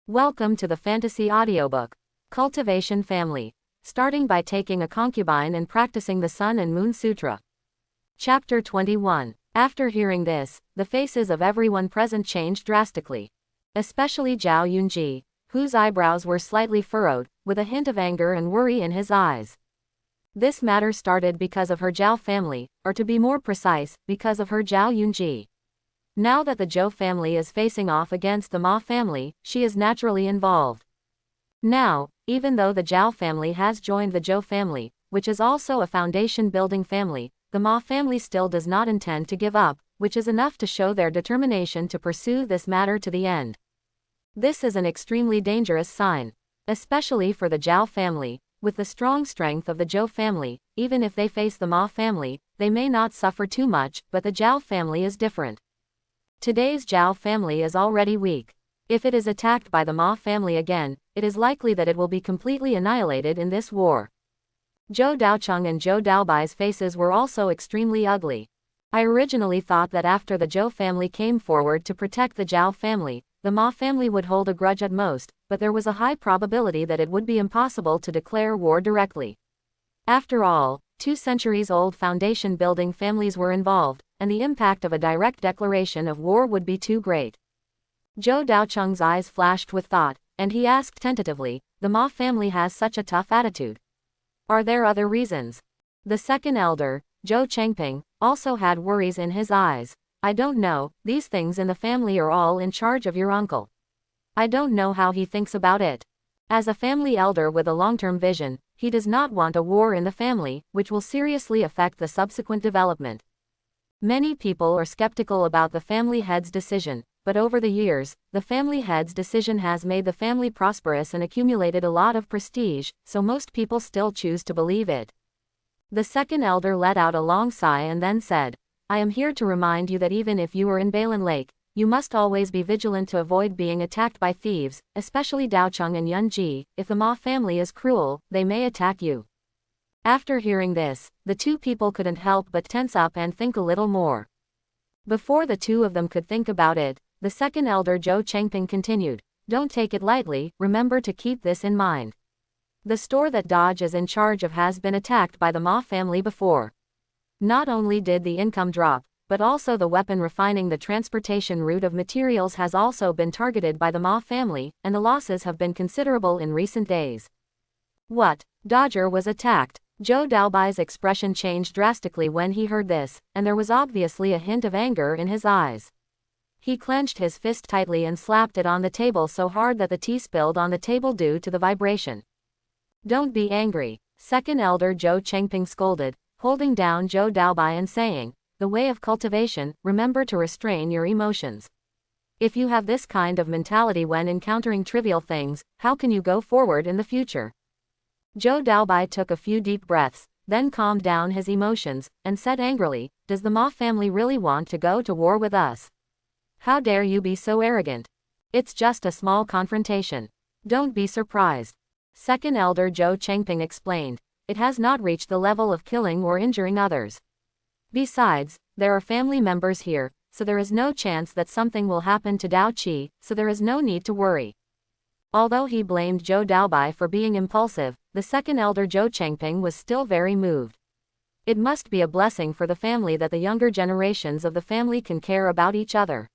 Welcome to the fantasy audiobook, Cultivation Family, starting by taking a concubine and practicing the Sun and Moon Sutra. Chapter 21. After hearing this, the faces of everyone present changed drastically. Especially Zhao Yunji, whose eyebrows were slightly furrowed, with a hint of anger and worry in his eyes. This matter started because of her Zhao family, or to be more precise, because of her Zhao Yunji. Now that the Zhou family is facing off against the Ma family, she is naturally involved. Now, even though the Zhao family has joined the Zhou family, which is also a foundation-building family, the Ma family still does not intend to give up, which is enough to show their determination to pursue this matter to the end. This is an extremely dangerous sign, especially for the Zhao family. With the strong strength of the Zhou family, even if they face the Ma family, they may not suffer too much, but the Zhao family is different. Today's Zhao family is already weak. If it is attacked by the Ma family again, it is likely that it will be completely annihilated in this war. Zhou Daocheng and Zhou Daobai's faces were also extremely ugly. I originally thought that after the Zhou family came forward to protect the Zhao family, the Ma family would hold a grudge at most, but there was a high probability that it would be impossible to declare war directly. After all, 2 centuries-old foundation-building families were involved, and the impact of a direct declaration of war would be too great. Zhou Daocheng's eyes flashed with thought, and he asked tentatively, "The Ma family has such a tough attitude. Are there other reasons?" The second elder, Zhou Chengping, also had worries in his eyes. "I don't know, these things in the family are all in charge of your uncle. I don't know how he thinks about it. As a family elder with a long-term vision, he does not want a war in the family, which will seriously affect the subsequent development." Many people are skeptical about the family head's decision, but over the years, the family head's decision has made the family prosperous and accumulated a lot of prestige, so most people still choose to believe it. The second elder let out a long sigh and then said, "I am here to remind you that even if you are in Balin Lake, you must always be vigilant to avoid being attacked by thieves, especially Daocheng and Yunji. If the Ma family is cruel, they may attack you." After hearing this, the 2 people couldn't help but tense up and think a little more. Before the 2 of them could think about it, the second elder Zhou Chengping continued, "Don't take it lightly, remember to keep this in mind. The store that Dodge is in charge of has been attacked by the Ma family before. Not only did the income drop, but also the weapon refining the transportation route of materials has also been targeted by the Ma family, and the losses have been considerable in recent days." "What? Dodger was attacked?" Zhou Daobai's expression changed drastically when he heard this, and there was obviously a hint of anger in his eyes. He clenched his fist tightly and slapped it on the table so hard that the tea spilled on the table due to the vibration. "Don't be angry," second elder Zhou Chengping scolded, holding down Zhou Daobai and saying, "The way of cultivation, remember to restrain your emotions. If you have this kind of mentality when encountering trivial things, how can you go forward in the future?" Zhou Daobai took a few deep breaths, then calmed down his emotions, and said angrily, "Does the Ma family really want to go to war with us? How dare you be so arrogant? It's just a small confrontation. Don't be surprised." Second elder Zhou Chengping explained, "It has not reached the level of killing or injuring others. Besides, there are family members here, so there is no chance that something will happen to Dao Qi, so there is no need to worry." Although he blamed Zhou Daobai for being impulsive, the second elder Zhou Chengping was still very moved. It must be a blessing for the family that the younger generations of the family can care about each other.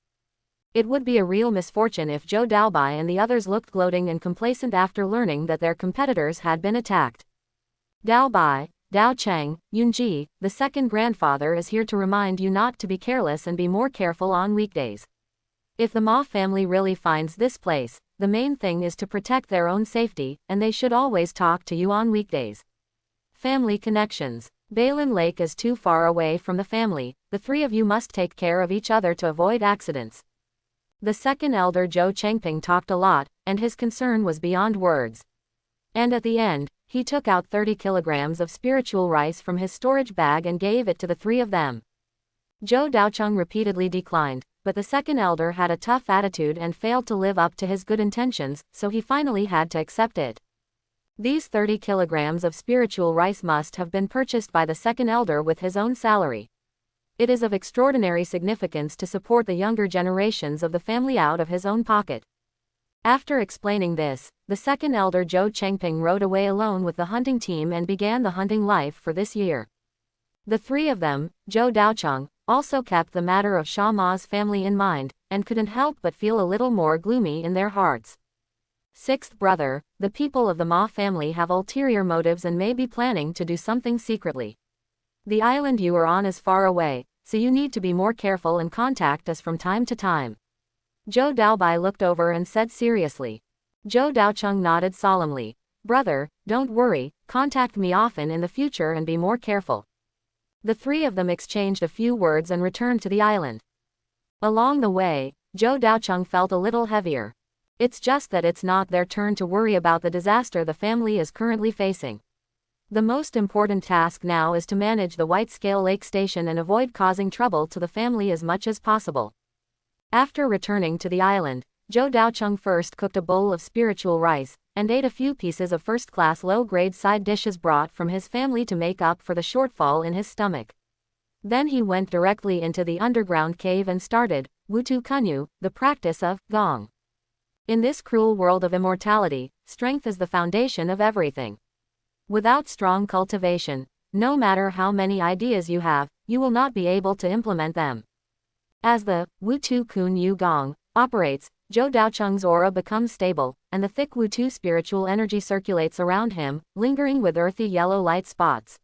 It would be a real misfortune if Zhou Daobai and the others looked gloating and complacent after learning that their competitors had been attacked. "Daobai, Daocheng, Yunji, the second grandfather is here to remind you not to be careless and be more careful on weekdays. If the Ma family really finds this place, the main thing is to protect their own safety, and they should always talk to you on weekdays. Family connections. Balin Lake is too far away from the family, the 3 of you must take care of each other to avoid accidents." The second elder Zhou Chengping talked a lot, and his concern was beyond words. And at the end, he took out 30 kilograms of spiritual rice from his storage bag and gave it to the 3 of them. Zhou Daocheng repeatedly declined, but the second elder had a tough attitude and failed to live up to his good intentions, so he finally had to accept it. These 30 kilograms of spiritual rice must have been purchased by the second elder with his own salary. It is of extraordinary significance to support the younger generations of the family out of his own pocket. After explaining this, the second elder Zhou Chengping rode away alone with the hunting team and began the hunting life for this year. The three of them, Zhou Daocheng, also kept the matter of Sha Ma's family in mind, and couldn't help but feel a little more gloomy in their hearts. Sixth brother, the people of the Ma family have ulterior motives and may be planning to do something secretly. The island you are on is far away, so you need to be more careful and contact us from time to time. Zhou Daobai looked over and said seriously. Zhou Daocheng nodded solemnly. Brother, don't worry, contact me often in the future and be more careful. The three of them exchanged a few words and returned to the island. Along the way, Zhou Daocheng felt a little heavier. It's just that it's not their turn to worry about the disaster the family is currently facing. The most important task now is to manage the White-Scale Lake Station and avoid causing trouble to the family as much as possible. After returning to the island, Zhou Daocheng first cooked a bowl of spiritual rice, and ate a few pieces of first-class low-grade side dishes brought from his family to make up for the shortfall in his stomach. Then he went directly into the underground cave and started, Wutu Kunyu, the practice of Gong. In this cruel world of immortality, strength is the foundation of everything. Without strong cultivation, no matter how many ideas you have, you will not be able to implement them. As the Wutu Kunyu Gong operates, Zhou Daocheng's aura becomes stable, and the thick Wutu spiritual energy circulates around him, lingering with earthy yellow light spots.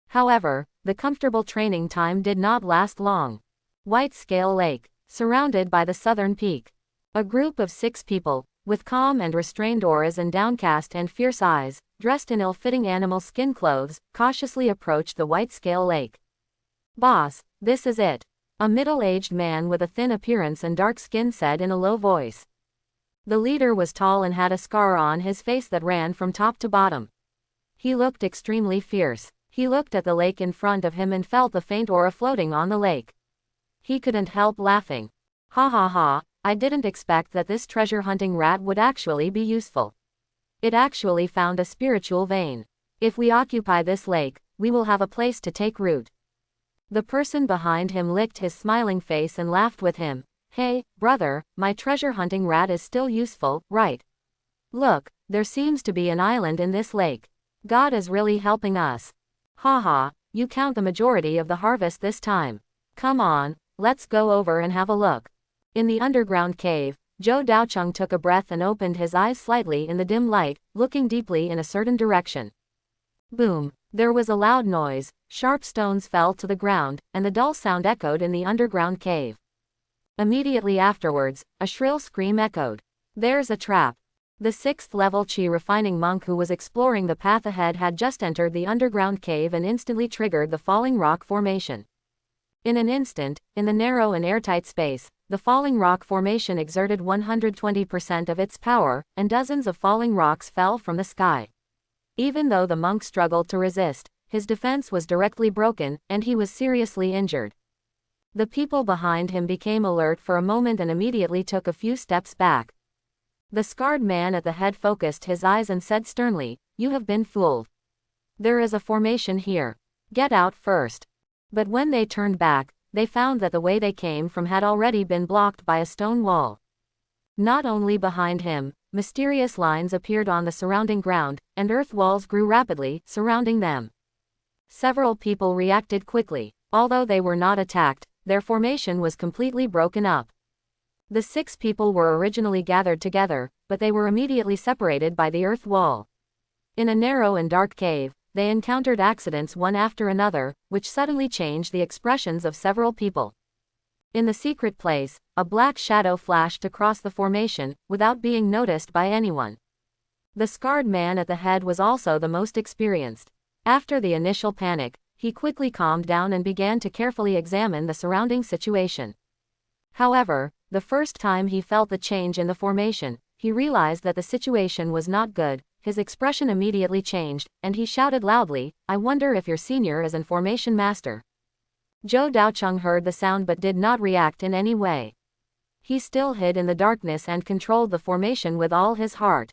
However, the comfortable training time did not last long. White-Scale Lake, surrounded by the southern peak. A group of 6 people, with calm and restrained auras and downcast and fierce eyes, dressed in ill-fitting animal skin clothes, cautiously approached the White-Scale Lake. Boss, this is it. A middle-aged man with a thin appearance and dark skin said in a low voice. The leader was tall and had a scar on his face that ran from top to bottom. He looked extremely fierce. He looked at the lake in front of him and felt the faint aura floating on the lake. He couldn't help laughing. Ha ha ha, I didn't expect that this treasure hunting rat would actually be useful. It actually found a spiritual vein. If we occupy this lake, we will have a place to take root. The person behind him licked his smiling face and laughed with him. Hey, brother, my treasure hunting rat is still useful, right? Look, there seems to be an island in this lake. God is really helping us. Haha, you count the majority of the harvest this time. Come on, let's go over and have a look. In the underground cave, Zhou Daocheng took a breath and opened his eyes slightly in the dim light, looking deeply in a certain direction. Boom. There was a loud noise, sharp stones fell to the ground, and the dull sound echoed in the underground cave. Immediately afterwards, a shrill scream echoed. There's a trap. The 6th-level Qi refining monk who was exploring the path ahead had just entered the underground cave and instantly triggered the falling rock formation. In an instant, in the narrow and airtight space, the falling rock formation exerted 120% of its power, and dozens of falling rocks fell from the sky. Even though the monk struggled to resist, his defense was directly broken, and he was seriously injured. The people behind him became alert for a moment and immediately took a few steps back. The scarred man at the head focused his eyes and said sternly, "You have been fooled. There is a formation here. Get out first." But when they turned back, they found that the way they came from had already been blocked by a stone wall. Not only behind him, mysterious lines appeared on the surrounding ground, and earth walls grew rapidly, surrounding them. Several people reacted quickly. Although they were not attacked, their formation was completely broken up. The 6 people were originally gathered together, but they were immediately separated by the earth wall. In a narrow and dark cave, they encountered accidents one after another, which suddenly changed the expressions of several people. In the secret place, a black shadow flashed across the formation, without being noticed by anyone. The scarred man at the head was also the most experienced. After the initial panic, he quickly calmed down and began to carefully examine the surrounding situation. However, the first time he felt the change in the formation, he realized that the situation was not good. His expression immediately changed, and he shouted loudly, "I wonder if your senior is an formation master." Zhou Daocheng heard the sound but did not react in any way. He still hid in the darkness and controlled the formation with all his heart.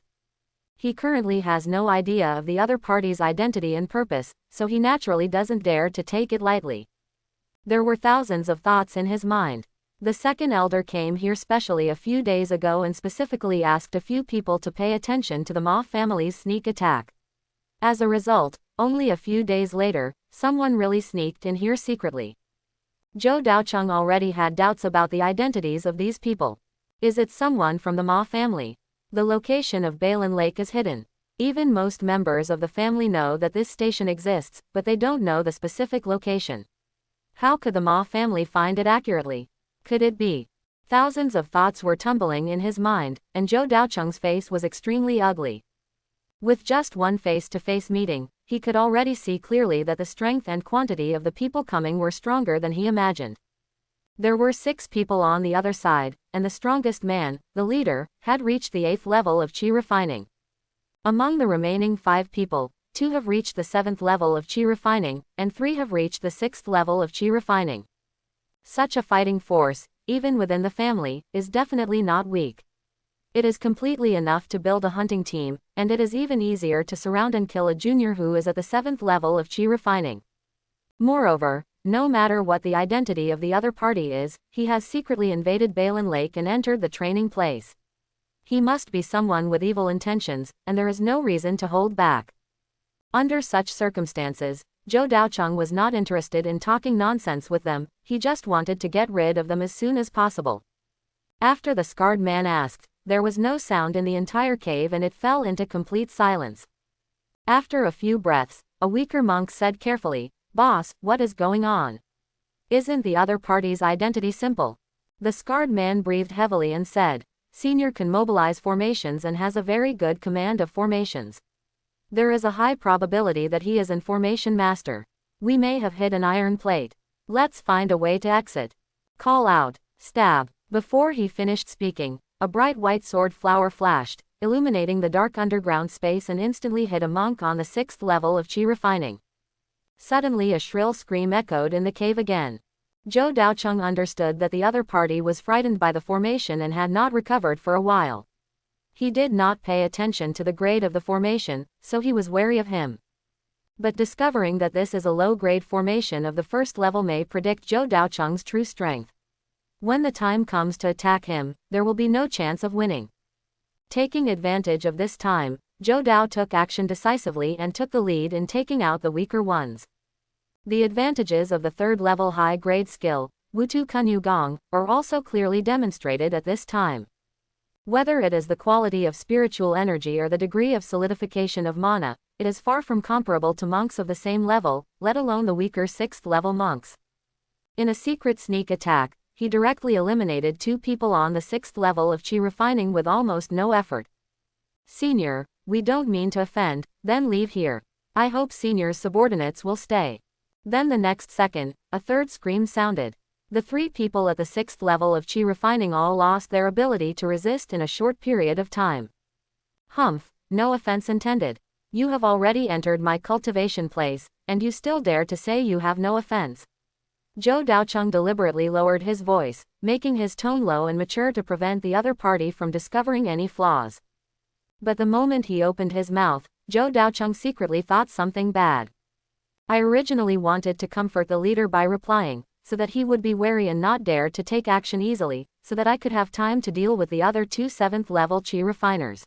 He currently has no idea of the other party's identity and purpose, so he naturally doesn't dare to take it lightly. There were thousands of thoughts in his mind. The second elder came here specially a few days ago and specifically asked a few people to pay attention to the Ma family's sneak attack. As a result, only a few days later, someone really sneaked in here secretly. Zhou Daocheng already had doubts about the identities of these people. Is it someone from the Ma family? The location of Balin Lake is hidden. Even most members of the family know that this station exists, but they don't know the specific location. How could the Ma family find it accurately? Could it be? Thousands of thoughts were tumbling in his mind, and Zhou Daocheng's face was extremely ugly. With just one face-to-face meeting, he could already see clearly that the strength and quantity of the people coming were stronger than he imagined. There were 6 people on the other side, and the strongest man, the leader, had reached the 8th level of Qi refining. Among the remaining 5 people, 2 have reached the 7th level of Qi refining, and 3 have reached the 6th level of Qi refining. Such a fighting force, even within the family, is definitely not weak. It is completely enough to build a hunting team, and it is even easier to surround and kill a junior who is at the 7th level of Qi refining. Moreover, no matter what the identity of the other party is, he has secretly invaded Balin Lake and entered the training place. He must be someone with evil intentions, and there is no reason to hold back. Under such circumstances, Zhou Daocheng was not interested in talking nonsense with them, he just wanted to get rid of them as soon as possible. After the scarred man asked, there was no sound in the entire cave and it fell into complete silence. After a few breaths, a weaker monk said carefully, "Boss, what is going on? Isn't the other party's identity simple?" The scarred man breathed heavily and said, "Senior can mobilize formations and has a very good command of formations. There is a high probability that he is an formation master. We may have hit an iron plate. Let's find a way to exit. Call out, stab." Before he finished speaking, a bright white sword flower flashed, illuminating the dark underground space and instantly hit a monk on the 6th level of Qi refining. Suddenly a shrill scream echoed in the cave again. Zhou Daocheng understood that the other party was frightened by the formation and had not recovered for a while. He did not pay attention to the grade of the formation, so he was wary of him. But discovering that this is a low-grade formation of the 1st level may predict Zhou Daocheng's true strength. When the time comes to attack him, there will be no chance of winning. Taking advantage of this time, Zhou Dao took action decisively and took the lead in taking out the weaker ones. The advantages of the 3rd level high-grade skill, Wutu Kunyu Gong, are also clearly demonstrated at this time. Whether it is the quality of spiritual energy or the degree of solidification of mana, it is far from comparable to monks of the same level, let alone the weaker 6th level monks. In a secret sneak attack, he directly eliminated 2 people on the 6th level of Qi refining with almost no effort. "Senior, we don't mean to offend, then leave here. I hope Senior's subordinates will stay." Then the next second, a third scream sounded. The 3 people at the 6th level of Qi refining all lost their ability to resist in a short period of time. "Humph, no offense intended. You have already entered my cultivation place, and you still dare to say you have no offense." Zhou Daocheng deliberately lowered his voice, making his tone low and mature to prevent the other party from discovering any flaws. But the moment he opened his mouth, Zhou Daocheng secretly thought something bad. "I originally wanted to comfort the leader by replying, so that he would be wary and not dare to take action easily, so that I could have time to deal with the other 2 7th level Qi refiners."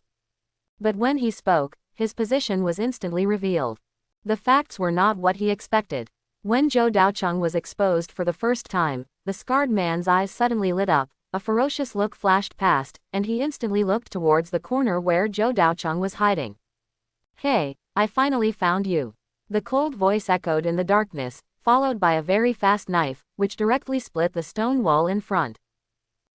But when he spoke, his position was instantly revealed. The facts were not what he expected. When Zhou Daocheng was exposed for the first time, the scarred man's eyes suddenly lit up, a ferocious look flashed past, and he instantly looked towards the corner where Zhou Daocheng was hiding. "Hey, I finally found you." The cold voice echoed in the darkness, followed by a very fast knife, which directly split the stone wall in front.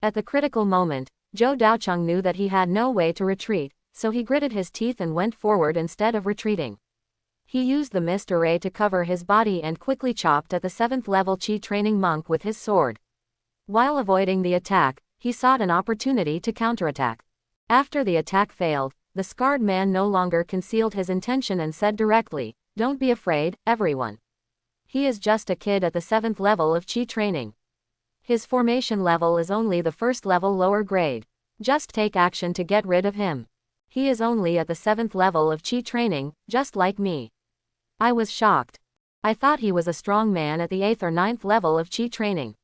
At the critical moment, Zhou Daocheng knew that he had no way to retreat, so he gritted his teeth and went forward instead of retreating. He used the mist array to cover his body and quickly chopped at the 7th level Qi training monk with his sword. While avoiding the attack, he sought an opportunity to counterattack. After the attack failed, the scarred man no longer concealed his intention and said directly, "Don't be afraid, everyone. He is just a kid at the 7th level of Qi training. His formation level is only the 1st level lower grade. Just take action to get rid of him. He is only at the 7th level of Qi training, just like me." I was shocked. I thought he was a strong man at the 8th or 9th level of Qi training.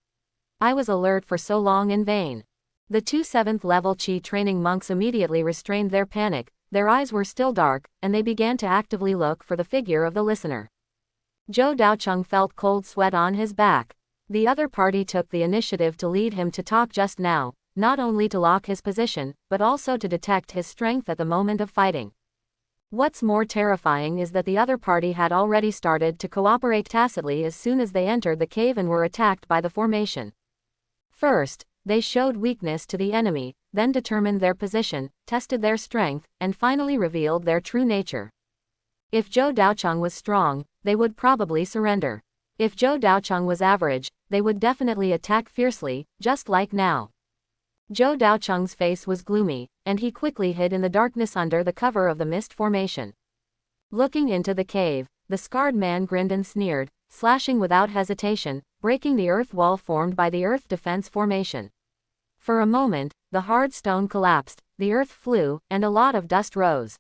I was alert for so long in vain. The two 7th level Chi training monks immediately restrained their panic, their eyes were still dark, and they began to actively look for the figure of the listener. Zhou Daocheng felt cold sweat on his back. The other party took the initiative to lead him to talk just now, not only to lock his position, but also to detect his strength at the moment of fighting. What's more terrifying is that the other party had already started to cooperate tacitly as soon as they entered the cave and were attacked by the formation. First, they showed weakness to the enemy, then determined their position, tested their strength, and finally revealed their true nature. If Zhou Daocheng was strong, they would probably surrender. If Zhou Daocheng was average, they would definitely attack fiercely, just like now. Zhou Daocheng's face was gloomy, and he quickly hid in the darkness under the cover of the mist formation. Looking into the cave, the scarred man grinned and sneered, slashing without hesitation, breaking the earth wall formed by the earth defense formation. For a moment, the hard stone collapsed, the earth flew, and a lot of dust rose.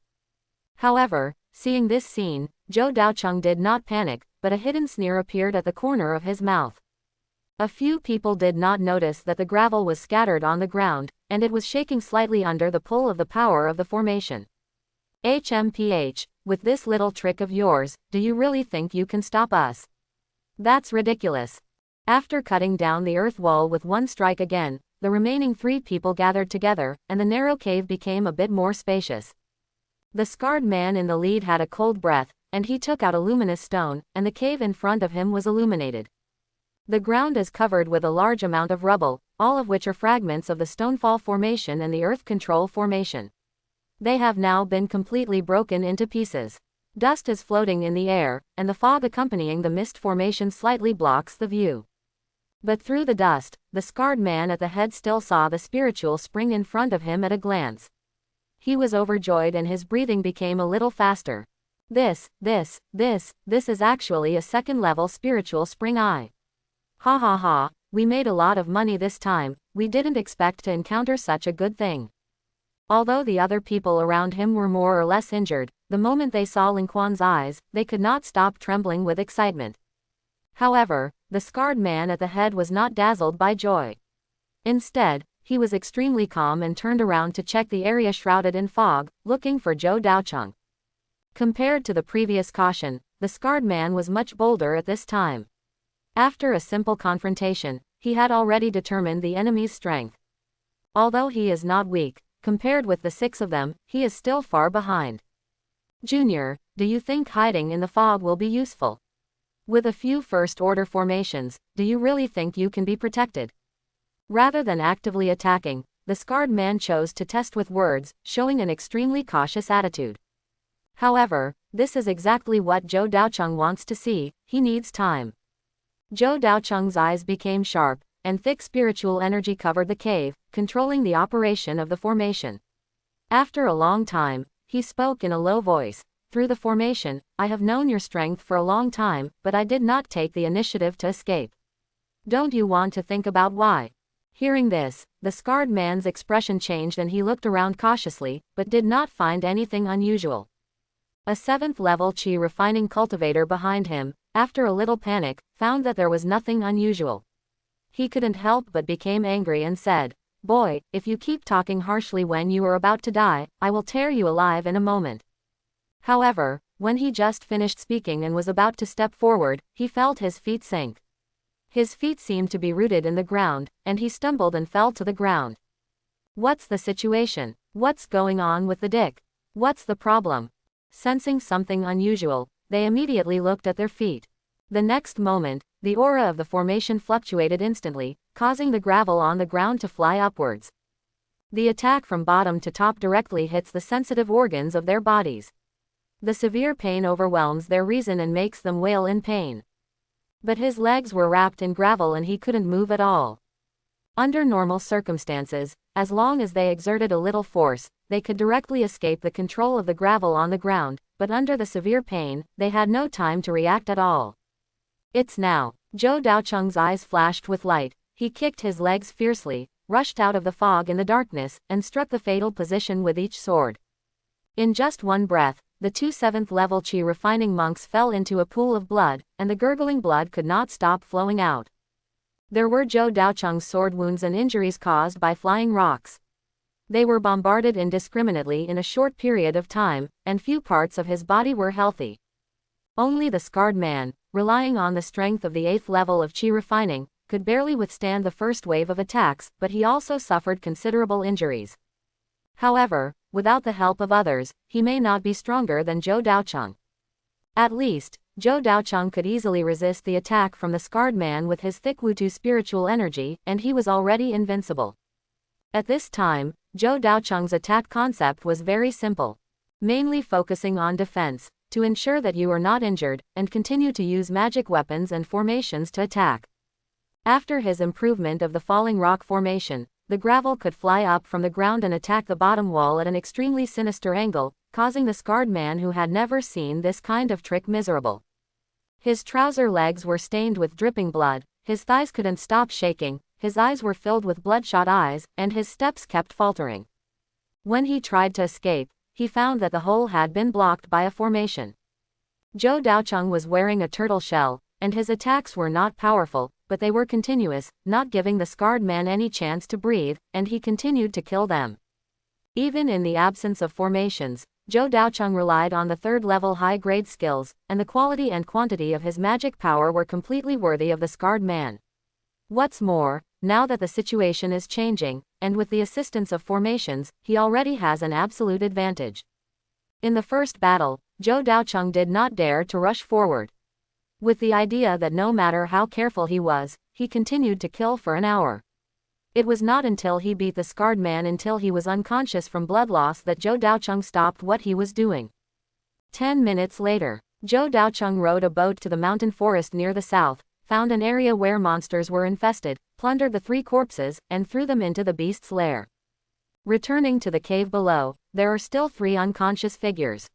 However, seeing this scene, Zhou Daocheng did not panic, but a hidden sneer appeared at the corner of his mouth. A few people did not notice that the gravel was scattered on the ground, and it was shaking slightly under the pull of the power of the formation. HMPH, with this little trick of yours, do you really think you can stop us? That's ridiculous. After cutting down the earth wall with one strike again, the remaining 3 people gathered together, and the narrow cave became a bit more spacious. The scarred man in the lead had a cold breath, and he took out a luminous stone, and the cave in front of him was illuminated. The ground is covered with a large amount of rubble, all of which are fragments of the Stonefall Formation and the Earth Control Formation. They have now been completely broken into pieces. Dust is floating in the air, and the fog accompanying the mist formation slightly blocks the view. But through the dust, the scarred man at the head still saw the spiritual spring in front of him at a glance. He was overjoyed and his breathing became a little faster. This is actually a 2nd level spiritual spring eye. Ha ha ha, we made a lot of money this time, we didn't expect to encounter such a good thing. Although the other people around him were more or less injured, the moment they saw Ling Quan's eyes, they could not stop trembling with excitement. However, the scarred man at the head was not dazzled by joy. Instead, he was extremely calm and turned around to check the area shrouded in fog, looking for Zhou Daocheng. Compared to the previous caution, the scarred man was much bolder at this time. After a simple confrontation, he had already determined the enemy's strength. Although he is not weak, compared with the 6 of them, he is still far behind. Junior, do you think hiding in the fog will be useful? With a few first-order formations, do you really think you can be protected? Rather than actively attacking, the scarred man chose to test with words, showing an extremely cautious attitude. However, this is exactly what Zhou Daocheng wants to see, he needs time. Zhou Daocheng's eyes became sharp, and thick spiritual energy covered the cave, controlling the operation of the formation. After a long time, he spoke in a low voice. Through the formation, I have known your strength for a long time, but I did not take the initiative to escape. Don't you want to think about why? Hearing this, the scarred man's expression changed and he looked around cautiously, but did not find anything unusual. A 7th level Chi refining cultivator behind him, after a little panic, found that there was nothing unusual. He couldn't help but became angry and said, "Boy, if you keep talking harshly when you are about to die, I will tear you alive in a moment." However, when he just finished speaking and was about to step forward, he felt his feet sink. His feet seemed to be rooted in the ground, and he stumbled and fell to the ground. What's the situation? What's going on with the dick? What's the problem? Sensing something unusual, they immediately looked at their feet. The next moment, the aura of the formation fluctuated instantly, causing the gravel on the ground to fly upwards. The attack from bottom to top directly hits the sensitive organs of their bodies. The severe pain overwhelms their reason and makes them wail in pain. But his legs were wrapped in gravel and he couldn't move at all. Under normal circumstances, as long as they exerted a little force, they could directly escape the control of the gravel on the ground, but under the severe pain, they had no time to react at all. It's now. Zhou Daocheng's eyes flashed with light, he kicked his legs fiercely, rushed out of the fog in the darkness, and struck the fatal position with each sword. In just one breath, the 2 7th level Chi refining monks fell into a pool of blood, and the gurgling blood could not stop flowing out. There were Zhou Daocheng's sword wounds and injuries caused by flying rocks. They were bombarded indiscriminately in a short period of time, and few parts of his body were healthy. Only the scarred man, relying on the strength of the 8th level of qi refining, could barely withstand the first wave of attacks, but he also suffered considerable injuries. However, without the help of others, he may not be stronger than Zhou Daocheng. At least, Zhou Daocheng could easily resist the attack from the scarred man with his thick Wutu spiritual energy, and he was already invincible. At this time, Zhou Daocheng's attack concept was very simple, mainly focusing on defense, to ensure that you are not injured, and continue to use magic weapons and formations to attack. After his improvement of the falling rock formation, the gravel could fly up from the ground and attack the bottom wall at an extremely sinister angle, causing the scarred man who had never seen this kind of trick miserable. His trouser legs were stained with dripping blood, his thighs couldn't stop shaking, his eyes were filled with bloodshot eyes, and his steps kept faltering. When he tried to escape, he found that the hole had been blocked by a formation. Zhou Daocheng was wearing a turtle shell, and his attacks were not powerful, but they were continuous, not giving the scarred man any chance to breathe, and he continued to kill them. Even in the absence of formations, Zhou Daocheng relied on the 3rd level high-grade skills, and the quality and quantity of his magic power were completely worthy of the scarred man. What's more, now that the situation is changing, and with the assistance of formations, he already has an absolute advantage. In the first battle, Zhou Daocheng did not dare to rush forward. With the idea that no matter how careful he was, he continued to kill for an hour. It was not until he beat the scarred man until he was unconscious from blood loss that Zhou Daocheng stopped what he was doing. 10 minutes later, Zhou Daocheng rode a boat to the mountain forest near the south, found an area where monsters were infested, plundered the 3 corpses, and threw them into the beast's lair. Returning to the cave below, there are still 3 unconscious figures.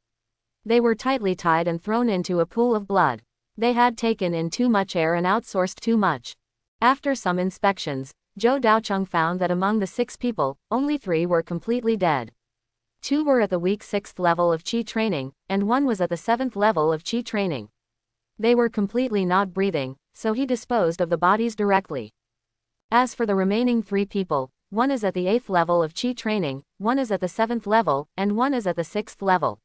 They were tightly tied and thrown into a pool of blood. They had taken in too much air and outsourced too much. After some inspections, Zhou Daocheng found that among the 6 people, only 3 were completely dead. 2 were at the weak 6th level of qi training, and 1 was at the 7th level of qi training. They were completely not breathing, so he disposed of the bodies directly. As for the remaining 3 people, 1 is at the 8th level of qi training, 1 is at the 7th level, and 1 is at the 6th level.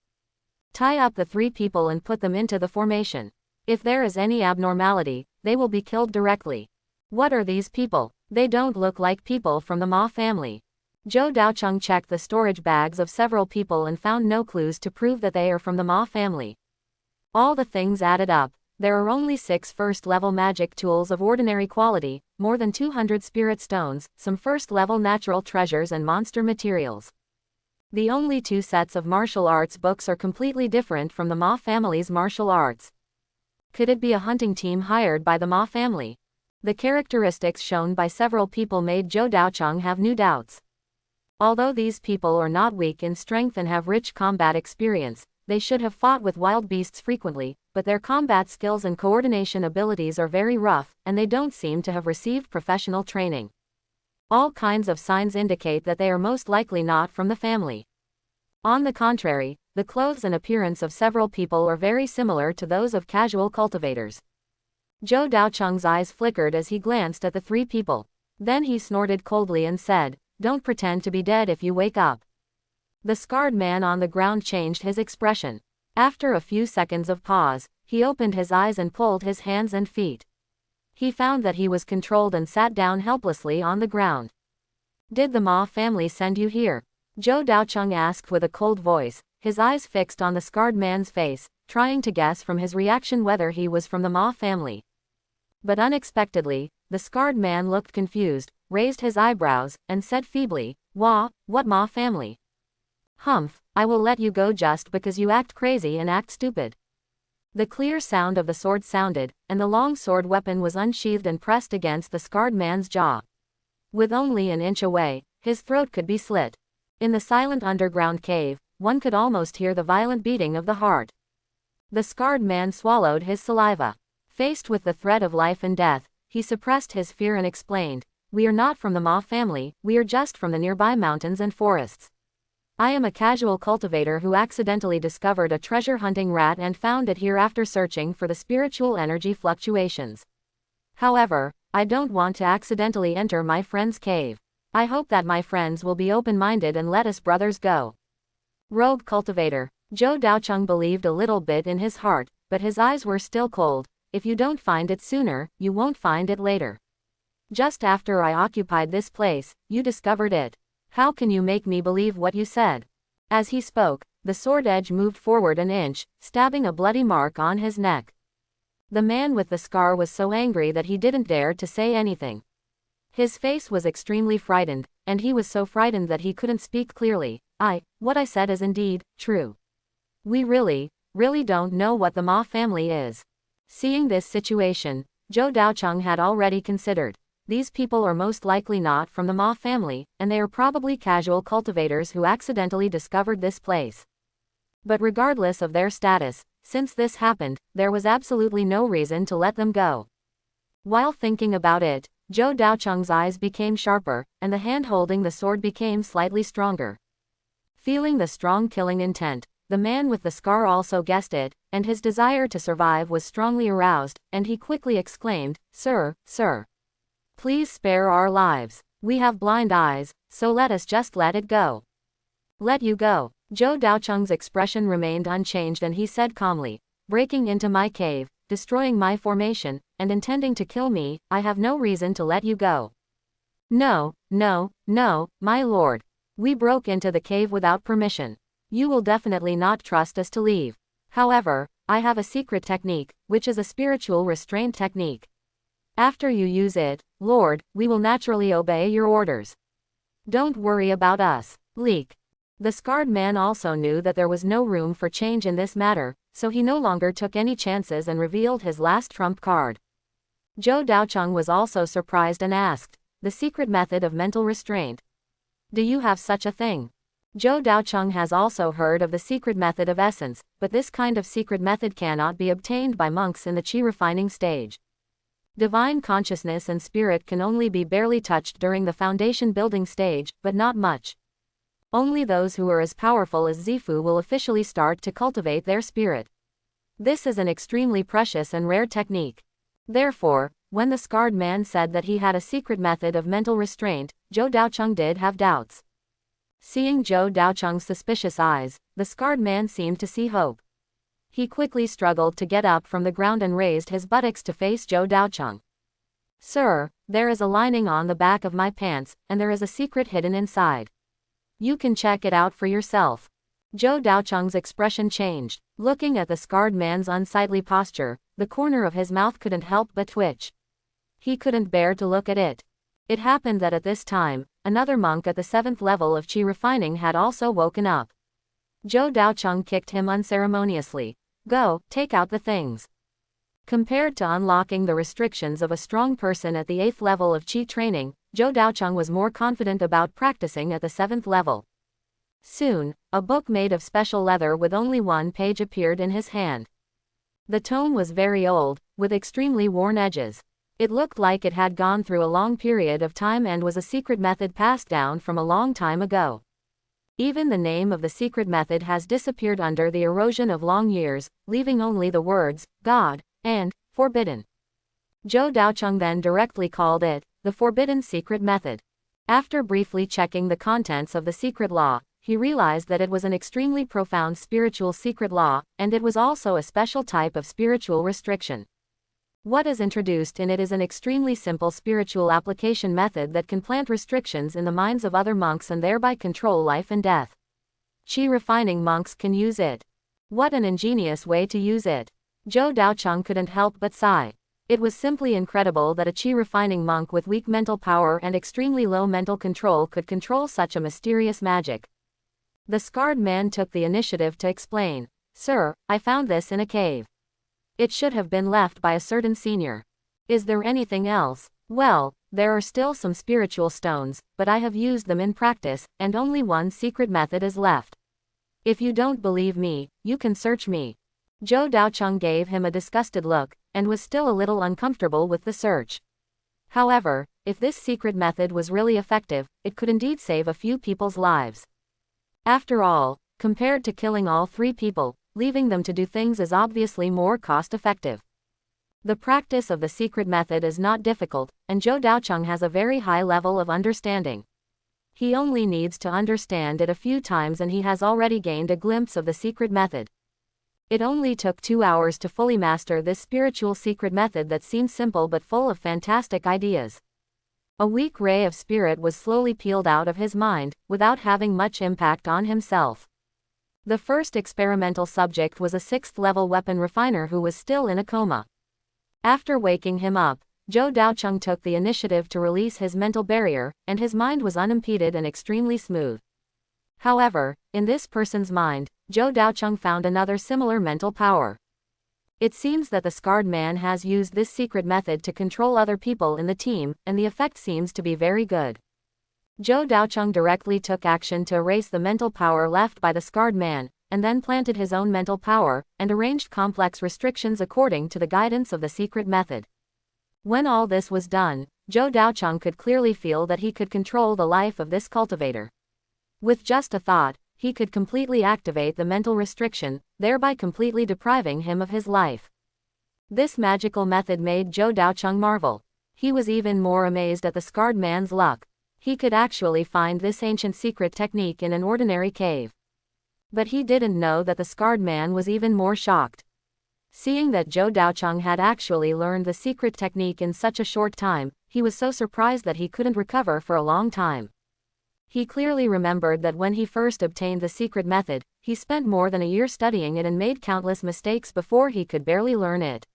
Tie up the 3 people and put them into the formation. If there is any abnormality, they will be killed directly. What are these people? They don't look like people from the Ma family. Zhou Daocheng checked the storage bags of several people and found no clues to prove that they are from the Ma family. All the things added up, there are only 6 first-level magic tools of ordinary quality, more than 200 spirit stones, some first-level natural treasures and monster materials. The only 2 sets of martial arts books are completely different from the Ma family's martial arts. Could it be a hunting team hired by the Ma family? The characteristics shown by several people made Zhou Daocheng have new doubts. Although these people are not weak in strength and have rich combat experience, they should have fought with wild beasts frequently, but their combat skills and coordination abilities are very rough, and they don't seem to have received professional training. All kinds of signs indicate that they are most likely not from the family. On the contrary, the clothes and appearance of several people are very similar to those of casual cultivators. Zhou Daocheng's eyes flickered as he glanced at the 3 people. Then he snorted coldly and said, "Don't pretend to be dead if you wake up." The scarred man on the ground changed his expression. After a few seconds of pause, he opened his eyes and pulled his hands and feet. He found that he was controlled and sat down helplessly on the ground. "Did the Ma family send you here?" Zhou Daocheng asked with a cold voice, his eyes fixed on the scarred man's face, trying to guess from his reaction whether he was from the Ma family. But unexpectedly, the scarred man looked confused, raised his eyebrows, and said feebly, "What Ma family? Humph, I will let you go just because you act crazy and act stupid." The clear sound of the sword sounded, and the long sword weapon was unsheathed and pressed against the scarred man's jaw. With only an inch away, his throat could be slit. In the silent underground cave, one could almost hear the violent beating of the heart. The scarred man swallowed his saliva. Faced with the threat of life and death, he suppressed his fear and explained, "We are not from the Ma family, we are just from the nearby mountains and forests. I am a casual cultivator who accidentally discovered a treasure-hunting rat and found it here after searching for the spiritual energy fluctuations. However, I don't want to accidentally enter my friend's cave. I hope that my friends will be open-minded and let us brothers go. Rogue cultivator. Zhou Daocheng believed a little bit in his heart, but his eyes were still cold. If you don't find it sooner, you won't find it later. Just after I occupied this place, you discovered it. How can you make me believe what you said? As he spoke, the sword edge moved forward an inch, stabbing a bloody mark on his neck. The man with the scar was so angry that he didn't dare to say anything. His face was extremely frightened, and he was so frightened that he couldn't speak clearly. What I said is indeed true. We really don't know what the Ma family is. Seeing this situation, Zhou Daocheng had already considered. These people are most likely not from the Ma family, and they are probably casual cultivators who accidentally discovered this place. But regardless of their status, since this happened, there was absolutely no reason to let them go. While thinking about it, Zhou Daocheng's eyes became sharper, and the hand holding the sword became slightly stronger. Feeling the strong killing intent, the man with the scar also guessed it, and his desire to survive was strongly aroused, and he quickly exclaimed, Sir, please spare our lives. We have blind eyes, so let us just let it go. Let you go. Zhou Daocheng's expression remained unchanged and he said calmly, breaking into my cave, destroying my formation, and intending to kill me, I have no reason to let you go. No, my lord. We broke into the cave without permission. You will definitely not trust us to leave. However, I have a secret technique, which is a spiritual restraint technique. After you use it, Lord, we will naturally obey your orders. Don't worry about us. Leak. The scarred man also knew that there was no room for change in this matter, so he no longer took any chances and revealed his last trump card. Zhou Daocheng was also surprised and asked, the secret method of mental restraint. Do you have such a thing? Zhou Daocheng has also heard of the secret method of essence, but this kind of secret method cannot be obtained by monks in the chi refining stage. Divine consciousness and spirit can only be barely touched during the foundation building stage, but not much. Only those who are as powerful as Zifu will officially start to cultivate their spirit. This is an extremely precious and rare technique. Therefore, when the scarred man said that he had a secret method of mental restraint, Zhou Daocheng did have doubts. Seeing Zhou Daocheng's suspicious eyes, the scarred man seemed to see hope. He quickly struggled to get up from the ground and raised his buttocks to face Zhou Daocheng. Sir, there is a lining on the back of my pants, and there is a secret hidden inside. You can check it out for yourself. Zhou Daocheng's expression changed. Looking at the scarred man's unsightly posture, the corner of his mouth couldn't help but twitch. He couldn't bear to look at it. It happened that at this time, another monk at the 7th level of chi refining had also woken up. Zhou Daocheng kicked him unceremoniously. Go, take out the things. Compared to unlocking the restrictions of a strong person at the 8th level of chi training, Zhou Daocheng was more confident about practicing at the 7th level. Soon, a book made of special leather with only one page appeared in his hand. The tome was very old, with extremely worn edges. It looked like it had gone through a long period of time and was a secret method passed down from a long time ago. Even the name of the secret method has disappeared under the erosion of long years, leaving only the words, God, and, forbidden. Zhou Daocheng then directly called it, the Forbidden Secret Method. After briefly checking the contents of the secret law, he realized that it was an extremely profound spiritual secret law, and it was also a special type of spiritual restriction. What is introduced in it is an extremely simple spiritual application method that can plant restrictions in the minds of other monks and thereby control life and death. Chi refining monks can use it. What an ingenious way to use it. Zhou Daocheng couldn't help but sigh. It was simply incredible that a chi refining monk with weak mental power and extremely low mental control could control such a mysterious magic. The scarred man took the initiative to explain. Sir, I found this in a cave. It should have been left by a certain senior. Is there anything else? Well, there are still some spiritual stones, but I have used them in practice, and only one secret method is left. If you don't believe me, you can search me. Zhou Daocheng gave him a disgusted look, and was still a little uncomfortable with the search. However, if this secret method was really effective, it could indeed save a few people's lives. After all, compared to killing all 3 people, leaving them to do things is obviously more cost-effective. The practice of the secret method is not difficult, and Zhou Daocheng has a very high level of understanding. He only needs to understand it a few times and he has already gained a glimpse of the secret method. It only took 2 hours to fully master this spiritual secret method that seemed simple but full of fantastic ideas. A weak ray of spirit was slowly peeled out of his mind, without having much impact on himself. The first experimental subject was a 6th-level weapon refiner who was still in a coma. After waking him up, Zhou Daocheng took the initiative to release his mental barrier, and his mind was unimpeded and extremely smooth. However, in this person's mind, Zhou Daocheng found another similar mental power. It seems that the scarred man has used this secret method to control other people in the team, and the effect seems to be very good. Zhou Daocheng directly took action to erase the mental power left by the scarred man, and then planted his own mental power, and arranged complex restrictions according to the guidance of the secret method. When all this was done, Zhou Daocheng could clearly feel that he could control the life of this cultivator. With just a thought, he could completely activate the mental restriction, thereby completely depriving him of his life. This magical method made Zhou Daocheng marvel. He was even more amazed at the scarred man's luck. He could actually find this ancient secret technique in an ordinary cave. But he didn't know that the scarred man was even more shocked. Seeing that Zhou Daocheng had actually learned the secret technique in such a short time, he was so surprised that he couldn't recover for a long time. He clearly remembered that when he first obtained the secret method, he spent more than a year studying it and made countless mistakes before he could barely learn it.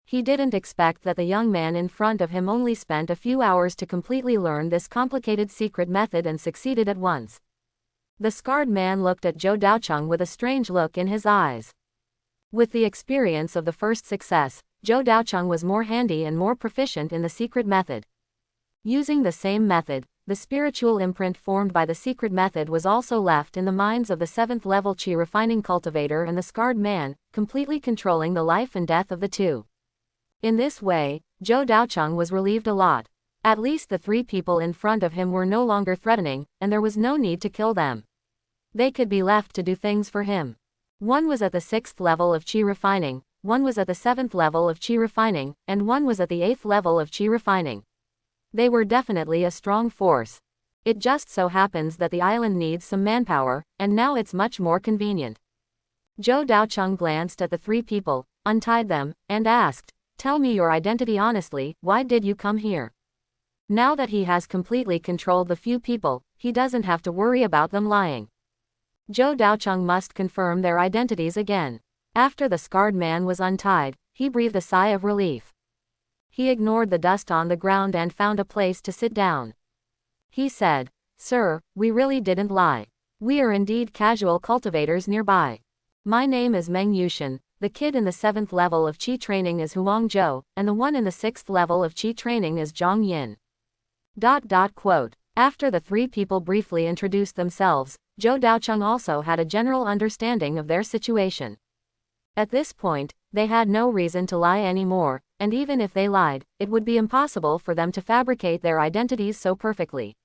He didn't expect that the young man in front of him only spent a few hours to completely learn this complicated secret method and succeeded at once. The scarred man looked at Zhou Daocheng with a strange look in his eyes. With the experience of the first success, Zhou Daocheng was more handy and more proficient in the secret method. Using the same method, the spiritual imprint formed by the secret method was also left in the minds of the 7th-level qi refining cultivator and the scarred man, completely controlling the life and death of the two. In this way, Zhou Daocheng was relieved a lot. At least the 3 people in front of him were no longer threatening, and there was no need to kill them. They could be left to do things for him. One was at the 6th level of qi refining, one was at the 7th level of qi refining, and one was at the 8th level of qi refining. They were definitely a strong force. It just so happens that the island needs some manpower, and now it's much more convenient. Zhou Daocheng glanced at the 3 people, untied them, and asked, "Tell me your identity honestly, why did you come here?" Now that he has completely controlled the few people, he doesn't have to worry about them lying. Zhou Daocheng must confirm their identities again. After the scarred man was untied, he breathed a sigh of relief. He ignored the dust on the ground and found a place to sit down. He said, "Sir, we really didn't lie. We are indeed casual cultivators nearby. My name is Meng Yushan, the kid in the 7th level of Qi training is Huang Zhou, and the one in the 6th level of Qi training is Zhang Yin." After the 3 people briefly introduced themselves, Zhou Daocheng also had a general understanding of their situation. At this point, they had no reason to lie anymore, and even if they lied, it would be impossible for them to fabricate their identities so perfectly.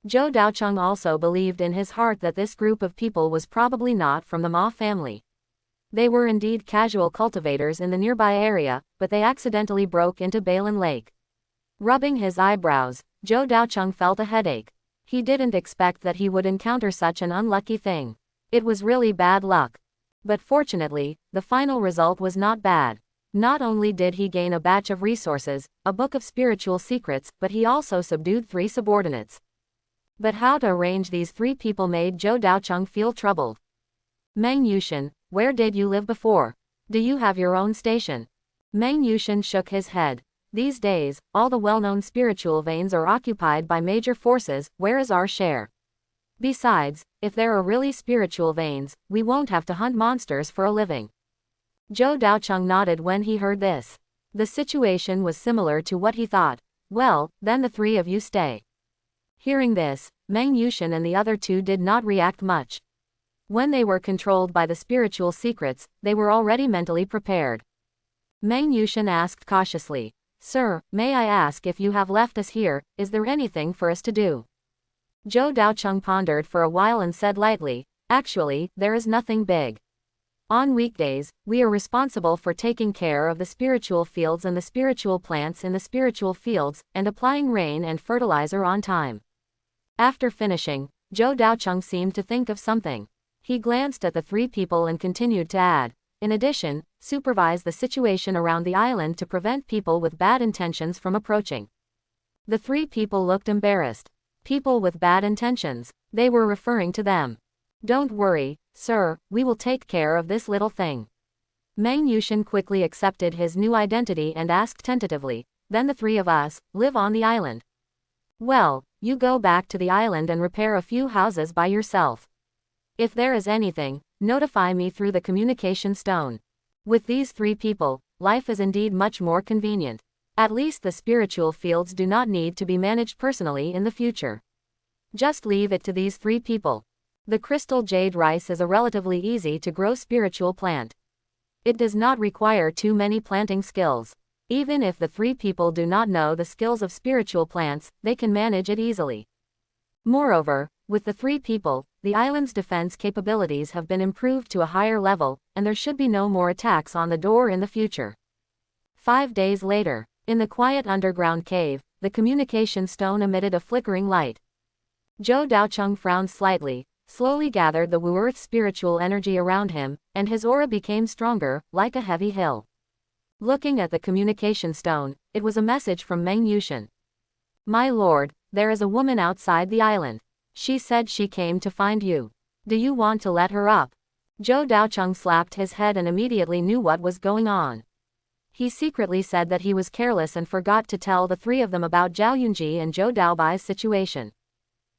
Zhou Daocheng also believed in his heart that this group of people was probably not from the Ma family. They were indeed casual cultivators in the nearby area, but they accidentally broke into Balin Lake. Rubbing his eyebrows, Zhou Daocheng felt a headache. He didn't expect that he would encounter such an unlucky thing. It was really bad luck. But fortunately, the final result was not bad. Not only did he gain a batch of resources, a book of spiritual secrets, but he also subdued 3 subordinates. But how to arrange these 3 people made Zhou Daocheng feel troubled. "Meng Yushan, where did you live before? Do you have your own station?" Meng Yushan shook his head. "These days, all the well-known spiritual veins are occupied by major forces, where is our share? Besides, if there are really spiritual veins, we won't have to hunt monsters for a living." Zhou Daocheng nodded when he heard this. The situation was similar to what he thought. "Well, then the 3 of you stay." Hearing this, Meng Yushan and the other 2 did not react much. When they were controlled by the spiritual secrets, they were already mentally prepared. Meng Yushan asked cautiously, "Sir, may I ask if you have left us here, is there anything for us to do?" Zhou Daocheng pondered for a while and said lightly, "Actually, there is nothing big. On weekdays, we are responsible for taking care of the spiritual fields and the spiritual plants in the spiritual fields, and applying rain and fertilizer on time. After finishing, Zhou Daocheng seemed to think of something. He glanced at the three people and continued to add, in addition, supervise the situation around the island to prevent people with bad intentions from approaching. The three people looked embarrassed. People with bad intentions. They were referring to them. Don't worry, sir, we will take care of this little thing. Meng Yushan quickly accepted his new identity and asked tentatively, then the three of us live on the island. Well, you go back to the island and repair a few houses by yourself. If there is anything, notify me through the communication stone. With these three people, life is indeed much more convenient. At least the spiritual fields do not need to be managed personally in the future. Just leave it to these three people. The crystal jade rice is a relatively easy to grow spiritual plant. It does not require too many planting skills. Even if the three people do not know the skills of spiritual plants, they can manage it easily. Moreover, with the three people, the island's defense capabilities have been improved to a higher level, and there should be no more attacks on the door in the future. 5 days later, in the quiet underground cave, the communication stone emitted a flickering light. Zhou Daocheng frowned slightly, slowly gathered the Wu-Earth spiritual energy around him, and his aura became stronger, like a heavy hill. Looking at the communication stone, it was a message from Meng Yushan. My lord, there is a woman outside the island. She said she came to find you. Do you want to let her up? Zhou Daocheng slapped his head and immediately knew what was going on. He secretly said that he was careless and forgot to tell the three of them about Zhao Yunji and Zhou Daobai's situation.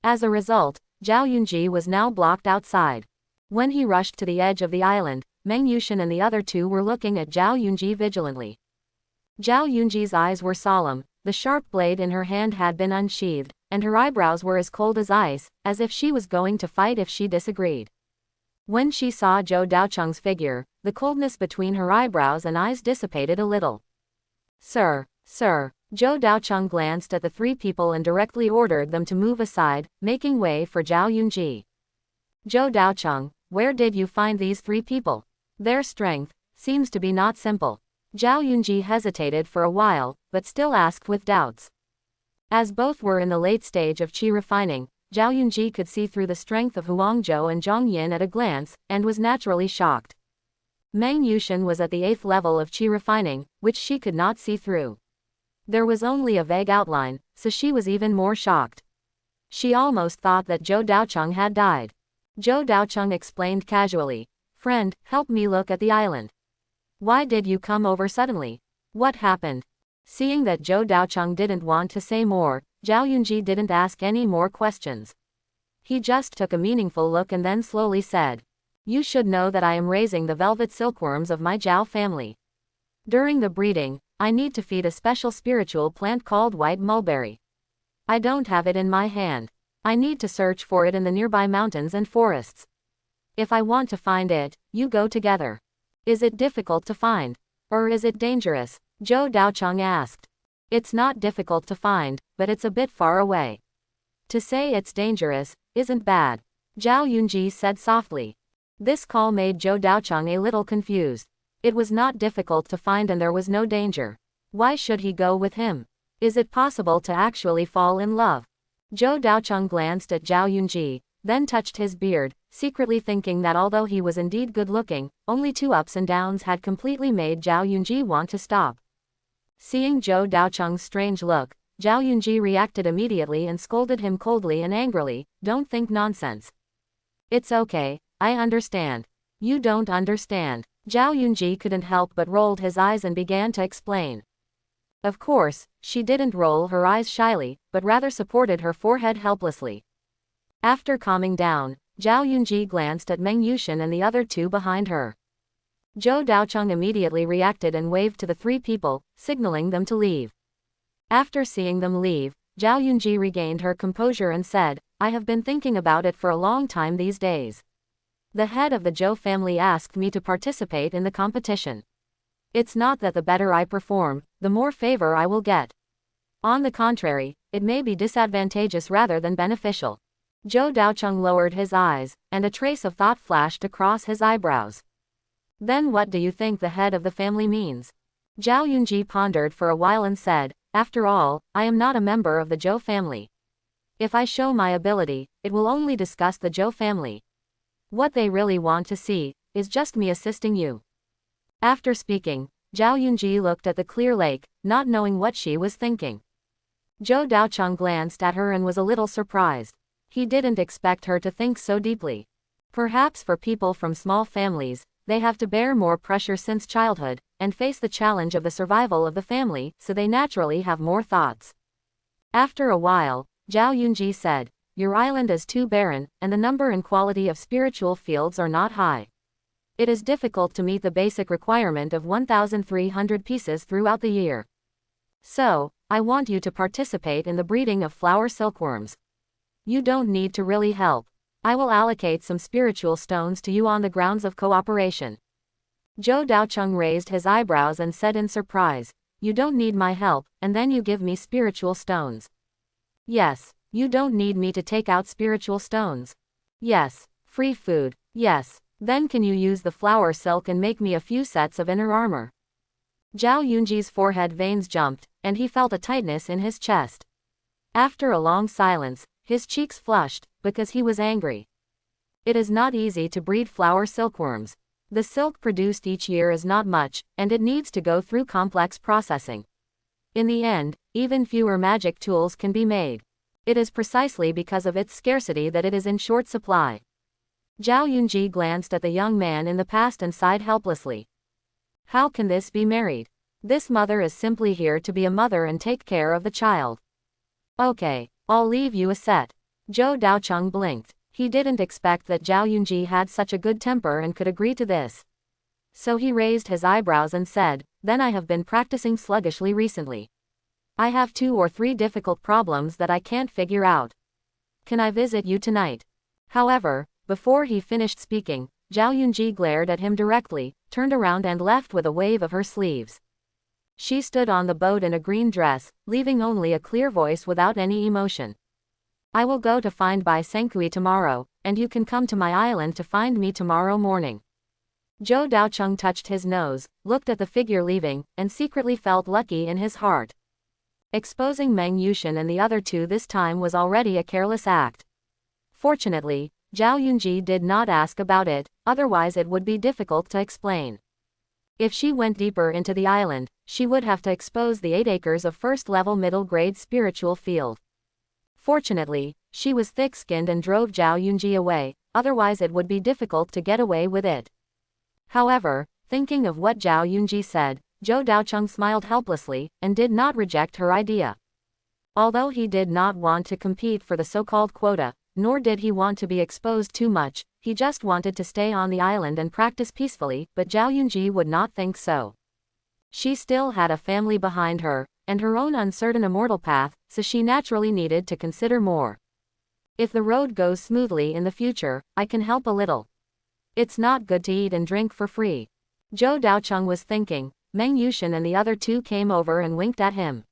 As a result, Zhao Yunji was now blocked outside. When he rushed to the edge of the island, Meng Yushan and the other two were looking at Zhao Yunji vigilantly. Zhao Yunji's eyes were solemn, the sharp blade in her hand had been unsheathed, and her eyebrows were as cold as ice, as if she was going to fight if she disagreed. When she saw Zhou Daocheng's figure, the coldness between her eyebrows and eyes dissipated a little. Sir, Zhou Daocheng glanced at the three people and directly ordered them to move aside, making way for Zhao Yunji. Zhou Daocheng, where did you find these three people? Their strength seems to be not simple. Zhao Yunji hesitated for a while, but still asked with doubts. As both were in the late stage of qi refining, Zhao Yunji could see through the strength of Huangzhou and Zhang Yin at a glance, and was naturally shocked. Meng Yushan was at the 8th level of qi refining, which she could not see through. There was only a vague outline, so she was even more shocked. She almost thought that Zhou Daocheng had died. Zhou Daocheng explained casually, "Friend, help me look at the island." "Why did you come over suddenly? What happened?" Seeing that Zhou Daocheng didn't want to say more, Zhao Yunji didn't ask any more questions. He just took a meaningful look and then slowly said, "You should know that I am raising the velvet silkworms of my Zhao family. During the breeding, I need to feed a special spiritual plant called white mulberry. I don't have it in my hand. I need to search for it in the nearby mountains and forests. If I want to find it, you go together. Is it difficult to find? Or is it dangerous?" Zhou Daocheng asked. "It's not difficult to find, but it's a bit far away. To say it's dangerous isn't bad," Zhao Yunji said softly. This call made Zhou Daocheng a little confused. It was not difficult to find and there was no danger. Why should he go with him? Is it possible to actually fall in love? Zhou Daocheng glanced at Zhao Yunji, then touched his beard, secretly thinking that although he was indeed good-looking, only 2 ups and downs had completely made Zhao Yunji want to stop. Seeing Zhou Daocheng's strange look, Zhao Yunji reacted immediately and scolded him coldly and angrily, "Don't think nonsense. It's okay, I understand." "You don't understand." Zhao Yunji couldn't help but rolled his eyes and began to explain. Of course, she didn't roll her eyes shyly, but rather supported her forehead helplessly. After calming down, Zhao Yunji glanced at Meng Yushan and the other two behind her. Zhou Daocheng immediately reacted and waved to the 3 people, signaling them to leave. After seeing them leave, Zhao Yunji regained her composure and said, "I have been thinking about it for a long time these days. The head of the Zhou family asked me to participate in the competition. It's not that the better I perform, the more favor I will get. On the contrary, it may be disadvantageous rather than beneficial." Zhou Daocheng lowered his eyes, and a trace of thought flashed across his eyebrows. Then what do you think the head of the family means? Zhao Yunji pondered for a while and said, after all, I am not a member of the Zhou family. If I show my ability, it will only disgust the Zhou family. What they really want to see is just me assisting you. After speaking, Zhao Yunji looked at the clear lake, not knowing what she was thinking. Zhou Daocheng glanced at her and was a little surprised. He didn't expect her to think so deeply. Perhaps for people from small families, they have to bear more pressure since childhood, and face the challenge of the survival of the family, so they naturally have more thoughts. After a while, Zhao Yunji said, your island is too barren, and the number and quality of spiritual fields are not high. It is difficult to meet the basic requirement of 1,300 pieces throughout the year. So, I want you to participate in the breeding of flower silkworms. You don't need to really help. I will allocate some spiritual stones to you on the grounds of cooperation. Zhou Daocheng raised his eyebrows and said in surprise, you don't need my help, and then you give me spiritual stones. Yes, you don't need me to take out spiritual stones. Yes, free food, yes, then can you use the flower silk and make me a few sets of inner armor? Zhao Yunji's forehead veins jumped, and he felt a tightness in his chest. After a long silence, his cheeks flushed, because he was angry. It is not easy to breed flower silkworms. The silk produced each year is not much, and it needs to go through complex processing. In the end, even fewer magic tools can be made. It is precisely because of its scarcity that it is in short supply. Zhao Yunji glanced at the young man in the past and sighed helplessly. How can this be married? This mother is simply here to be a mother and take care of the child. Okay, I'll leave you a set. Zhou Daocheng blinked. He didn't expect that Zhao Yunji had such a good temper and could agree to this. So he raised his eyebrows and said, then I have been practicing sluggishly recently. I have 2 or 3 difficult problems that I can't figure out. Can I visit you tonight? However, before he finished speaking, Zhao Yunji glared at him directly, turned around and left with a wave of her sleeves. She stood on the boat in a green dress, leaving only a clear voice without any emotion. I will go to find Bai Senkui tomorrow, and you can come to my island to find me tomorrow morning. Zhou Daocheng touched his nose, looked at the figure leaving, and secretly felt lucky in his heart. Exposing Meng Yushan and the other 2 this time was already a careless act. Fortunately, Zhao Yunji did not ask about it, otherwise it would be difficult to explain. If she went deeper into the island, she would have to expose the 8 acres of first-level middle-grade spiritual field. Fortunately, she was thick-skinned and drove Zhao Yunji away, otherwise it would be difficult to get away with it. However, thinking of what Zhao Yunji said, Zhou Daocheng smiled helplessly, and did not reject her idea. Although he did not want to compete for the so-called quota, nor did he want to be exposed too much, he just wanted to stay on the island and practice peacefully, but Zhao Yunji would not think so. She still had a family behind her, and her own uncertain immortal path, so she naturally needed to consider more. If the road goes smoothly in the future, I can help a little. It's not good to eat and drink for free. Zhou Daocheng was thinking. Meng Yushan and the other 2 came over and winked at him.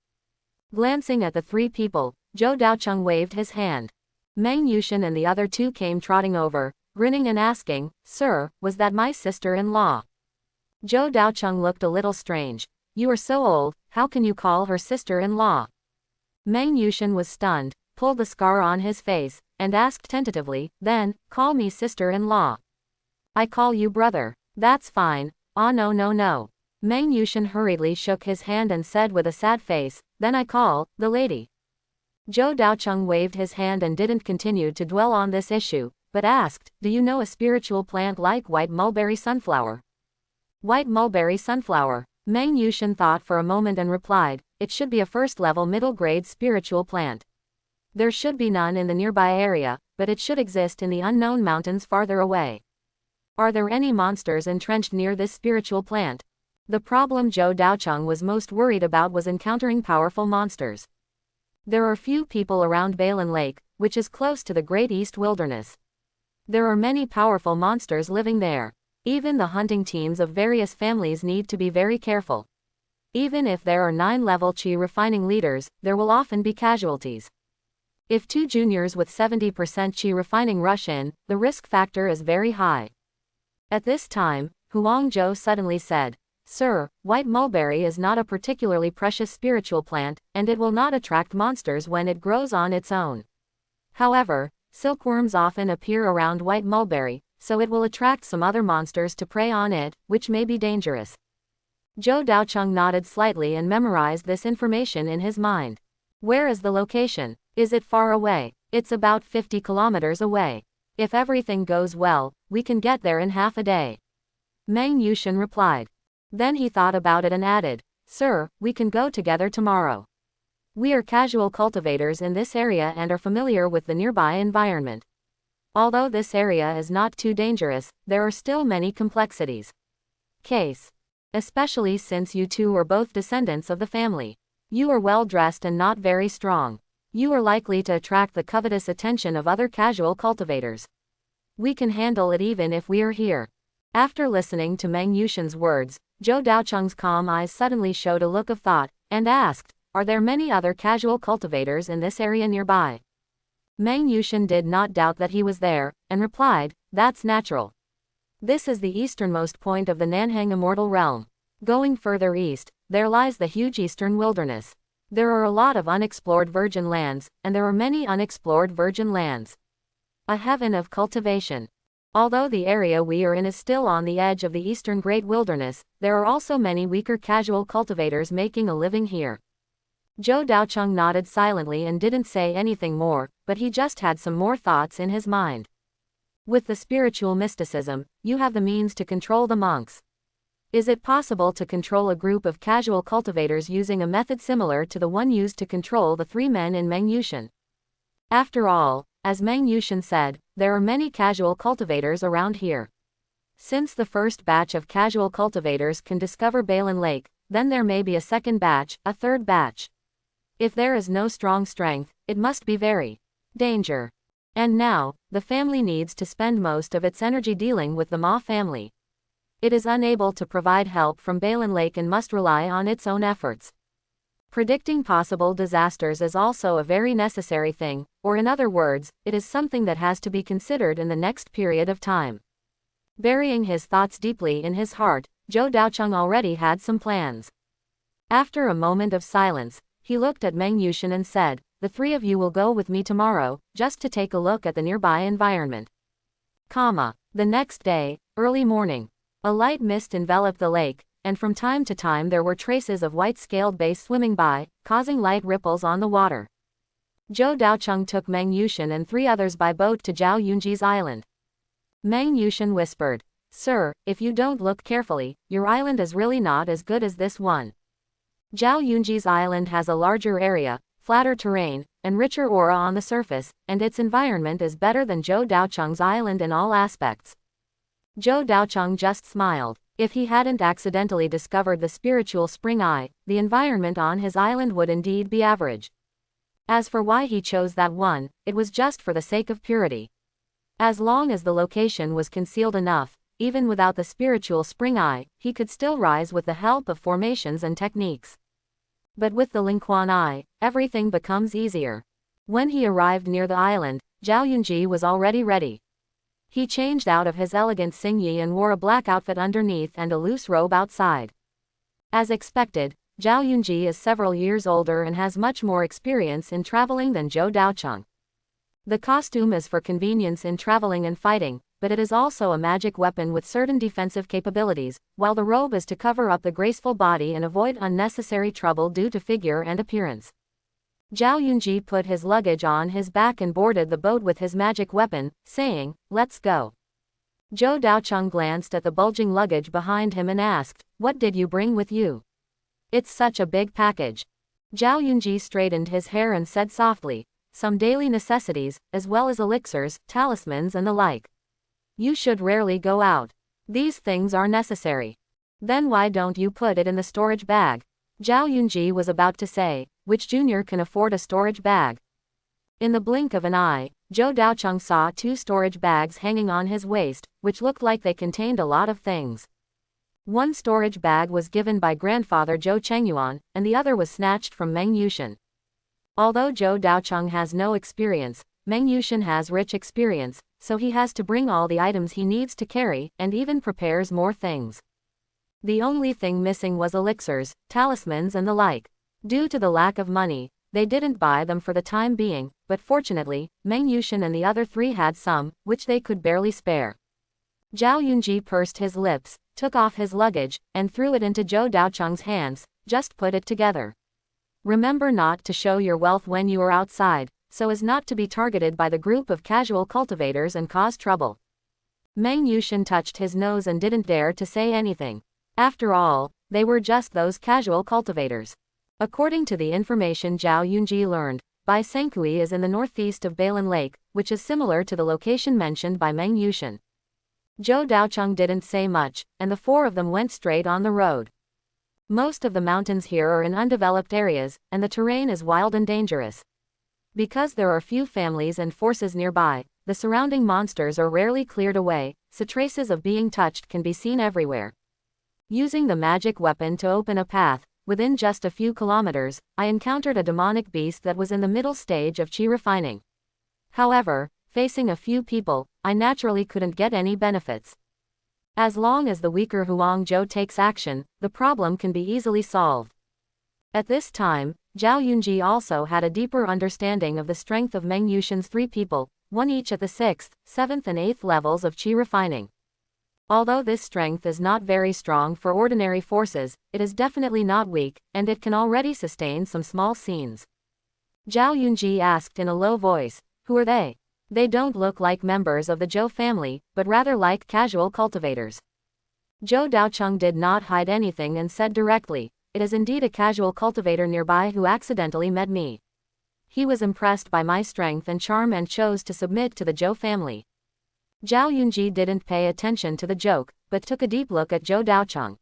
Glancing at the 3 people, Zhou Daocheng waved his hand. Meng Yushan and the other 2 came trotting over, grinning and asking, Sir, was that my sister-in-law? Zhou Daocheng looked a little strange. You are so old, how can you call her sister-in-law? Meng Yushan was stunned, pulled the scar on his face, and asked tentatively, then, call me sister-in-law. I call you brother. That's fine. Ah no no no. Meng Yushan hurriedly shook his hand and said with a sad face, then I call, the lady. Zhou Daocheng waved his hand and didn't continue to dwell on this issue, but asked, do you know a spiritual plant like white mulberry sunflower? White mulberry sunflower. Meng Yushan thought for a moment and replied, it should be a first-level middle-grade spiritual plant. There should be none in the nearby area, but it should exist in the unknown mountains farther away. Are there any monsters entrenched near this spiritual plant? The problem Zhou Daocheng was most worried about was encountering powerful monsters. There are few people around Balin Lake, which is close to the Great East Wilderness. There are many powerful monsters living there. Even the hunting teams of various families need to be very careful. Even if there are 9-level Qi refining leaders, there will often be casualties. If 2 juniors with 70% Qi refining rush in, the risk factor is very high. At this time, Huang Zhou suddenly said, "Sir, white mulberry is not a particularly precious spiritual plant, and it will not attract monsters when it grows on its own. However, silkworms often appear around white mulberry, so it will attract some other monsters to prey on it, which may be dangerous." Zhou Daocheng nodded slightly and memorized this information in his mind. "Where is the location? Is it far away?" "It's about 50 kilometers away. If everything goes well, we can get there in half a day," Meng Yushan replied. Then he thought about it and added, "Sir, we can go together tomorrow. We are casual cultivators in this area and are familiar with the nearby environment. Although this area is not too dangerous, there are still many complexities. Case. Especially since you two are both descendants of the family. You are well dressed and not very strong. You are likely to attract the covetous attention of other casual cultivators. We can handle it even if we are here." After listening to Meng Yushan's words, Zhou Daocheng's calm eyes suddenly showed a look of thought, and asked, "Are there many other casual cultivators in this area nearby?" Meng Yushan did not doubt that he was there, and replied, "That's natural. This is the easternmost point of the Nanhang Immortal Realm. Going further east, there lies the huge eastern wilderness. There are a lot of unexplored virgin lands, and there are many unexplored virgin lands. A heaven of cultivation. Although the area we are in is still on the edge of the eastern Great Wilderness, there are also many weaker casual cultivators making a living here." Zhou Daocheng nodded silently and didn't say anything more, but he just had some more thoughts in his mind. With the spiritual mysticism, you have the means to control the monks. Is it possible to control a group of casual cultivators using a method similar to the one used to control the three men in Meng Yushan? After all, as Meng Yushan said, there are many casual cultivators around here. Since the first batch of casual cultivators can discover Balin Lake, then there may be a second batch, a third batch. If there is no strong strength, it must be very danger. And now, the family needs to spend most of its energy dealing with the Ma family. It is unable to provide help from Balin Lake and must rely on its own efforts. Predicting possible disasters is also a very necessary thing, or in other words, it is something that has to be considered in the next period of time." Burying his thoughts deeply in his heart, Zhou Daocheng already had some plans. After a moment of silence, he looked at Meng Yushan and said, "The three of you will go with me tomorrow, just to take a look at the nearby environment." The next day, early morning. A light mist enveloped the lake, and from time to time there were traces of white-scaled bass swimming by, causing light ripples on the water. Zhou Daocheng took Meng Yushan and three others by boat to Zhao Yunji's island. Meng Yushan whispered, "Sir, if you don't look carefully, your island is really not as good as this one. Zhao Yunji's island has a larger area, flatter terrain, and richer aura on the surface, and its environment is better than Zhou Daocheng's island in all aspects." Zhou Daocheng just smiled. If he hadn't accidentally discovered the spiritual spring eye, the environment on his island would indeed be average. As for why he chose that one, it was just for the sake of purity. As long as the location was concealed enough, even without the spiritual spring eye, he could still rise with the help of formations and techniques. But with the Lingquan eye, everything becomes easier. When he arrived near the island, Zhao Yunji was already ready. He changed out of his elegant Xingyi and wore a black outfit underneath and a loose robe outside. As expected, Zhao Yunji is several years older and has much more experience in traveling than Zhou Daocheng. The costume is for convenience in traveling and fighting, but it is also a magic weapon with certain defensive capabilities, while the robe is to cover up the graceful body and avoid unnecessary trouble due to figure and appearance. Zhao Yunji put his luggage on his back and boarded the boat with his magic weapon, saying, "Let's go." Zhou Daocheng glanced at the bulging luggage behind him and asked, "What did you bring with you? It's such a big package." Zhao Yunji straightened his hair and said softly, "Some daily necessities, as well as elixirs, talismans and the like. You should rarely go out. These things are necessary." "Then why don't you put it in the storage bag?" Zhao Yunji was about to say, "Which junior can afford a storage bag?" In the blink of an eye, Zhou Daocheng saw two storage bags hanging on his waist, which looked like they contained a lot of things. One storage bag was given by grandfather Zhou Chengyuan, and the other was snatched from Meng Yushan. Although Zhou Daocheng has no experience, Meng Yushan has rich experience, so he has to bring all the items he needs to carry, and even prepares more things. The only thing missing was elixirs, talismans and the like. Due to the lack of money, they didn't buy them for the time being, but fortunately, Meng Yushin and the other three had some, which they could barely spare. Zhao Yunji pursed his lips, took off his luggage, and threw it into Zhou Daocheng's hands. Just put it together. Remember not to show your wealth when you are outside, so as not to be targeted by the group of casual cultivators and cause trouble. Meng Yushin touched his nose and didn't dare to say anything. After all, they were just those casual cultivators. According to the information Zhao Yunji learned, Bai Senkui is in the northeast of Balan Lake, which is similar to the location mentioned by Meng Yushin. Zhou Daocheng didn't say much, and the four of them went straight on the road. Most of the mountains here are in undeveloped areas, and the terrain is wild and dangerous. Because there are few families and forces nearby, the surrounding monsters are rarely cleared away, so traces of being touched can be seen everywhere. Using the magic weapon to open a path, within just a few kilometers, I encountered a demonic beast that was in the middle stage of qi refining. However, facing a few people, I naturally couldn't get any benefits. As long as the weaker Huang Zhou takes action, the problem can be easily solved. At this time, Zhao Yunji also had a deeper understanding of the strength of Meng Yushin's three people, one each at the 6th, 7th and 8th levels of qi refining. Although this strength is not very strong for ordinary forces, it is definitely not weak, and it can already sustain some small scenes. Zhao Yunji asked in a low voice, "Who are they?" "They don't look like members of the Zhou family, but rather like casual cultivators." Zhou Daocheng did not hide anything and said directly, "It is indeed a casual cultivator nearby who accidentally met me. He was impressed by my strength and charm and chose to submit to the Zhou family." Zhao Yunji didn't pay attention to the joke, but took a deep look at Zhou Daocheng.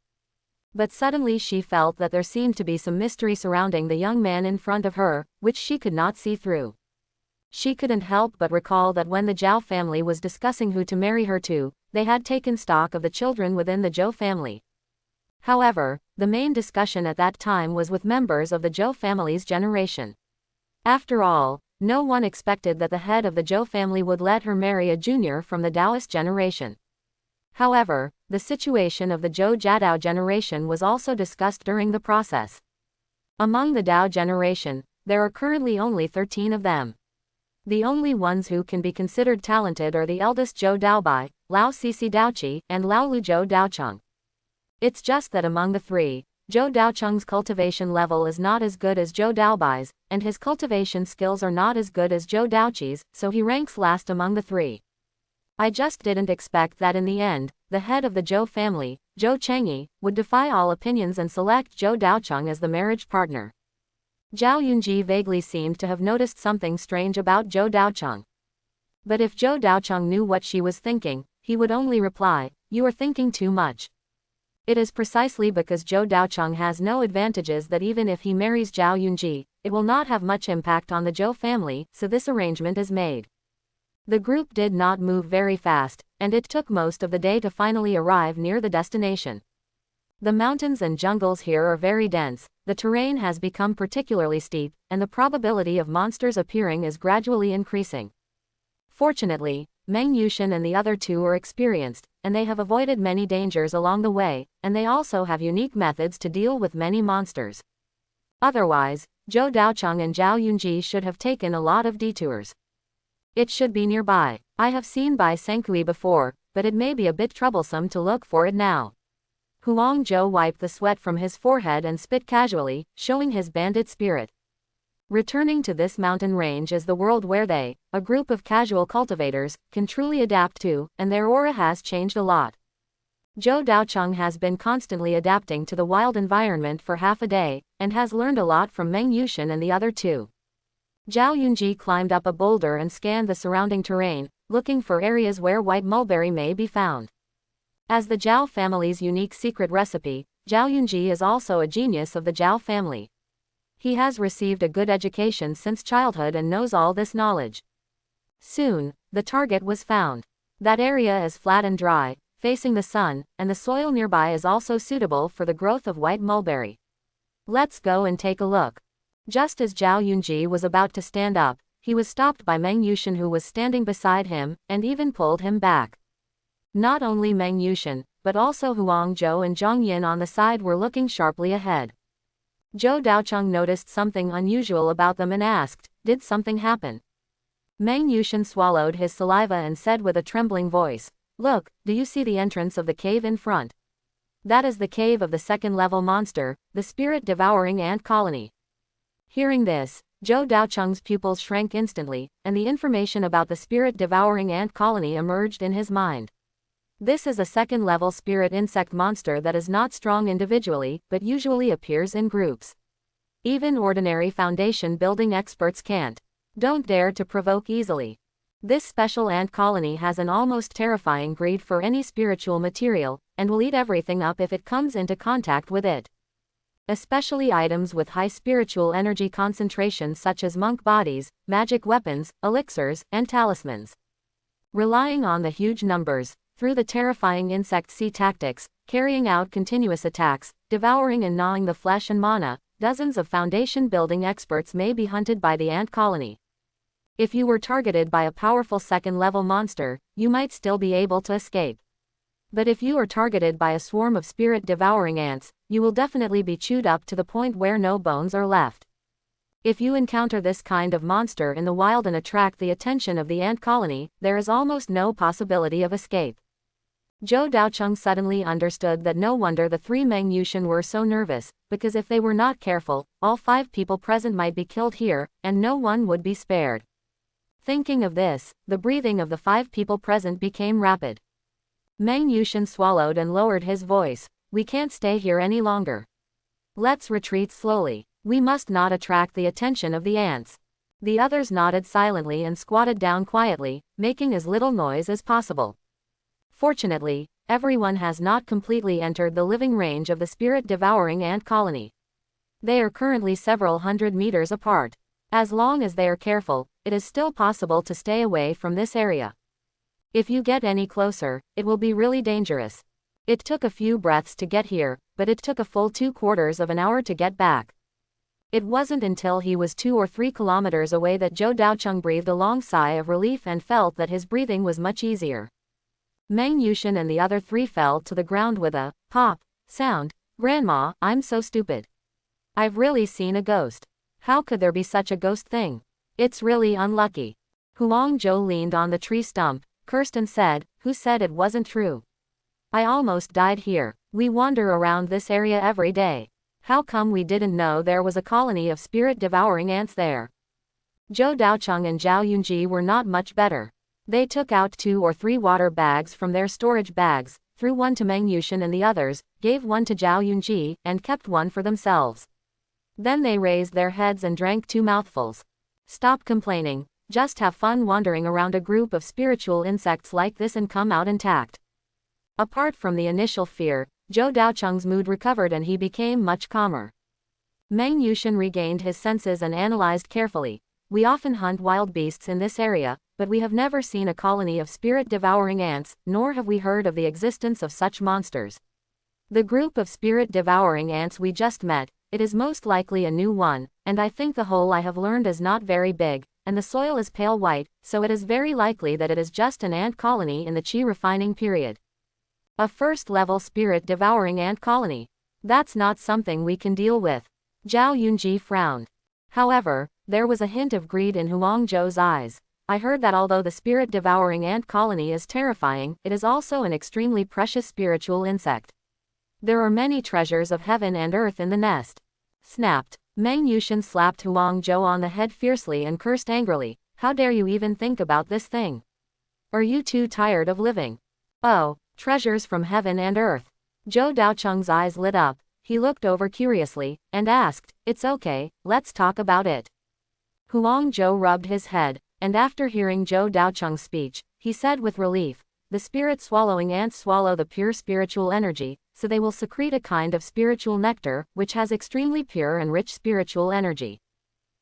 But suddenly she felt that there seemed to be some mystery surrounding the young man in front of her, which she could not see through. She couldn't help but recall that when the Zhao family was discussing who to marry her to, they had taken stock of the children within the Zhou family. However, the main discussion at that time was with members of the Zhou family's generation. After all, no one expected that the head of the Zhou family would let her marry a junior from the Taoist generation. However, the situation of the Zhou Jiadao generation was also discussed during the process. Among the Dao generation, there are currently only 13 of them. The only ones who can be considered talented are the eldest Zhou Daobai, Lao Cici Daoqi, and Lao Lu Zhou Daocheng. It's just that among the three, Zhou Daocheng's cultivation level is not as good as Zhou Daobai's, and his cultivation skills are not as good as Zhou Daoqi's, so he ranks last among the three. I just didn't expect that in the end, the head of the Zhou family, Zhou Chengyi, would defy all opinions and select Zhou Daocheng as the marriage partner. Zhao Yunji vaguely seemed to have noticed something strange about Zhou Daocheng. But if Zhou Daocheng knew what she was thinking, he would only reply, "You are thinking too much." It is precisely because Zhou Daocheng has no advantages that even if he marries Zhao Yunji, it will not have much impact on the Zhou family, so this arrangement is made. The group did not move very fast, and it took most of the day to finally arrive near the destination. The mountains and jungles here are very dense, the terrain has become particularly steep, and the probability of monsters appearing is gradually increasing. Fortunately, Meng Yushin and the other two are experienced, and they have avoided many dangers along the way, and they also have unique methods to deal with many monsters. Otherwise, Zhou Daocheng and Zhao Yunji should have taken a lot of detours. It should be nearby. I have seen Bai Senkui before, but it may be a bit troublesome to look for it now. Huang Zhou wiped the sweat from his forehead and spit casually, showing his bandit spirit. Returning to this mountain range is the world where they, a group of casual cultivators, can truly adapt to, and their aura has changed a lot. Zhou Daocheng has been constantly adapting to the wild environment for half a day, and has learned a lot from Meng Yushin and the other two. Zhao Yunji climbed up a boulder and scanned the surrounding terrain, looking for areas where white mulberry may be found. As the Zhao family's unique secret recipe, Zhao Yunji is also a genius of the Zhao family. He has received a good education since childhood and knows all this knowledge. Soon, the target was found. That area is flat and dry, facing the sun, and the soil nearby is also suitable for the growth of white mulberry. Let's go and take a look. Just as Zhao Yunji was about to stand up, he was stopped by Meng Yushin, who was standing beside him, and even pulled him back. Not only Meng Yushin, but also Huang Zhou and Zhang Yin on the side were looking sharply ahead. Zhou Daocheng noticed something unusual about them and asked, "Did something happen?" Meng Yushin swallowed his saliva and said with a trembling voice, "Look, do you see the entrance of the cave in front? That is the cave of the second-level monster, the spirit-devouring ant colony." Hearing this, Zhou Daocheng's pupils shrank instantly, and the information about the spirit-devouring ant colony emerged in his mind. This is a second-level spirit insect monster that is not strong individually, but usually appears in groups. Even ordinary foundation building experts can't. Don't dare to provoke easily. This special ant colony has an almost terrifying greed for any spiritual material, and will eat everything up if it comes into contact with it. Especially items with high spiritual energy concentrations such as monk bodies, magic weapons, elixirs, and talismans. Relying on the huge numbers, through the terrifying insect sea tactics, carrying out continuous attacks, devouring and gnawing the flesh and mana, dozens of foundation building experts may be hunted by the ant colony. If you were targeted by a powerful second-level monster, you might still be able to escape. But if you are targeted by a swarm of spirit-devouring ants, you will definitely be chewed up to the point where no bones are left. If you encounter this kind of monster in the wild and attract the attention of the ant colony, there is almost no possibility of escape. Zhou Daocheng suddenly understood that no wonder the three Meng Yushin were so nervous, because if they were not careful, all 5 people present might be killed here, and no one would be spared. Thinking of this, the breathing of the 5 people present became rapid. Meng Yushin swallowed and lowered his voice. "We can't stay here any longer. Let's retreat slowly. We must not attract the attention of the ants." The others nodded silently and squatted down quietly, making as little noise as possible. Fortunately, everyone has not completely entered the living range of the spirit-devouring ant colony. They are currently several hundred meters apart. As long as they are careful, it is still possible to stay away from this area. If you get any closer, it will be really dangerous. It took a few breaths to get here, but it took a full 2/4 of an hour to get back. It wasn't until he was 2 or 3 kilometers away that Zhou Daocheng breathed a long sigh of relief and felt that his breathing was much easier. Meng Yushin and the other 3 fell to the ground with a pop sound. "Grandma, I'm so stupid. I've really seen a ghost. How could there be such a ghost thing? It's really unlucky." Huang Zhou leaned on the tree stump, cursed and said, "Who said it wasn't true? I almost died here. We wander around this area every day. How come we didn't know there was a colony of spirit-devouring ants there?" Zhou Daocheng and Zhao Yunji were not much better. They took out 2 or 3 water bags from their storage bags, threw one to Meng Yushin and the others, gave one to Zhao Yunji, and kept one for themselves. Then they raised their heads and drank 2 mouthfuls. "Stop complaining, just have fun wandering around a group of spiritual insects like this and come out intact." Apart from the initial fear, Zhou Daocheng's mood recovered and he became much calmer. Meng Yushin regained his senses and analyzed carefully. "We often hunt wild beasts in this area, but we have never seen a colony of spirit-devouring ants, nor have we heard of the existence of such monsters. The group of spirit-devouring ants we just met, it is most likely a new one, and I think the hole I have learned is not very big, and the soil is pale white, so it is very likely that it is just an ant colony in the qi refining period. A first-level spirit-devouring ant colony. That's not something we can deal with." Zhao Yunji frowned. However, there was a hint of greed in Huang Zhou's eyes. "I heard that although the spirit-devouring ant colony is terrifying, it is also an extremely precious spiritual insect. There are many treasures of heaven and earth in the nest." Snapped. Meng Yushin slapped Huang Zhou on the head fiercely and cursed angrily. "How dare you even think about this thing? Are you too tired of living? Oh, treasures from heaven and earth." Zhou Daocheng's eyes lit up. He looked over curiously, and asked, "It's okay, let's talk about it." Huang Zhou rubbed his head, and after hearing Zhou Daocheng's speech, he said with relief, "The spirit-swallowing ants swallow the pure spiritual energy, so they will secrete a kind of spiritual nectar, which has extremely pure and rich spiritual energy.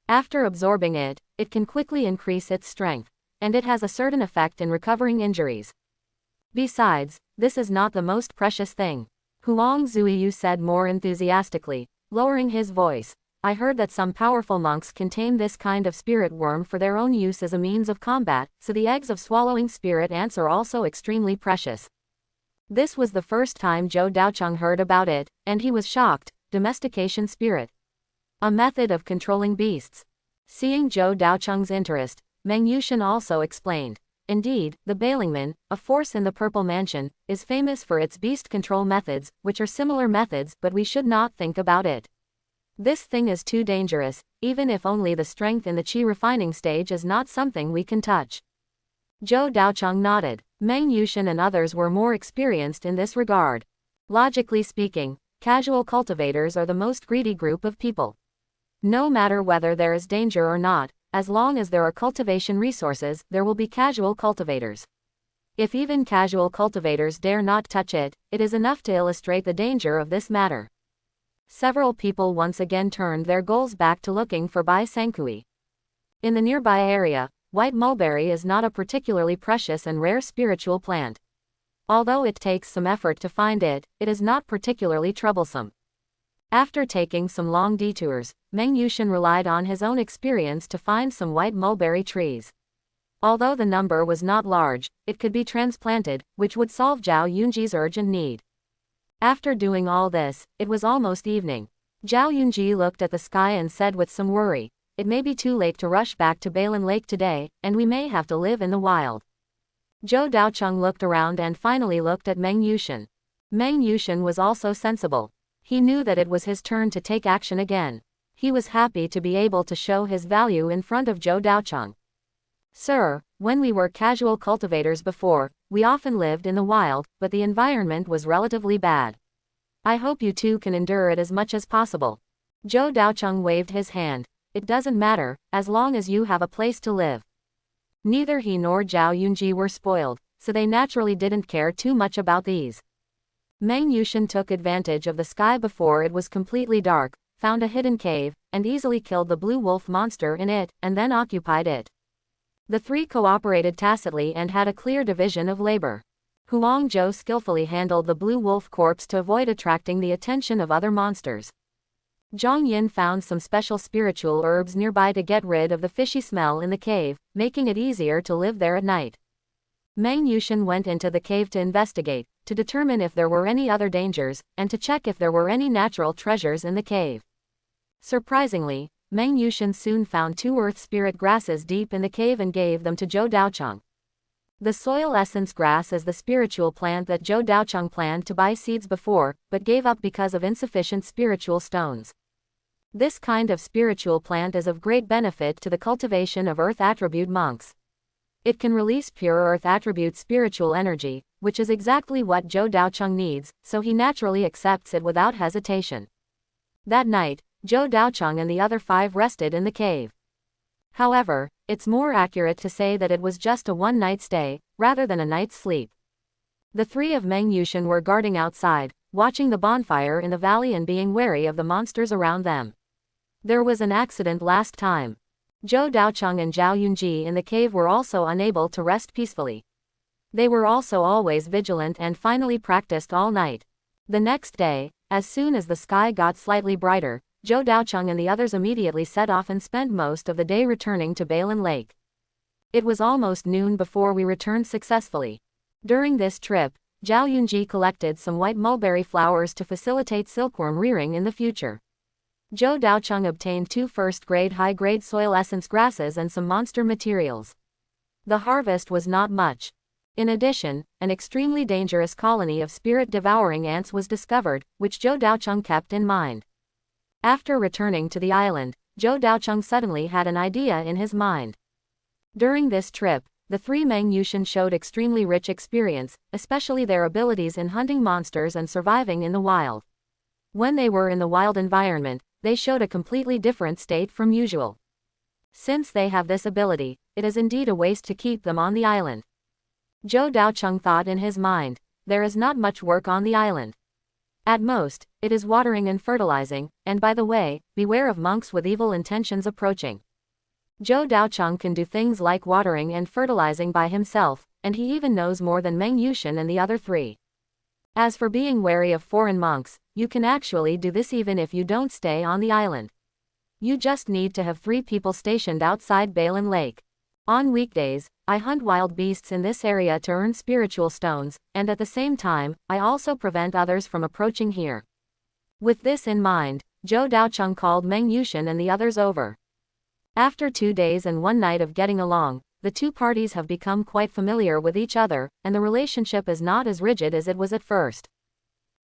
After absorbing it, it can quickly increase its strength, and it has a certain effect in recovering injuries. Besides, this is not the most precious thing." Huang Zuiyu said more enthusiastically, lowering his voice. I heard that some powerful monks can tame this kind of spirit worm for their own use as a means of combat, so the eggs of swallowing spirit ants are also extremely precious. This was the first time Zhou Daocheng heard about it, and he was shocked. Domestication spirit. A method of controlling beasts. Seeing Zhou Daocheng's interest, Meng Yushan also explained. Indeed, the Bailingman, a force in the Purple Mansion, is famous for its beast control methods, which are similar methods, but we should not think about it. This thing is too dangerous, even if only the strength in the qi refining stage is not something we can touch. Zhou Daocheng nodded. Meng Yushan and others were more experienced in this regard. Logically speaking, casual cultivators are the most greedy group of people. No matter whether there is danger or not, as long as there are cultivation resources, there will be casual cultivators. If even casual cultivators dare not touch it, it is enough to illustrate the danger of this matter. Several people once again turned their goals back to looking for Bai Sankui. In the nearby area, white mulberry is not a particularly precious and rare spiritual plant. Although it takes some effort to find it, it is not particularly troublesome. After taking some long detours, Meng Yushan relied on his own experience to find some white mulberry trees. Although the number was not large, it could be transplanted, which would solve Zhao Yunji's urgent need. After doing all this, it was almost evening. Zhao Yunji looked at the sky and said with some worry, "It may be too late to rush back to Bailin Lake today, and we may have to live in the wild." Zhou Daocheng looked around and finally looked at Meng Yushan. Meng Yushan was also sensible. He knew that it was his turn to take action again. He was happy to be able to show his value in front of Zhou Daocheng. "Sir, when we were casual cultivators before, we often lived in the wild, but the environment was relatively bad. I hope you too can endure it as much as possible." Zhou Daocheng waved his hand. "It doesn't matter, as long as you have a place to live." Neither he nor Zhao Yunji were spoiled, so they naturally didn't care too much about these. Meng Yushan took advantage of the sky before it was completely dark, found a hidden cave, and easily killed the blue wolf monster in it, and then occupied it. The three cooperated tacitly and had a clear division of labor. Huang Zhou skillfully handled the blue wolf corpse to avoid attracting the attention of other monsters. Zhang Yin found some special spiritual herbs nearby to get rid of the fishy smell in the cave, making it easier to live there at night. Meng Yushan went into the cave to investigate, to determine if there were any other dangers, and to check if there were any natural treasures in the cave. Surprisingly, Meng Yushan soon found 2 earth spirit grasses deep in the cave and gave them to Zhou Daocheng. The soil essence grass is the spiritual plant that Zhou Daocheng planned to buy seeds before, but gave up because of insufficient spiritual stones. This kind of spiritual plant is of great benefit to the cultivation of earth attribute monks. It can release pure earth attribute spiritual energy, which is exactly what Zhou Daocheng needs, so he naturally accepts it without hesitation. That night, Zhou Daocheng and the other 5 rested in the cave. However, it's more accurate to say that it was just a one-night stay, rather than a night's sleep. The 3 of Meng Yushan were guarding outside, watching the bonfire in the valley and being wary of the monsters around them. There was an accident last time. Zhou Daocheng and Zhao Yunji in the cave were also unable to rest peacefully. They were also always vigilant and finally practiced all night. The next day, as soon as the sky got slightly brighter, Zhou Daocheng and the others immediately set off and spent most of the day returning to Bailin Lake. It was almost noon before we returned successfully. During this trip, Zhao Yunji collected some white mulberry flowers to facilitate silkworm rearing in the future. Zhou Daocheng obtained 2 first-grade high-grade soil essence grasses and some monster materials. The harvest was not much. In addition, an extremely dangerous colony of spirit-devouring ants was discovered, which Zhou Daocheng kept in mind. After returning to the island, Zhou Daocheng suddenly had an idea in his mind. During this trip, the 3 Meng Yushan showed extremely rich experience, especially their abilities in hunting monsters and surviving in the wild. When they were in the wild environment, they showed a completely different state from usual. Since they have this ability, it is indeed a waste to keep them on the island. Zhou Daocheng thought in his mind, there is not much work on the island. At most, it is watering and fertilizing, and by the way, beware of monks with evil intentions approaching. Zhou Daocheng can do things like watering and fertilizing by himself, and he even knows more than Meng Yushan and the other 3. As for being wary of foreign monks, you can actually do this even if you don't stay on the island. You just need to have 3 people stationed outside Balin Lake. On weekdays, I hunt wild beasts in this area to earn spiritual stones, and at the same time, I also prevent others from approaching here. With this in mind, Zhou Daocheng called Meng Yushin and the others over. After 2 days and 1 night of getting along, the 2 parties have become quite familiar with each other, and the relationship is not as rigid as it was at first.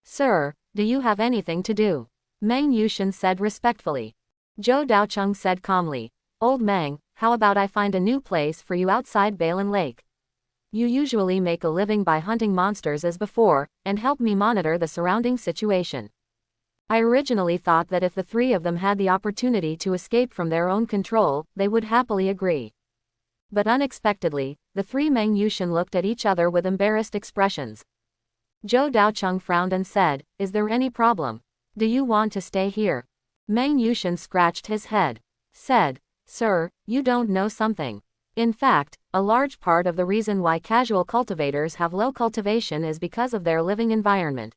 Sir, do you have anything to do? Meng Yushin said respectfully. Zhou Daocheng said calmly, Old Meng, how about I find a new place for you outside Balin Lake? You usually make a living by hunting monsters as before, and help me monitor the surrounding situation. I originally thought that if the 3 of them had the opportunity to escape from their own control, they would happily agree. But unexpectedly, the 3 Meng Yushin looked at each other with embarrassed expressions. Zhou Daocheng frowned and said, Is there any problem? Do you want to stay here? Meng Yushin scratched his head. Said, Sir, you don't know something. In fact, a large part of the reason why casual cultivators have low cultivation is because of their living environment.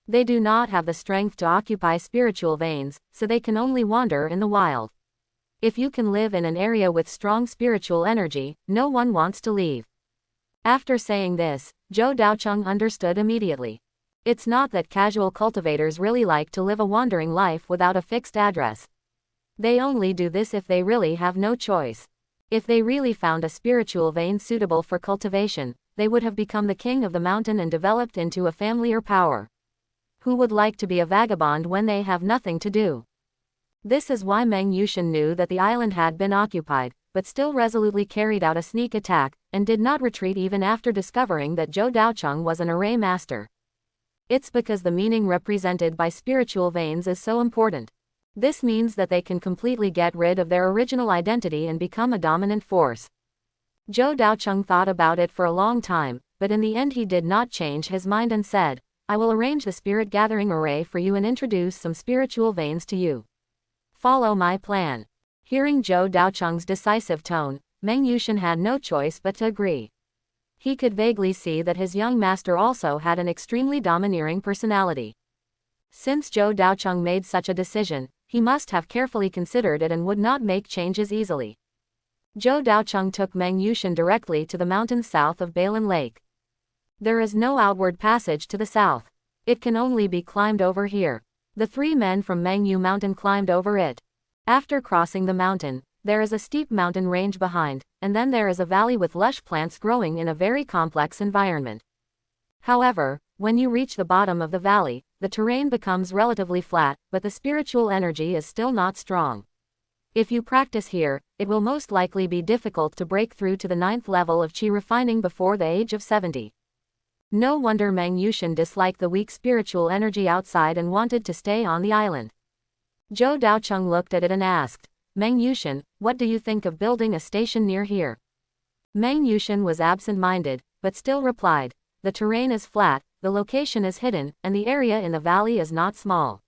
They do not have the strength to occupy spiritual veins, so they can only wander in the wild. If you can live in an area with strong spiritual energy, no one wants to leave. After saying this, Zhou Daocheng understood immediately. It's not that casual cultivators really like to live a wandering life without a fixed address. They only do this if they really have no choice. If they really found a spiritual vein suitable for cultivation, they would have become the king of the mountain and developed into a family or power. Who would like to be a vagabond when they have nothing to do? This is why Meng Yushin knew that the island had been occupied, but still resolutely carried out a sneak attack, and did not retreat even after discovering that Zhou Daocheng was an array master. It's because the meaning represented by spiritual veins is so important. This means that they can completely get rid of their original identity and become a dominant force. Zhou Daocheng thought about it for a long time, but in the end he did not change his mind and said, I will arrange the spirit gathering array for you and introduce some spiritual veins to you. Follow my plan. Hearing Zhou Daocheng's decisive tone, Meng Yushin had no choice but to agree. He could vaguely see that his young master also had an extremely domineering personality. Since Zhou Daocheng made such a decision, he must have carefully considered it and would not make changes easily. Zhou Daocheng took Meng Yushin directly to the mountains south of Balin Lake. There is no outward passage to the south. It can only be climbed over here. The 3 men from Meng Yu Mountain climbed over it. After crossing the mountain, there is a steep mountain range behind, and then there is a valley with lush plants growing in a very complex environment. However, when you reach the bottom of the valley, the terrain becomes relatively flat, but the spiritual energy is still not strong. If you practice here, it will most likely be difficult to break through to the 9th level of Qi refining before the age of 70. No wonder Meng Yushin disliked the weak spiritual energy outside and wanted to stay on the island. Zhou Daocheng looked at it and asked, Meng Yushin, what do you think of building a station near here? Meng Yushin was absent-minded, but still replied, the terrain is flat, the location is hidden, and the area in the valley is not small.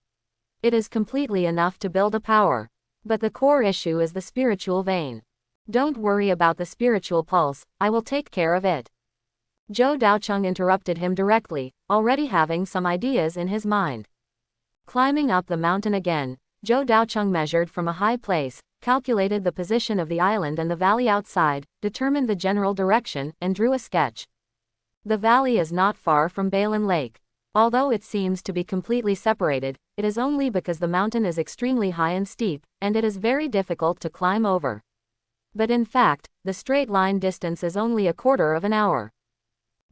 It is completely enough to build a power. But the core issue is the spiritual vein. Don't worry about the spiritual pulse, I will take care of it. Zhou Daocheng interrupted him directly, already having some ideas in his mind. Climbing up the mountain again, Zhou Daocheng measured from a high place, calculated the position of the island and the valley outside, determined the general direction, and drew a sketch. The valley is not far from Balin Lake. Although it seems to be completely separated, it is only because the mountain is extremely high and steep, and it is very difficult to climb over. But in fact, the straight line distance is only a quarter of an hour.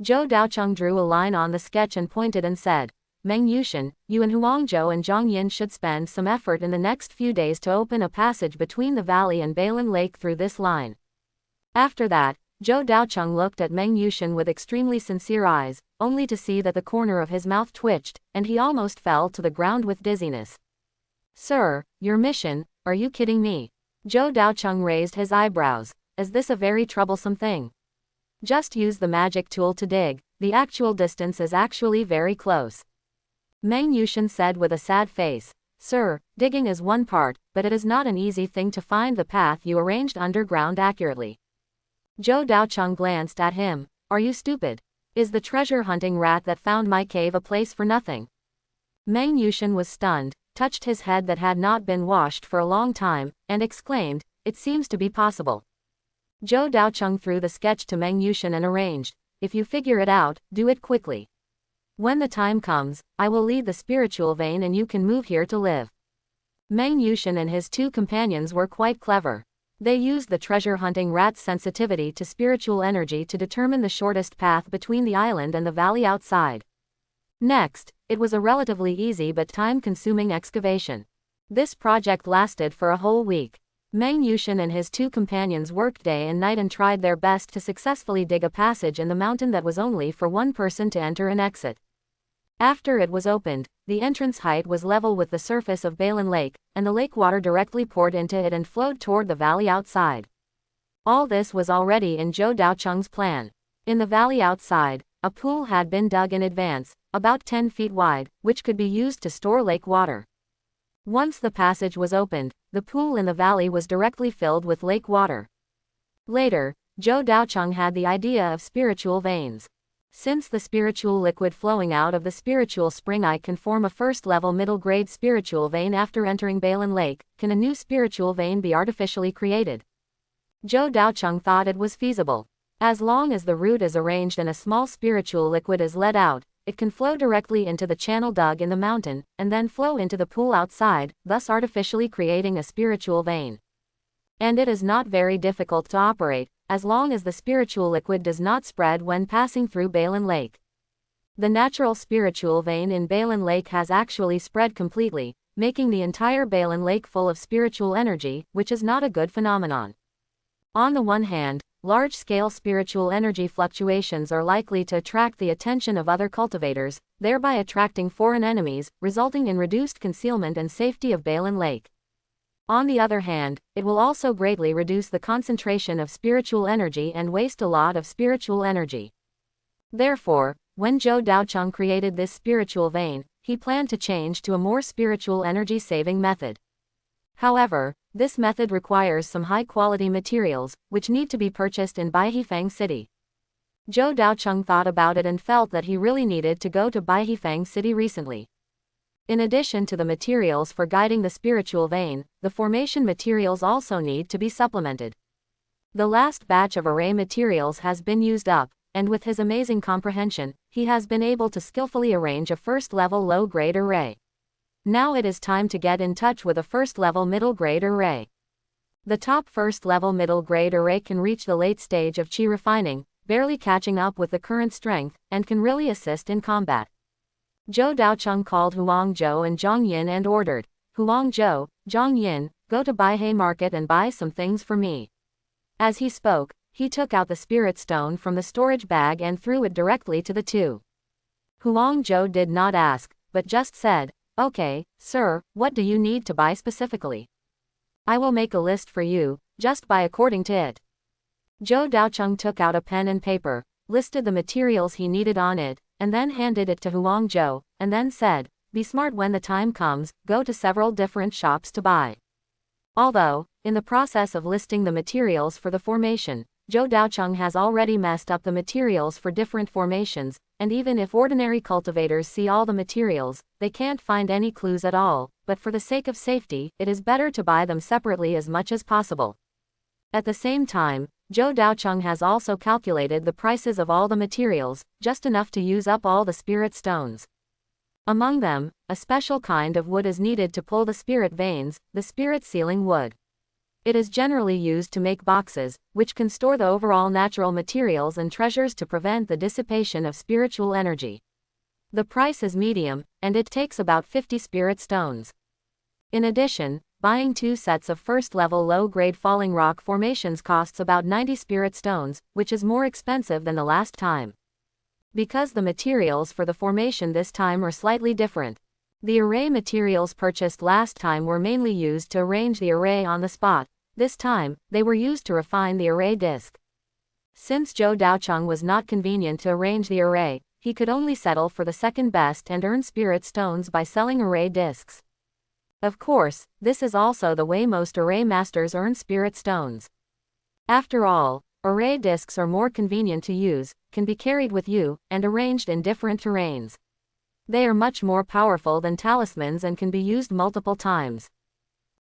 Zhou Daocheng drew a line on the sketch and pointed and said, Meng Yushin, you and Huangzhou and Zhang Yin should spend some effort in the next few days to open a passage between the valley and Balin Lake through this line. After that, Zhou Daocheng looked at Meng Yushin with extremely sincere eyes, only to see that the corner of his mouth twitched, and he almost fell to the ground with dizziness. Sir, your mission, are you kidding me? Zhou Daocheng raised his eyebrows. Is this a very troublesome thing? Just use the magic tool to dig, the actual distance is actually very close. Meng Yushin said with a sad face, Sir, digging is one part, but it is not an easy thing to find the path you arranged underground accurately. Zhou Daocheng glanced at him. Are you stupid? Is the treasure hunting rat that found my cave a place for nothing? Meng Yushin was stunned. touched his head that had not been washed for a long time, and exclaimed, "It seems to be possible." Zhou Daocheng threw the sketch to Meng Yushin and arranged, "If you figure it out, do it quickly. When the time comes, I will lead the spiritual vein and you can move here to live." Meng Yushin and his two companions were quite clever. They used the treasure-hunting rat's sensitivity to spiritual energy to determine the shortest path between the island and the valley outside. Next, it was a relatively easy but time-consuming excavation. This project lasted for a whole week. Meng Yushin and his two companions worked day and night and tried their best to successfully dig a passage in the mountain that was only for one person to enter and exit. After it was opened, the entrance height was level with the surface of Balin Lake, and the lake water directly poured into it and flowed toward the valley outside. All this was already in Zhou Daocheng's plan. In the valley outside, a pool had been dug in advance, about 10 feet wide, which could be used to store lake water. Once the passage was opened, the pool in the valley was directly filled with lake water. Later, Zhou Daocheng had the idea of spiritual veins. Since the spiritual liquid flowing out of the spiritual spring eye can form a first-level middle-grade spiritual vein after entering Balin Lake, can a new spiritual vein be artificially created? Zhou Daocheng thought it was feasible. As long as the root is arranged and a small spiritual liquid is let out, it can flow directly into the channel dug in the mountain, and then flow into the pool outside, thus artificially creating a spiritual vein. And it is not very difficult to operate, as long as the spiritual liquid does not spread when passing through Balin Lake. The natural spiritual vein in Balin Lake has actually spread completely, making the entire Balin Lake full of spiritual energy, which is not a good phenomenon. On the one hand, large-scale spiritual energy fluctuations are likely to attract the attention of other cultivators, thereby attracting foreign enemies, resulting in reduced concealment and safety of Balin Lake. On the other hand, it will also greatly reduce the concentration of spiritual energy and waste a lot of spiritual energy. Therefore, when Zhou Daocheng created this spiritual vein, he planned to change to a more spiritual energy-saving method. However, this method requires some high-quality materials, which need to be purchased in Baihifang City. Zhou Daocheng thought about it and felt that he really needed to go to Baihifang City recently. In addition to the materials for guiding the spiritual vein, the formation materials also need to be supplemented. The last batch of array materials has been used up, and with his amazing comprehension, he has been able to skillfully arrange a first-level low-grade array. Now it is time to get in touch with a first-level middle-grade array. The top first-level middle-grade array can reach the late stage of qi refining, barely catching up with the current strength, and can really assist in combat. Zhou Daocheng called Huangzhou and Zhang Yin and ordered, "Huangzhou, Zhang Yin, go to Baihei Market and buy some things for me." As he spoke, he took out the spirit stone from the storage bag and threw it directly to the two. Huangzhou did not ask, but just said, "Okay, sir, what do you need to buy specifically? I will make a list for you, just buy according to it." Zhou Daocheng took out a pen and paper, listed the materials he needed on it, and then handed it to Huangzhou, and then said, "Be smart when the time comes, go to several different shops to buy." Although, in the process of listing the materials for the formation, Zhou Daocheng has already messed up the materials for different formations, and even if ordinary cultivators see all the materials, they can't find any clues at all, but for the sake of safety, it is better to buy them separately as much as possible. At the same time, Zhou Daocheng has also calculated the prices of all the materials, just enough to use up all the spirit stones. Among them, a special kind of wood is needed to pull the spirit veins, the spirit sealing wood. It is generally used to make boxes, which can store the overall natural materials and treasures to prevent the dissipation of spiritual energy. The price is medium, and it takes about 50 spirit stones. In addition, buying 2 sets of first-level low-grade falling rock formations costs about 90 spirit stones, which is more expensive than the last time. Because the materials for the formation this time are slightly different. The array materials purchased last time were mainly used to arrange the array on the spot. This time, they were used to refine the array disc. Since Zhou Daocheng was not convenient to arrange the array, he could only settle for the second best and earn spirit stones by selling array discs. Of course, this is also the way most array masters earn spirit stones. After all, array discs are more convenient to use, can be carried with you, and arranged in different terrains. They are much more powerful than talismans and can be used multiple times.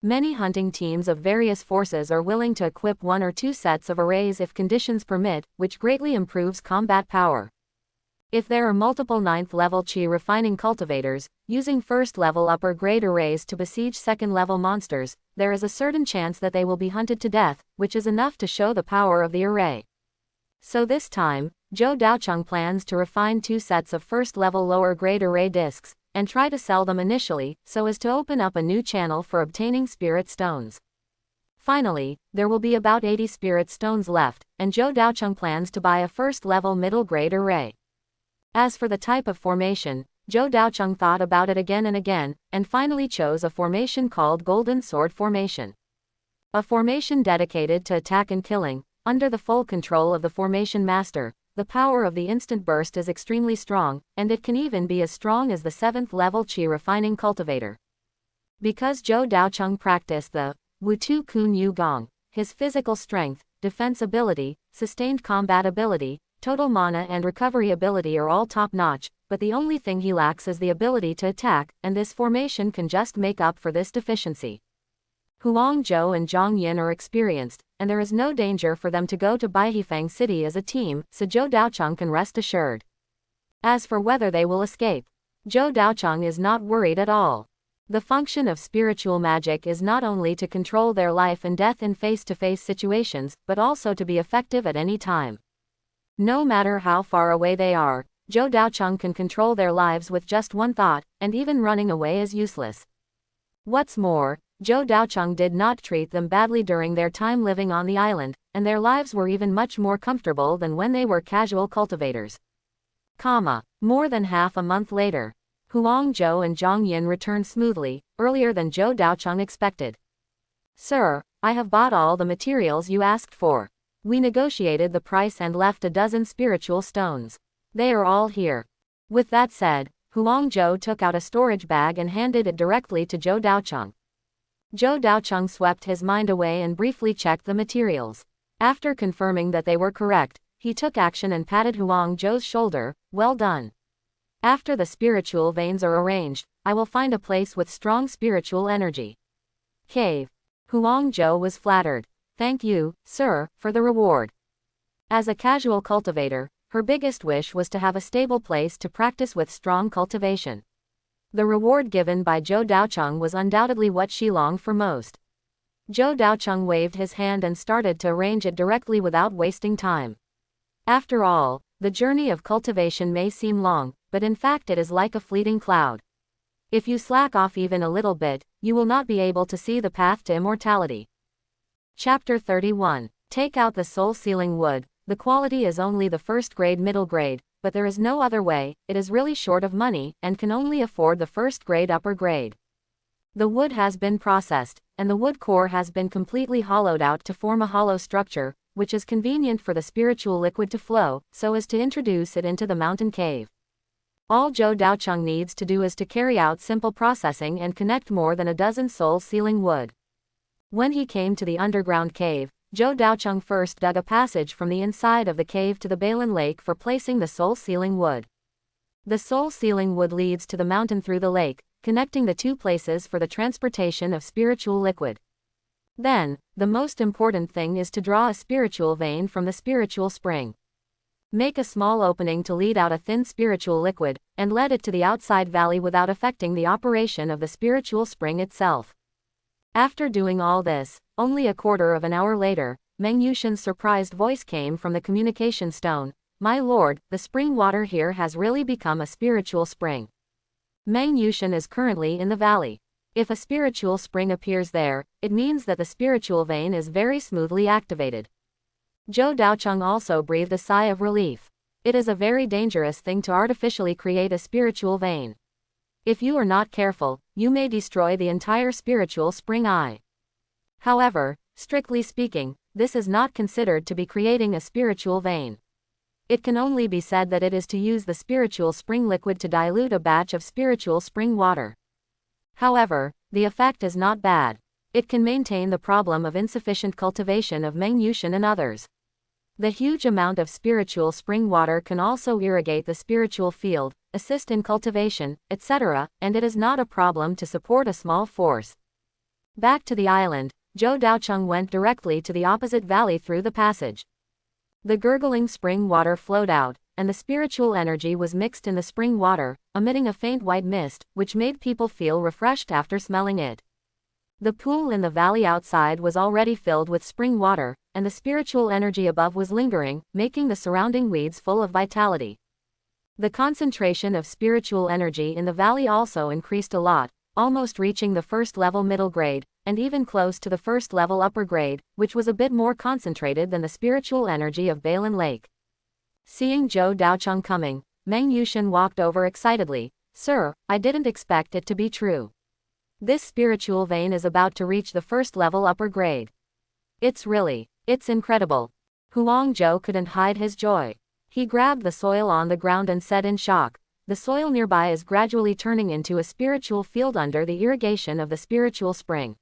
Many hunting teams of various forces are willing to equip 1 or 2 sets of arrays if conditions permit, which greatly improves combat power. If there are multiple 9th level chi refining cultivators, using 1st level upper grade arrays to besiege 2nd level monsters, there is a certain chance that they will be hunted to death, which is enough to show the power of the array. So this time, Zhou Daocheng plans to refine 2 sets of 1st level lower grade array discs, and try to sell them initially, so as to open up a new channel for obtaining spirit stones. Finally, there will be about 80 spirit stones left, and Zhou Daocheng plans to buy a 1st level middle grade array. As for the type of formation, Zhou Daocheng thought about it again and again, and finally chose a formation called Golden Sword Formation. A formation dedicated to attack and killing, under the full control of the formation master. The power of the instant burst is extremely strong, and it can even be as strong as the 7th level chi refining cultivator. Because Zhou Daocheng practiced the Wutu Kun Yu Gong, his physical strength, defense ability, sustained combat ability, total mana and recovery ability are all top-notch, but the only thing he lacks is the ability to attack, and this formation can just make up for this deficiency. Huang Zhou and Zhang Yin are experienced, and there is no danger for them to go to Baihifeng City as a team, so Zhou Daocheng can rest assured. As for whether they will escape, Zhou Daocheng is not worried at all. The function of spiritual magic is not only to control their life and death in face-to-face situations, but also to be effective at any time. No matter how far away they are, Zhou Daocheng can control their lives with just one thought, and even running away is useless. What's more, Zhou Daocheng did not treat them badly during their time living on the island, and their lives were even much more comfortable than when they were casual cultivators. More than half a month later, Huang Zhou and Zhang Yin returned smoothly, earlier than Zhou Daocheng expected. Sir, I have bought all the materials you asked for. We negotiated the price and left a dozen spiritual stones. They are all here. With that said, Huang Zhou took out a storage bag and handed it directly to Zhou Daocheng. Zhou Daocheng swept his mind away and briefly checked the materials. After confirming that they were correct, he took action and patted Huang Zhou's shoulder. Well done. After the spiritual veins are arranged, I will find a place with strong spiritual energy. Cave. Huang Zhou was flattered. Thank you, sir, for the reward. As a casual cultivator, her biggest wish was to have a stable place to practice with strong cultivation. The reward given by Zhou Daocheng was undoubtedly what she longed for most. Zhou Daocheng waved his hand and started to arrange it directly without wasting time. After all, the journey of cultivation may seem long, but in fact it is like a fleeting cloud. If you slack off even a little bit, you will not be able to see the path to immortality. Chapter 31. Take out the soul-sealing wood. The quality is only the 1st grade middle grade, but there is no other way. It is really short of money, and can only afford the 1st grade upper grade. The wood has been processed, and the wood core has been completely hollowed out to form a hollow structure, which is convenient for the spiritual liquid to flow, so as to introduce it into the mountain cave. All Zhou Daocheng needs to do is to carry out simple processing and connect more than a dozen soul-sealing wood. When he came to the underground cave, Zhou Daocheng first dug a passage from the inside of the cave to the Balin Lake for placing the soul-sealing wood. The soul-sealing wood leads to the mountain through the lake, connecting the 2 places for the transportation of spiritual liquid. Then, the most important thing is to draw a spiritual vein from the spiritual spring. Make a small opening to lead out a thin spiritual liquid, and let it to the outside valley without affecting the operation of the spiritual spring itself. After doing all this, only a quarter of an hour later, Meng Yushan's surprised voice came from the communication stone. My lord, the spring water here has really become a spiritual spring. Meng Yushan is currently in the valley. If a spiritual spring appears there, it means that the spiritual vein is very smoothly activated. Zhou Daocheng also breathed a sigh of relief. It is a very dangerous thing to artificially create a spiritual vein. If you are not careful, you may destroy the entire spiritual spring eye. However, strictly speaking, this is not considered to be creating a spiritual vein. It can only be said that it is to use the spiritual spring liquid to dilute a batch of spiritual spring water. However, the effect is not bad. It can maintain the problem of insufficient cultivation of Meng Yushan and others. The huge amount of spiritual spring water can also irrigate the spiritual field, assist in cultivation, etc., and it is not a problem to support a small force. Back to the island, Zhou Daocheng went directly to the opposite valley through the passage. The gurgling spring water flowed out, and the spiritual energy was mixed in the spring water, emitting a faint white mist, which made people feel refreshed after smelling it. The pool in the valley outside was already filled with spring water, and the spiritual energy above was lingering, making the surrounding weeds full of vitality. The concentration of spiritual energy in the valley also increased a lot, almost reaching the first level middle grade, and even close to the first level upper grade, which was a bit more concentrated than the spiritual energy of Balin Lake. Seeing Zhou Daocheng coming, Meng Yushan walked over excitedly. "Sir, I didn't expect it to be true. This spiritual vein is about to reach the first level upper grade. It's incredible." Huang Zhou couldn't hide his joy. He grabbed the soil on the ground and said in shock, "The soil nearby is gradually turning into a spiritual field under the irrigation of the spiritual spring.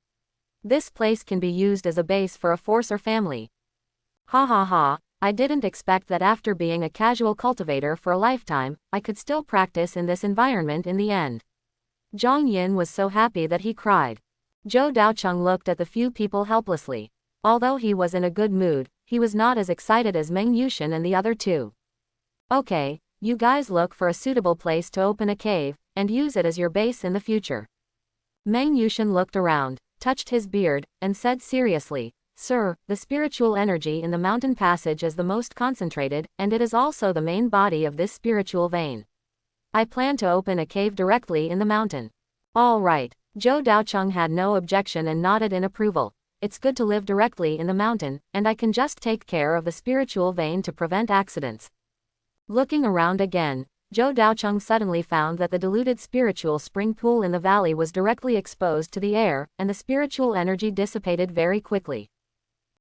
This place can be used as a base for a force or family." Ha ha ha, I didn't expect that after being a casual cultivator for a lifetime, I could still practice in this environment in the end. Zhang Yin was so happy that he cried. Zhou Daocheng looked at the few people helplessly. Although he was in a good mood, he was not as excited as Meng Yushan and the other two. "Okay, you guys look for a suitable place to open a cave, and use it as your base in the future." Meng Yushan looked around, touched his beard, and said seriously, "Sir, the spiritual energy in the mountain passage is the most concentrated, and it is also the main body of this spiritual vein. I plan to open a cave directly in the mountain." "All right." Zhou Daocheng had no objection and nodded in approval. "It's good to live directly in the mountain, and I can just take care of the spiritual vein to prevent accidents." Looking around again, Zhou Daocheng suddenly found that the diluted spiritual spring pool in the valley was directly exposed to the air, and the spiritual energy dissipated very quickly.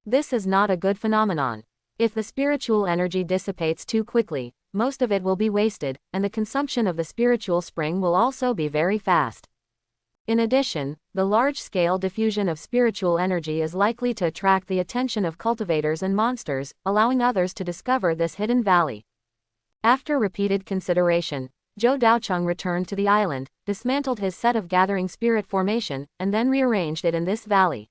This is not a good phenomenon. If the spiritual energy dissipates too quickly, most of it will be wasted, and the consumption of the spiritual spring will also be very fast. In addition, the large-scale diffusion of spiritual energy is likely to attract the attention of cultivators and monsters, allowing others to discover this hidden valley. After repeated consideration, Zhou Daocheng returned to the island, dismantled his set of gathering spirit formation, and then rearranged it in this valley.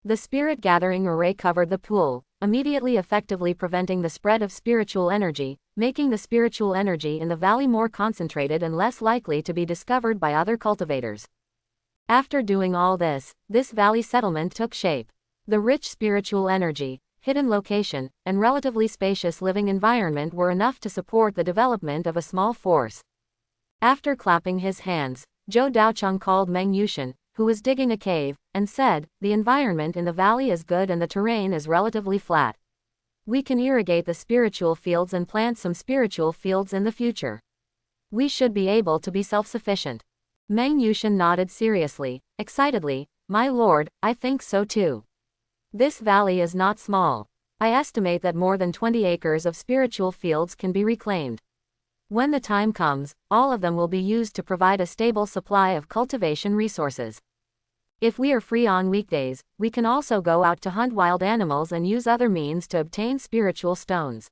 The spirit gathering array covered the pool, immediately effectively preventing the spread of spiritual energy, making the spiritual energy in the valley more concentrated and less likely to be discovered by other cultivators. After doing all this valley settlement took shape. The rich spiritual energy, hidden location, and relatively spacious living environment were enough to support the development of a small force. After clapping his hands, Zhou Daocheng called Meng Yushan, who was digging a cave, and said, "The environment in the valley is good and the terrain is relatively flat. We can irrigate the spiritual fields and plant some spiritual fields in the future. We should be able to be self-sufficient." Meng Yushan nodded seriously, excitedly, "My lord, I think so too. This valley is not small. I estimate that more than 20 acres of spiritual fields can be reclaimed. When the time comes, all of them will be used to provide a stable supply of cultivation resources. If we are free on weekdays, we can also go out to hunt wild animals and use other means to obtain spiritual stones.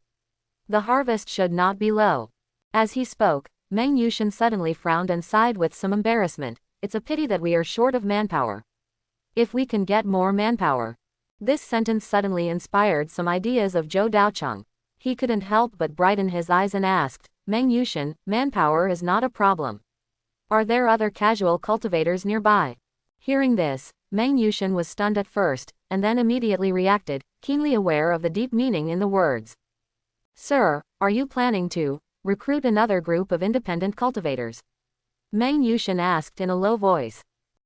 The harvest should not be low." As he spoke, Meng Yushan suddenly frowned and sighed with some embarrassment. "It's a pity that we are short of manpower. If we can get more manpower." This sentence suddenly inspired some ideas of Zhou Daocheng. He couldn't help but brighten his eyes and asked, "Meng Yushan, manpower is not a problem. Are there other casual cultivators nearby?" Hearing this, Meng Yushan was stunned at first, and then immediately reacted, keenly aware of the deep meaning in the words. "Sir, are you planning to recruit another group of independent cultivators?" Meng Yushan asked in a low voice.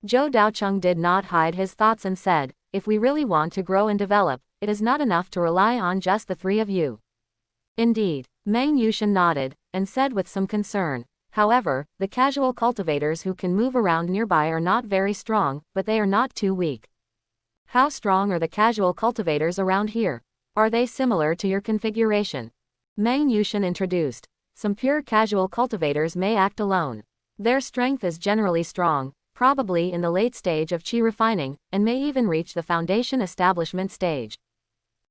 Zhou Daocheng did not hide his thoughts and said, "If we really want to grow and develop, it is not enough to rely on just the three of you." "Indeed." Meng Yushan nodded, and said with some concern, "However, the casual cultivators who can move around nearby are not very strong, but they are not too weak." "How strong are the casual cultivators around here? Are they similar to your configuration?" Meng Yushan introduced. "Some pure casual cultivators may act alone. Their strength is generally strong, probably in the late stage of qi refining, and may even reach the foundation establishment stage.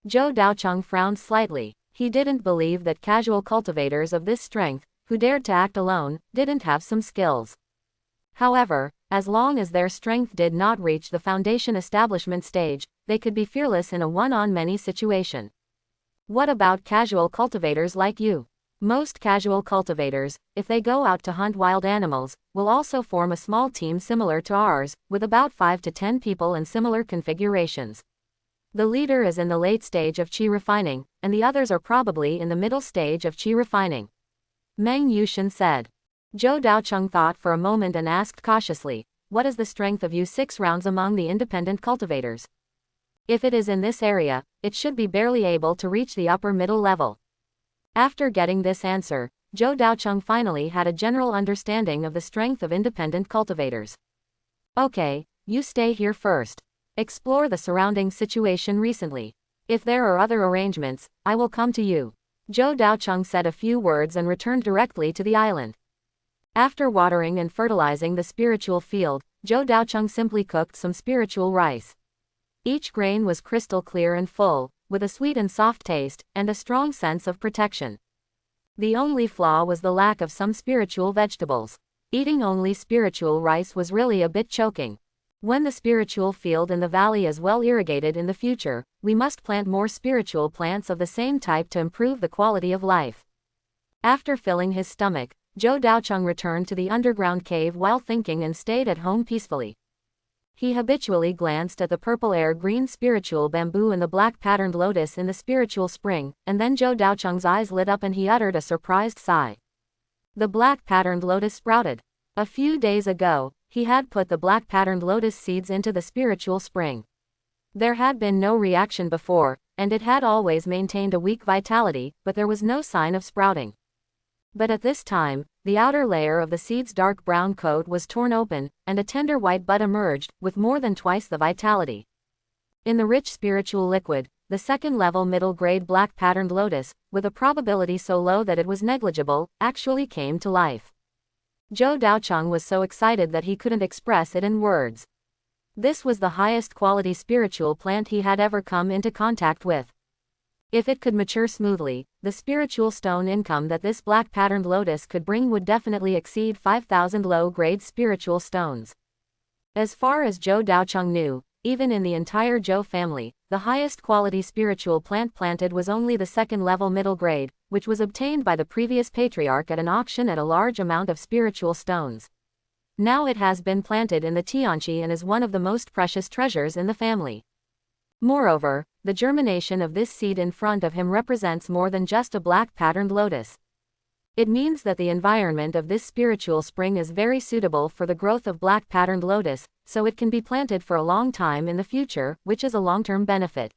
Zhou Daocheng frowned slightly. He didn't believe that casual cultivators of this strength, who dared to act alone, didn't have some skills. However, as long as their strength did not reach the foundation establishment stage, they could be fearless in a one-on-many situation. What about casual cultivators like you? Most casual cultivators, if they go out to hunt wild animals, will also form a small team similar to ours, with about 5 to 10 people in similar configurations. The leader is in the late stage of qi refining, and the others are probably in the middle stage of qi refining. Meng Yushin said. Zhou Daocheng thought for a moment and asked cautiously, what is the strength of you 6 rounds among the independent cultivators? If it is in this area, it should be barely able to reach the upper middle level. After getting this answer, Zhou Daocheng finally had a general understanding of the strength of independent cultivators. Okay, you stay here first. Explore the surrounding situation recently. If there are other arrangements, I will come to you. Zhou Daocheng said a few words and returned directly to the island. After watering and fertilizing the spiritual field, Zhou Daocheng simply cooked some spiritual rice. Each grain was crystal clear and full, with a sweet and soft taste, and a strong sense of protection. The only flaw was the lack of some spiritual vegetables. Eating only spiritual rice was really a bit choking. When the spiritual field in the valley is well irrigated in the future, we must plant more spiritual plants of the same type to improve the quality of life. After filling his stomach, Zhou Daocheng returned to the underground cave while thinking and stayed at home peacefully. He habitually glanced at the purple air-green spiritual bamboo and the black patterned lotus in the spiritual spring, and then Zhou Daocheng's eyes lit up and he uttered a surprised sigh. The black patterned lotus sprouted. A few days ago, he had put the black patterned lotus seeds into the spiritual spring. There had been no reaction before, and it had always maintained a weak vitality, but there was no sign of sprouting. But at this time, the outer layer of the seed's dark brown coat was torn open, and a tender white bud emerged, with more than twice the vitality. In the rich spiritual liquid, the second-level middle-grade black patterned lotus, with a probability so low that it was negligible, actually came to life. Zhou Daocheng was so excited that he couldn't express it in words. This was the highest quality spiritual plant he had ever come into contact with. If it could mature smoothly, the spiritual stone income that this black patterned lotus could bring would definitely exceed 5,000 low-grade spiritual stones. As far as Zhou Daocheng knew, even in the entire Zhou family, the highest quality spiritual plant planted was only the second-level middle grade, which was obtained by the previous patriarch at an auction at a large amount of spiritual stones. Now it has been planted in the Tianqi and is one of the most precious treasures in the family. Moreover, the germination of this seed in front of him represents more than just a black patterned lotus. It means that the environment of this spiritual spring is very suitable for the growth of black patterned lotus, so it can be planted for a long time in the future, which is a long-term benefit.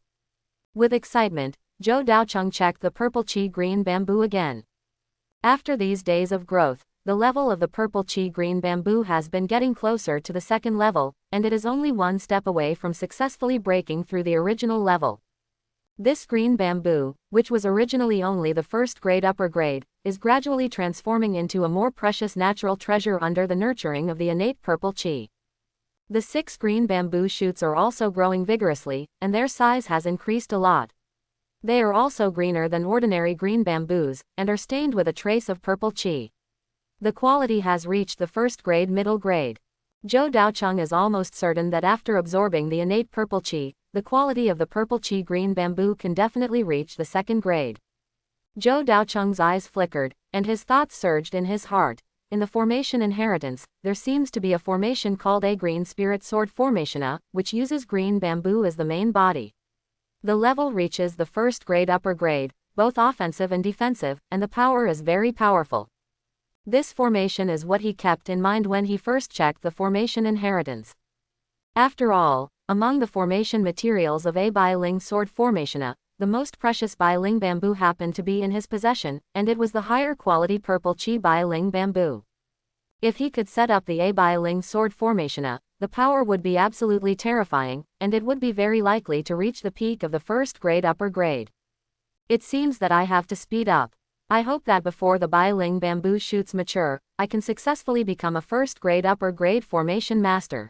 With excitement, Zhou Daocheng checked the purple qi green bamboo again. After these days of growth, the level of the purple qi green bamboo has been getting closer to the second level, and it is only one step away from successfully breaking through the original level. This green bamboo, which was originally only the first grade upper grade, is gradually transforming into a more precious natural treasure under the nurturing of the innate purple qi. The 6 green bamboo shoots are also growing vigorously, and their size has increased a lot. They are also greener than ordinary green bamboos, and are stained with a trace of purple qi. The quality has reached the first grade middle grade. Zhou Daocheng is almost certain that after absorbing the innate purple qi, the quality of the purple qi green bamboo can definitely reach the second grade. Zhou Daocheng's eyes flickered, and his thoughts surged in his heart. In the formation inheritance, there seems to be a formation called a green spirit sword formation, which uses green bamboo as the main body. The level reaches the first grade upper grade, both offensive and defensive, and the power is very powerful. This formation is what he kept in mind when he first checked the formation inheritance. After all, among the formation materials of a Bailing sword formation, the most precious Bailing bamboo happened to be in his possession, and it was the higher quality purple qi Bailing bamboo. If he could set up the a Bailing sword formation, the power would be absolutely terrifying, and it would be very likely to reach the peak of the first grade upper grade. It seems that I have to speed up. I hope that before the Bailing bamboo shoots mature, I can successfully become a first grade upper grade formation master.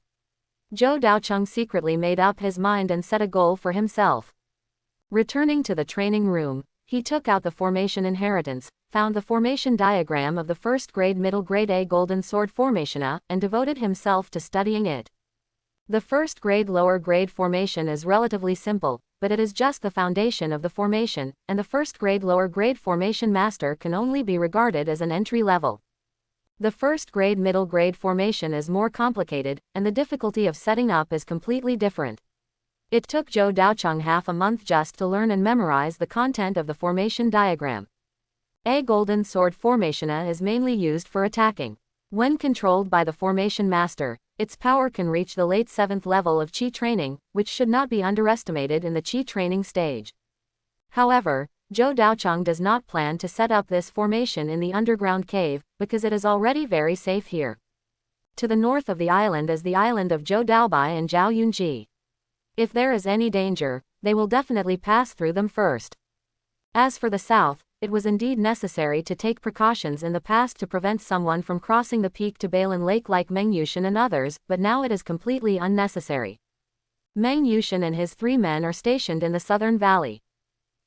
Zhou Daocheng secretly made up his mind and set a goal for himself. Returning to the training room, he took out the formation inheritance, found the formation diagram of the first grade middle grade A golden sword formation and devoted himself to studying it. The first grade lower grade formation is relatively simple, but it is just the foundation of the formation, and the first grade lower grade formation master can only be regarded as an entry level. The first grade middle grade formation is more complicated, and the difficulty of setting up is completely different. It took Zhou Daocheng half a month just to learn and memorize the content of the formation diagram. A golden sword formation is mainly used for attacking. When controlled by the formation master, its power can reach the late 7th level of Qi training, which should not be underestimated in the Qi training stage. However, Zhou Daocheng does not plan to set up this formation in the underground cave, because it is already very safe here. To the north of the island is the island of Zhou Daobai and Zhao Yunji. If there is any danger, they will definitely pass through them first. As for the south, it was indeed necessary to take precautions in the past to prevent someone from crossing the peak to Balin Lake like Meng Yushan and others, but now it is completely unnecessary. Meng Yushan and his 3 men are stationed in the southern valley.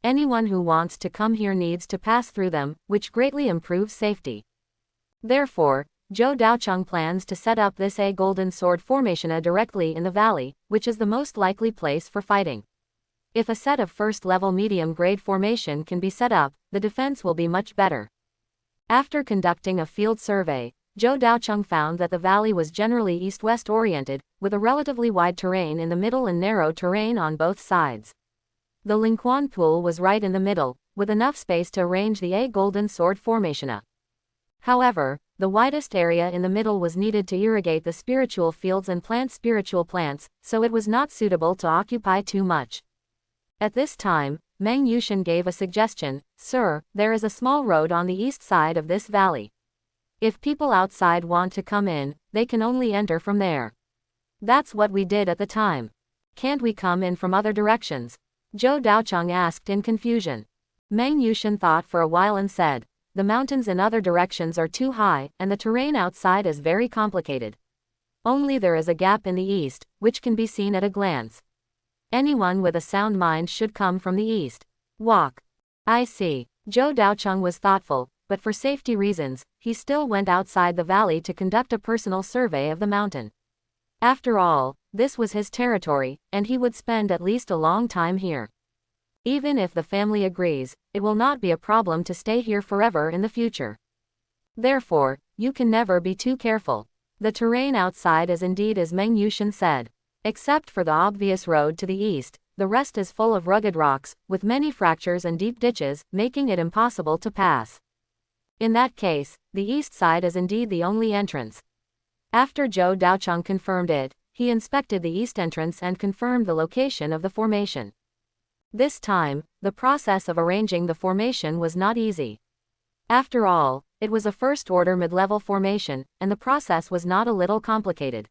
Anyone who wants to come here needs to pass through them, which greatly improves safety. Therefore, Zhou Daocheng plans to set up this A golden sword formation directly in the valley, which is the most likely place for fighting. If a set of first-level medium-grade formation can be set up, the defense will be much better. After conducting a field survey, Zhou Daocheng found that the valley was generally east-west oriented, with a relatively wide terrain in the middle and narrow terrain on both sides. The Lingquan pool was right in the middle, with enough space to arrange the A golden sword formation. However, the widest area in the middle was needed to irrigate the spiritual fields and plant spiritual plants, so it was not suitable to occupy too much. At this time, Meng Yushan gave a suggestion. Sir, there is a small road on the east side of this valley. If people outside want to come in, they can only enter from there. That's what we did at the time. Can't we come in from other directions? Zhou Daocheng asked in confusion. Meng Yushan thought for a while and said, the mountains in other directions are too high, and the terrain outside is very complicated. Only there is a gap in the east, which can be seen at a glance. Anyone with a sound mind should come from the east. Walk. I see. Zhou Daocheng was thoughtful, but for safety reasons, he still went outside the valley to conduct a personal survey of the mountain. After all, this was his territory, and he would spend at least a long time here. Even if the family agrees, it will not be a problem to stay here forever in the future. Therefore, you can never be too careful. The terrain outside is indeed as Meng Yushan said. Except for the obvious road to the east, the rest is full of rugged rocks, with many fractures and deep ditches, making it impossible to pass. In that case, the east side is indeed the only entrance. After Zhou Daocheng confirmed it, he inspected the east entrance and confirmed the location of the formation. This time, the process of arranging the formation was not easy. After all, it was a first-order mid-level formation, and the process was not a little complicated.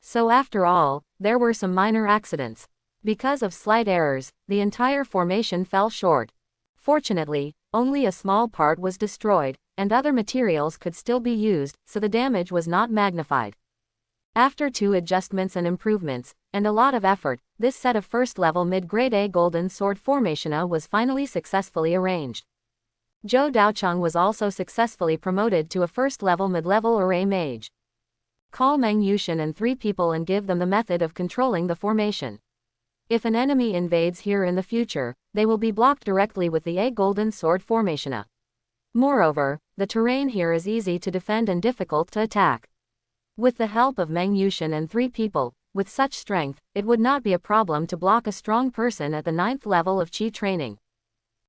So after all, there were some minor accidents. Because of slight errors, the entire formation fell short. Fortunately, only a small part was destroyed, and other materials could still be used, so the damage was not magnified. After 2 adjustments and improvements, and a lot of effort, this set of first-level mid-grade A golden sword formation was finally successfully arranged. Zhou Daocheng was also successfully promoted to a first-level mid-level array mage. Call Meng Yushan and 3 people and give them the method of controlling the formation. If an enemy invades here in the future, they will be blocked directly with the A golden sword formation. Moreover, the terrain here is easy to defend and difficult to attack. With the help of Meng Yushan and 3 people, with such strength, it would not be a problem to block a strong person at the 9th level of Qi training.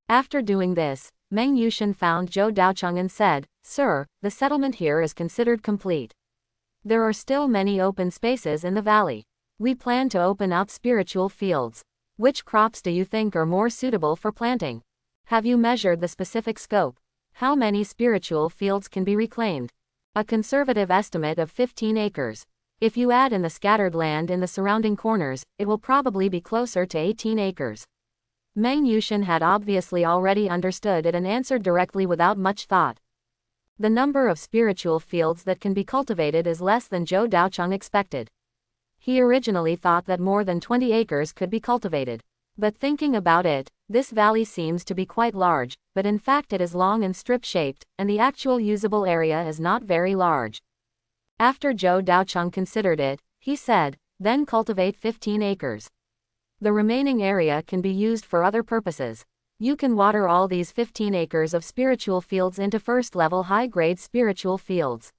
After doing this, Meng Yushan found Zhou Daocheng and said, Sir, the settlement here is considered complete. There are still many open spaces in the valley. We plan to open up spiritual fields. Which crops do you think are more suitable for planting? Have you measured the specific scope? How many spiritual fields can be reclaimed? A conservative estimate of 15 acres. If you add in the scattered land in the surrounding corners, it will probably be closer to 18 acres. Meng Yushan had obviously already understood it and answered directly without much thought. The number of spiritual fields that can be cultivated is less than Zhou Daocheng expected. He originally thought that more than 20 acres could be cultivated. But thinking about it, this valley seems to be quite large, but in fact it is long and strip-shaped, and the actual usable area is not very large. After Zhou Daocheng considered it, he said, then cultivate 15 acres. The remaining area can be used for other purposes. You can water all these 15 acres of spiritual fields into first-level high-grade spiritual fields.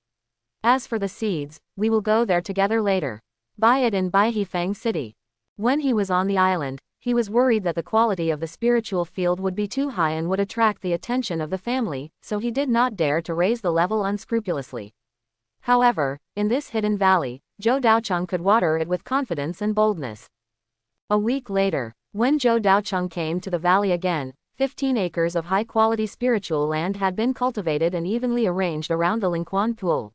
As for the seeds, we will go there together later. Buy it in Baihifang City. When he was on the island, he was worried that the quality of the spiritual field would be too high and would attract the attention of the family, so he did not dare to raise the level unscrupulously. However, in this hidden valley, Zhou Daocheng could water it with confidence and boldness. A week later, when Zhou Daocheng came to the valley again, 15 acres of high-quality spiritual land had been cultivated and evenly arranged around the Lingquan pool.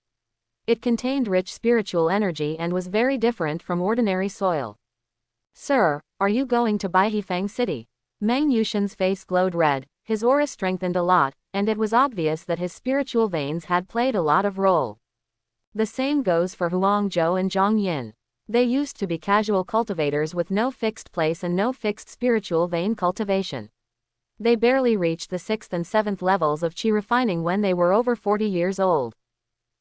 It contained rich spiritual energy and was very different from ordinary soil. Sir, are you going to Baihifang City? Meng Yushen's face glowed red, his aura strengthened a lot, and it was obvious that his spiritual veins had played a lot of role. The same goes for Huangzhou and Zhang Yin. They used to be casual cultivators with no fixed place and no fixed spiritual vein cultivation. They barely reached the 6th and 7th levels of qi refining when they were over 40 years old.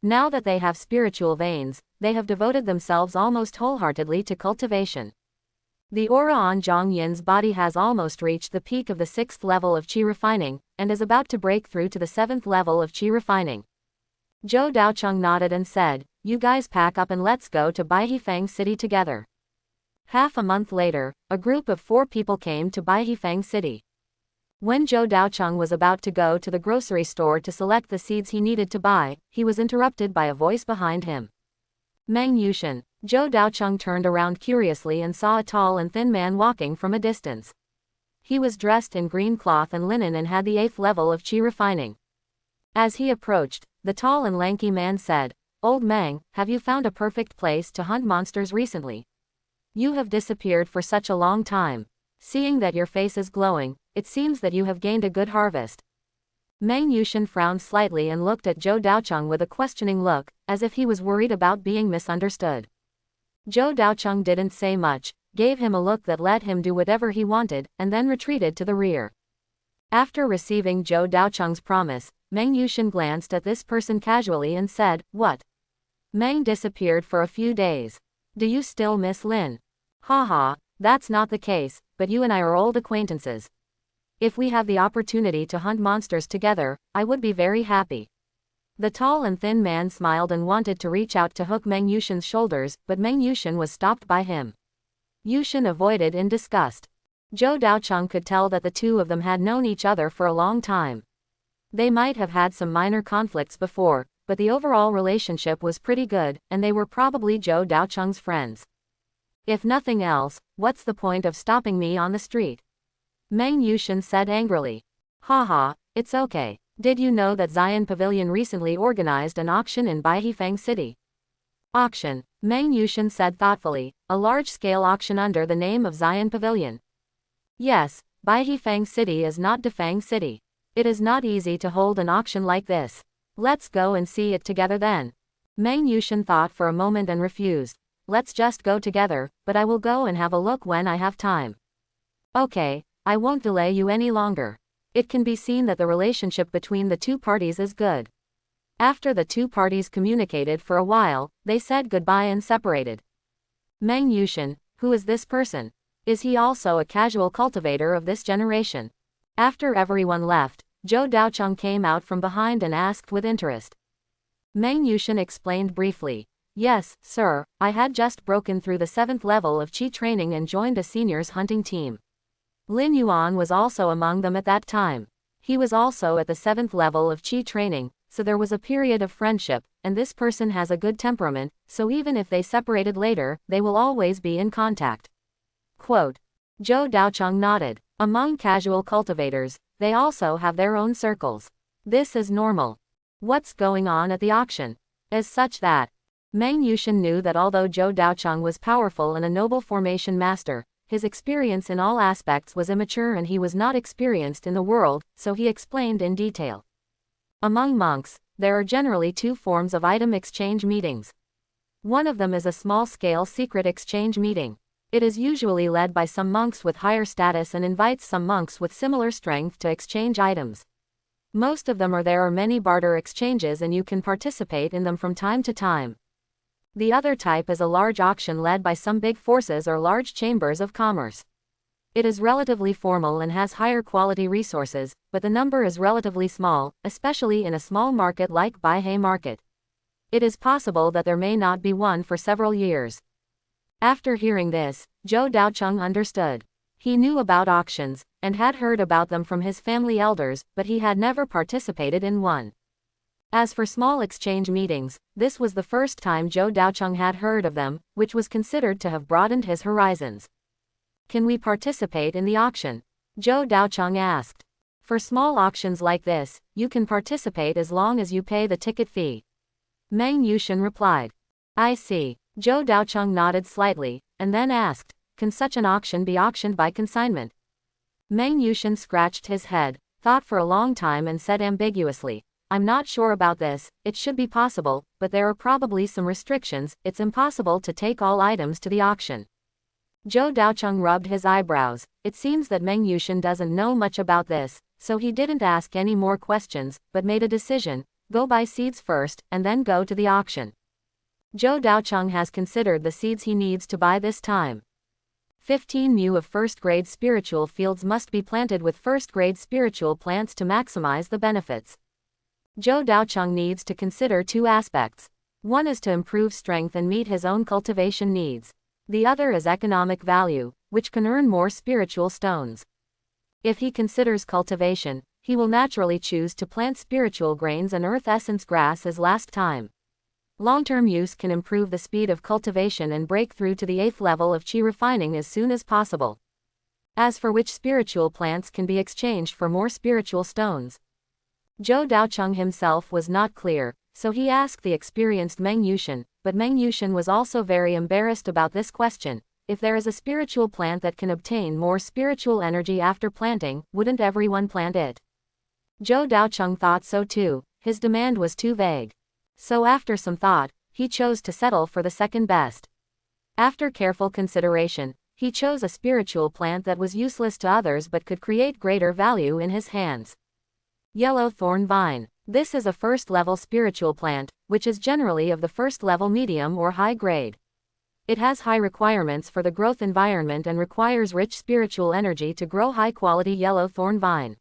Now that they have spiritual veins, they have devoted themselves almost wholeheartedly to cultivation. The aura on Zhang Yin's body has almost reached the peak of the 6th level of qi refining, and is about to break through to the 7th level of qi refining. Zhou Daocheng nodded and said, you guys pack up and let's go to Baihifang City together. Half a month later, a group of 4 people came to Baihifang City. When Zhou Daocheng was about to go to the grocery store to select the seeds he needed to buy, he was interrupted by a voice behind him. Meng Yushen. Zhou Daocheng turned around curiously and saw a tall and thin man walking from a distance. He was dressed in green cloth and linen and had the 8th level of qi refining. As he approached, the tall and lanky man said, Old Meng, have you found a perfect place to hunt monsters recently? You have disappeared for such a long time. Seeing that your face is glowing, it seems that you have gained a good harvest. Meng Yushen frowned slightly and looked at Zhou Daocheng with a questioning look, as if he was worried about being misunderstood. Zhou Daocheng didn't say much, gave him a look that let him do whatever he wanted, and then retreated to the rear. After receiving Zhou Daocheng's promise, Meng Yushen glanced at this person casually and said, What? Meng disappeared for a few days. Do you still miss Lin? Haha, that's not the case, but you and I are old acquaintances. If we have the opportunity to hunt monsters together, I would be very happy. The tall and thin man smiled and wanted to reach out to hook Meng Yushen's shoulders, but Meng Yushen was stopped by him. Yushen avoided in disgust. Zhou Daocheng could tell that the two of them had known each other for a long time. They might have had some minor conflicts before, but the overall relationship was pretty good, and they were probably Zhou Daocheng's friends. If nothing else, what's the point of stopping me on the street? Meng Yushen said angrily. Haha, it's okay. Did you know that Zion Pavilion recently organized an auction in Baihifang City? Auction, Meng Yushen said thoughtfully, a large-scale auction under the name of Zion Pavilion. Yes, Baihifang City is not Defang City. It is not easy to hold an auction like this. Let's go and see it together then. Meng Yushen thought for a moment and refused. Let's just go together, but I will go and have a look when I have time. Okay, I won't delay you any longer. It can be seen that the relationship between the two parties is good. After the two parties communicated for a while, they said goodbye and separated. Meng Yushen, who is this person? Is he also a casual cultivator of this generation? After everyone left, Zhou Daocheng came out from behind and asked with interest. Meng Yushen explained briefly. Yes, sir, I had just broken through the 7th level of qi training and joined a seniors hunting team. Lin Yuan was also among them at that time. He was also at the 7th level of qi training, so there was a period of friendship, and this person has a good temperament, so even if they separated later, they will always be in contact. Quote. Zhou Daocheng nodded. Among casual cultivators, they also have their own circles. This is normal. What's going on at the auction? As such that Meng Yushen knew that although Zhou Daocheng was powerful and a noble formation master, his experience in all aspects was immature and he was not experienced in the world, so he explained in detail. Among monks, there are generally 2 forms of item exchange meetings. One of them is a small-scale secret exchange meeting. It is usually led by some monks with higher status and invites some monks with similar strength to exchange items. Most of them there are many barter exchanges and you can participate in them from time to time. The other type is a large auction led by some big forces or large chambers of commerce. It is relatively formal and has higher quality resources, but the number is relatively small, especially in a small market like Baihei Market. It is possible that there may not be one for several years. After hearing this, Zhou Daocheng understood. He knew about auctions, and had heard about them from his family elders, but he had never participated in one. As for small exchange meetings, this was the first time Zhou Daocheng had heard of them, which was considered to have broadened his horizons. Can we participate in the auction? Zhou Daocheng asked. For small auctions like this, you can participate as long as you pay the ticket fee. Meng Yushan replied. I see. Zhou Daocheng nodded slightly, and then asked, can such an auction be auctioned by consignment? Meng Yushan scratched his head, thought for a long time and said ambiguously, I'm not sure about this, it should be possible, but there are probably some restrictions, it's impossible to take all items to the auction. Zhou Daocheng rubbed his eyebrows. It seems that Meng Yushan doesn't know much about this, so he didn't ask any more questions, but made a decision, go buy seeds first, and then go to the auction. Zhou Daocheng has considered the seeds he needs to buy this time. 15 mu of first-grade spiritual fields must be planted with first-grade spiritual plants to maximize the benefits. Zhou Daocheng needs to consider two aspects. One is to improve strength and meet his own cultivation needs. The other is economic value, which can earn more spiritual stones. If he considers cultivation, he will naturally choose to plant spiritual grains and earth essence grass as last time. Long-term use can improve the speed of cultivation and break through to the 8th level of qi refining as soon as possible. As for which spiritual plants can be exchanged for more spiritual stones, Zhou Daocheng himself was not clear, so he asked the experienced Meng Yushan, but Meng Yushan was also very embarrassed about this question. If there is a spiritual plant that can obtain more spiritual energy after planting, wouldn't everyone plant it? Zhou Daocheng thought so too, his demand was too vague. So after some thought, he chose to settle for the second best. After careful consideration, he chose a spiritual plant that was useless to others but could create greater value in his hands. Yellow thorn vine. This is a first-level spiritual plant, which is generally of the first-level medium or high grade. It has high requirements for the growth environment and requires rich spiritual energy to grow high-quality yellow thorn vine.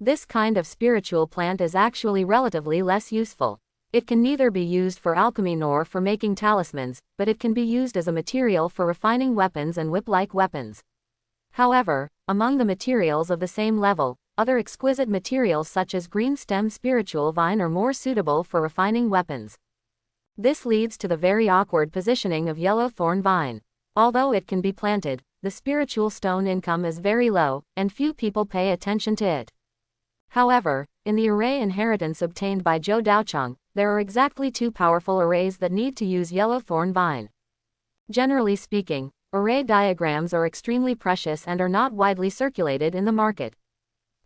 This kind of spiritual plant is actually relatively less useful. It can neither be used for alchemy nor for making talismans, but it can be used as a material for refining weapons and whip-like weapons. However, among the materials of the same level, other exquisite materials such as green stem spiritual vine are more suitable for refining weapons. This leads to the very awkward positioning of yellow thorn vine. Although it can be planted, the spiritual stone income is very low, and few people pay attention to it. However, in the array inheritance obtained by Zhou Daocheng, there are exactly two powerful arrays that need to use yellow thorn vine. Generally speaking, array diagrams are extremely precious and are not widely circulated in the market.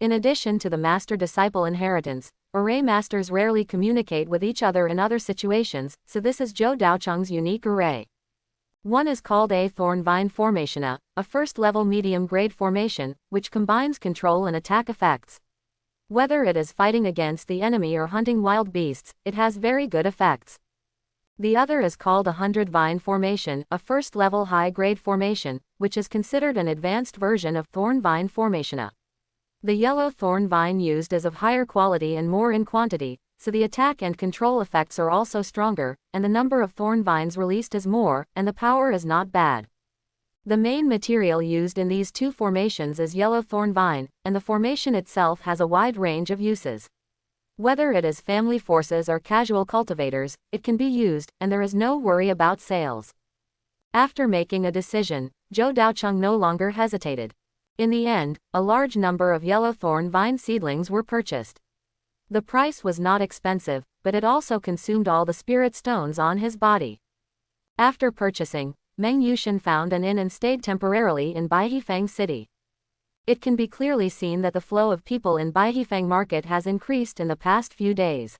In addition to the master-disciple inheritance, array masters rarely communicate with each other in other situations, so this is Zhou Daocheng's unique array. One is called a thorn vine formation, a first-level medium-grade formation, which combines control and attack effects. Whether it is fighting against the enemy or hunting wild beasts, it has very good effects. The other is called a 100 vine formation, a first-level high-grade formation, which is considered an advanced version of thorn vine formation. The yellow thorn vine used is of higher quality and more in quantity, so the attack and control effects are also stronger, and the number of thorn vines released is more, and the power is not bad. The main material used in these two formations is yellow thorn vine, and the formation itself has a wide range of uses. Whether it is family forces or casual cultivators, it can be used, and there is no worry about sales. After making a decision, Zhou Daocheng no longer hesitated. In the end, a large number of yellow thorn vine seedlings were purchased. The price was not expensive, but it also consumed all the spirit stones on his body. After purchasing, Meng Yushan found an inn and stayed temporarily in Baihifeng City. It can be clearly seen that the flow of people in Baihifeng Market has increased in the past few days.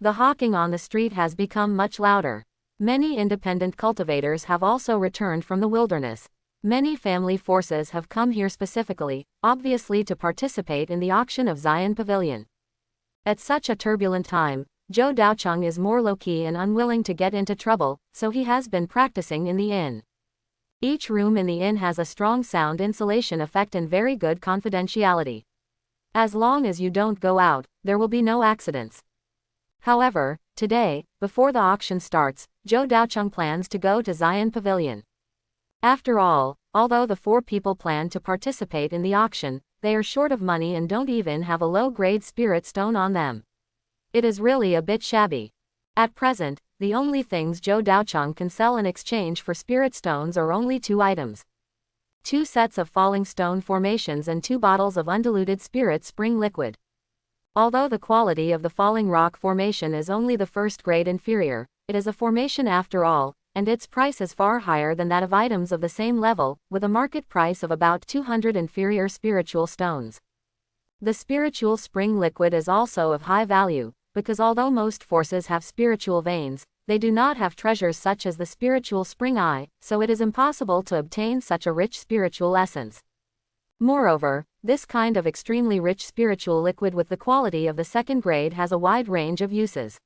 The hawking on the street has become much louder. Many independent cultivators have also returned from the wilderness. Many family forces have come here specifically, obviously to participate in the auction of Zion Pavilion. At such a turbulent time, Zhou Daocheng is more low-key and unwilling to get into trouble, so he has been practicing in the inn. Each room in the inn has a strong sound insulation effect and very good confidentiality. As long as you don't go out, there will be no accidents. However, today, before the auction starts, Zhou Daocheng plans to go to Zion Pavilion. After all, although the 4 people plan to participate in the auction, they are short of money and don't even have a low-grade spirit stone on them. It is really a bit shabby. At present, the only things Zhou Daocheng can sell in exchange for spirit stones are only 2 items. 2 sets of falling stone formations and 2 bottles of undiluted spirit spring liquid. Although the quality of the falling rock formation is only the first grade inferior, it is a formation after all, and its price is far higher than that of items of the same level, with a market price of about 200 inferior spiritual stones. The spiritual spring liquid is also of high value, because although most forces have spiritual veins, they do not have treasures such as the spiritual spring eye, so it is impossible to obtain such a rich spiritual essence. Moreover, this kind of extremely rich spiritual liquid with the quality of the second grade has a wide range of uses.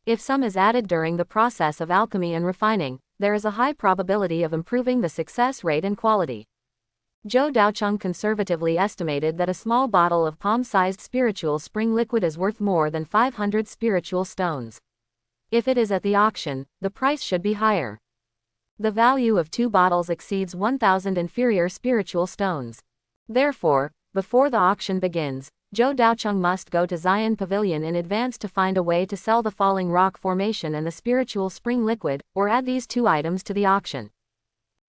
If some is added during the process of alchemy and refining, there is a high probability of improving the success rate and quality. Zhou Daocheng conservatively estimated that a small bottle of palm-sized spiritual spring liquid is worth more than 500 spiritual stones. If it is at the auction, the price should be higher. The value of 2 bottles exceeds 1,000 inferior spiritual stones. Therefore, before the auction begins, Zhou Daocheng must go to Zion Pavilion in advance to find a way to sell the falling rock formation and the spiritual spring liquid, or add these 2 items to the auction.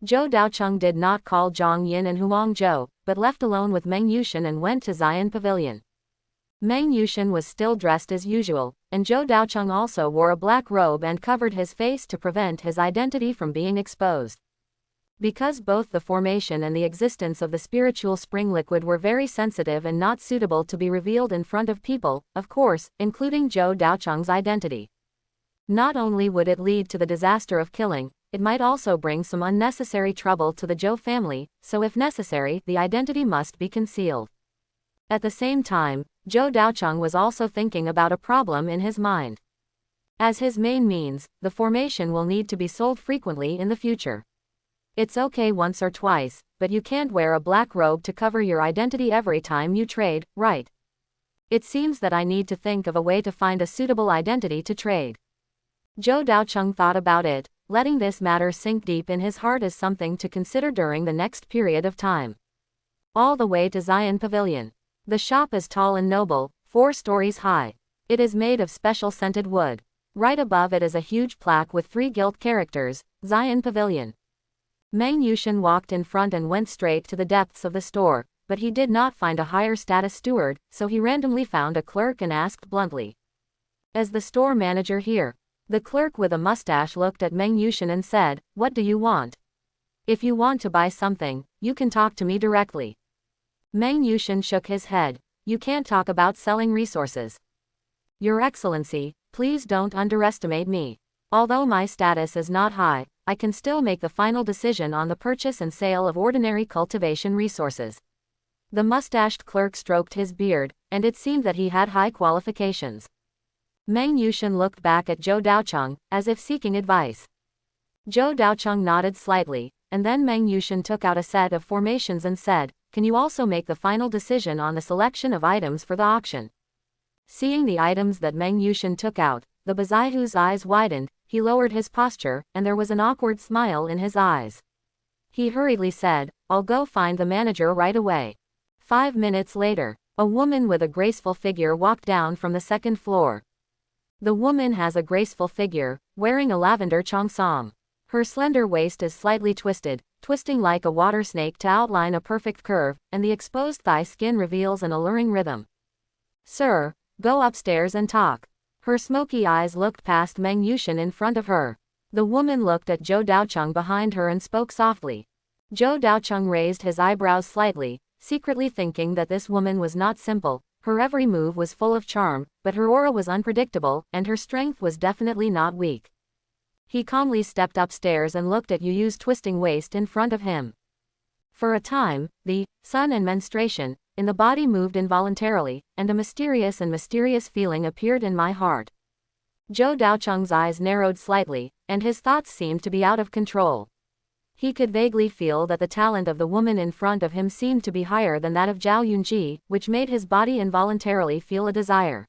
Zhou Daocheng did not call Zhang Yin and Huang Zhou, but left alone with Meng Yushan and went to Zion Pavilion. Meng Yushan was still dressed as usual, and Zhou Daocheng also wore a black robe and covered his face to prevent his identity from being exposed. Because both the formation and the existence of the spiritual spring liquid were very sensitive and not suitable to be revealed in front of people, of course, including Zhou Daocheng's identity. Not only would it lead to the disaster of killing, it might also bring some unnecessary trouble to the Zhou family, so if necessary, the identity must be concealed. At the same time, Zhou Daocheng was also thinking about a problem in his mind. As his main means, the formation will need to be sold frequently in the future. It's okay once or twice, but you can't wear a black robe to cover your identity every time you trade, right? It seems that I need to think of a way to find a suitable identity to trade. Zhou Daocheng thought about it, letting this matter sink deep in his heart as something to consider during the next period of time. All the way to Zion Pavilion. The shop is tall and noble, 4 stories high. It is made of special scented wood. Right above it is a huge plaque with 3 gilt characters, Zion Pavilion. Meng Yushan walked in front and went straight to the depths of the store, but he did not find a higher status steward, so he randomly found a clerk and asked bluntly. "Is the store manager here?" The clerk with a mustache looked at Meng Yushan and said, "What do you want? If you want to buy something, you can talk to me directly." Meng Yushan shook his head. "You can't talk about selling resources. Your Excellency, please don't underestimate me. Although my status is not high, I can still make the final decision on the purchase and sale of ordinary cultivation resources." The mustached clerk stroked his beard, and it seemed that he had high qualifications. Meng Yushan looked back at Zhou Daocheng, as if seeking advice. Zhou Daocheng nodded slightly, and then Meng Yushan took out a set of formations and said, "Can you also make the final decision on the selection of items for the auction?" Seeing the items that Meng Yushan took out, the Bazaihu's eyes widened, he lowered his posture, and there was an awkward smile in his eyes. He hurriedly said, "I'll go find the manager right away." 5 minutes later, a woman with a graceful figure walked down from the 2nd floor. The woman has a graceful figure, wearing a lavender cheongsam. Her slender waist is slightly twisted, twisting like a water snake to outline a perfect curve, and the exposed thigh skin reveals an alluring rhythm. "Sir, go upstairs and talk." Her smoky eyes looked past Meng Yushan in front of her. The woman looked at Zhou Daocheng behind her and spoke softly. Zhou Daocheng raised his eyebrows slightly, secretly thinking that this woman was not simple. Her every move was full of charm, but her aura was unpredictable, and her strength was definitely not weak. He calmly stepped upstairs and looked at Yu Yu's twisting waist in front of him. For a time, the sun and menstruation in the body moved involuntarily, and a mysterious feeling appeared in my heart. Zhou Daocheng's eyes narrowed slightly, and his thoughts seemed to be out of control. He could vaguely feel that the talent of the woman in front of him seemed to be higher than that of Zhao Yunji, which made his body involuntarily feel a desire.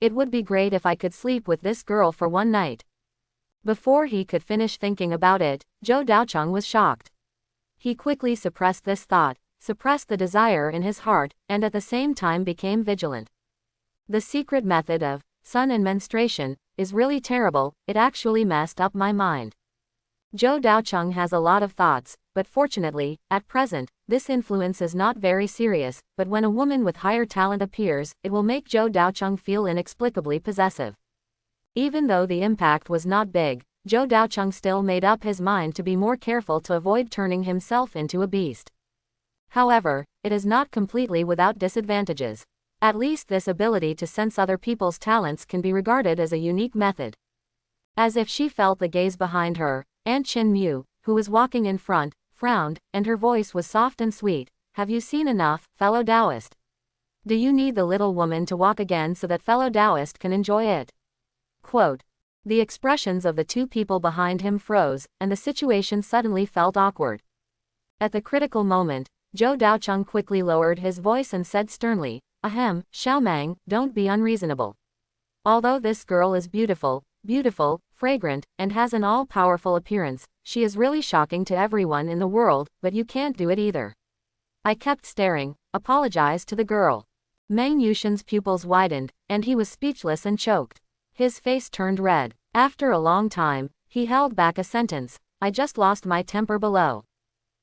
It would be great if I could sleep with this girl for one night. Before he could finish thinking about it, Zhou Daocheng was shocked. He quickly suppressed this thought, suppressed the desire in his heart, and at the same time became vigilant. The secret method of sun and menstruation is really terrible. It actually messed up my mind. Zhou Daocheng has a lot of thoughts, but fortunately, at present, this influence is not very serious, but when a woman with higher talent appears, it will make Zhou Daocheng feel inexplicably possessive. Even though the impact was not big, Zhou Daocheng still made up his mind to be more careful to avoid turning himself into a beast. However, it is not completely without disadvantages. At least this ability to sense other people's talents can be regarded as a unique method. As if she felt the gaze behind her, Aunt Chin Mu, who was walking in front, frowned, and her voice was soft and sweet. Have you seen enough, fellow Taoist? Do you need the little woman to walk again so that fellow Taoist can enjoy it? Quote. The expressions of the two people behind him froze, and the situation suddenly felt awkward. At the critical moment, Zhou Daocheng quickly lowered his voice and said sternly, Ahem, Xiaomang, don't be unreasonable. Although this girl is beautiful, fragrant, and has an all-powerful appearance, she is really shocking to everyone in the world, but you can't do it either. I kept staring, apologized to the girl. Meng Yushen's pupils widened, and he was speechless and choked. His face turned red. After a long time, he held back a sentence, I just lost my temper below.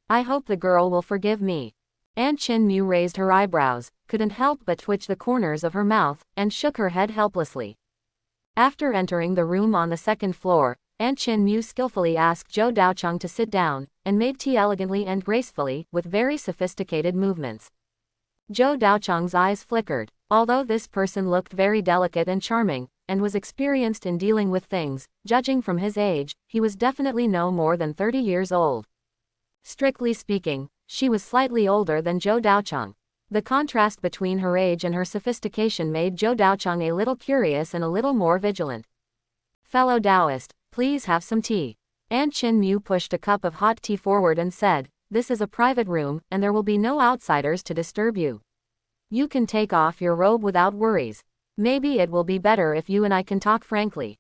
I hope the girl will forgive me. Aunt Chin Mu raised her eyebrows, couldn't help but twitch the corners of her mouth, and shook her head helplessly. After entering the room on the second floor, Aunt Chin Mu skillfully asked Zhou Daocheng to sit down, and made tea elegantly and gracefully, with very sophisticated movements. Zhou Daocheng's eyes flickered. Although this person looked very delicate and charming, and was experienced in dealing with things, judging from his age, he was definitely no more than 30 years old. Strictly speaking, she was slightly older than Zhou Daocheng. The contrast between her age and her sophistication made Zhou Daocheng a little curious and a little more vigilant. Fellow Taoist, please have some tea. Aunt Chin Mu pushed a cup of hot tea forward and said, this is a private room, and there will be no outsiders to disturb you. You can take off your robe without worries. Maybe it will be better if you and I can talk frankly.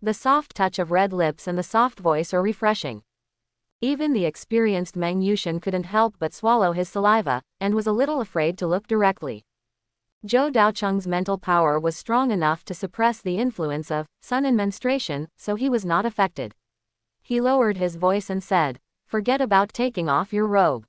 The soft touch of red lips and the soft voice are refreshing. Even the experienced Meng Yushen couldn't help but swallow his saliva, and was a little afraid to look directly. Zhou Daocheng's mental power was strong enough to suppress the influence of sun and menstruation, so he was not affected. He lowered his voice and said, forget about taking off your robe.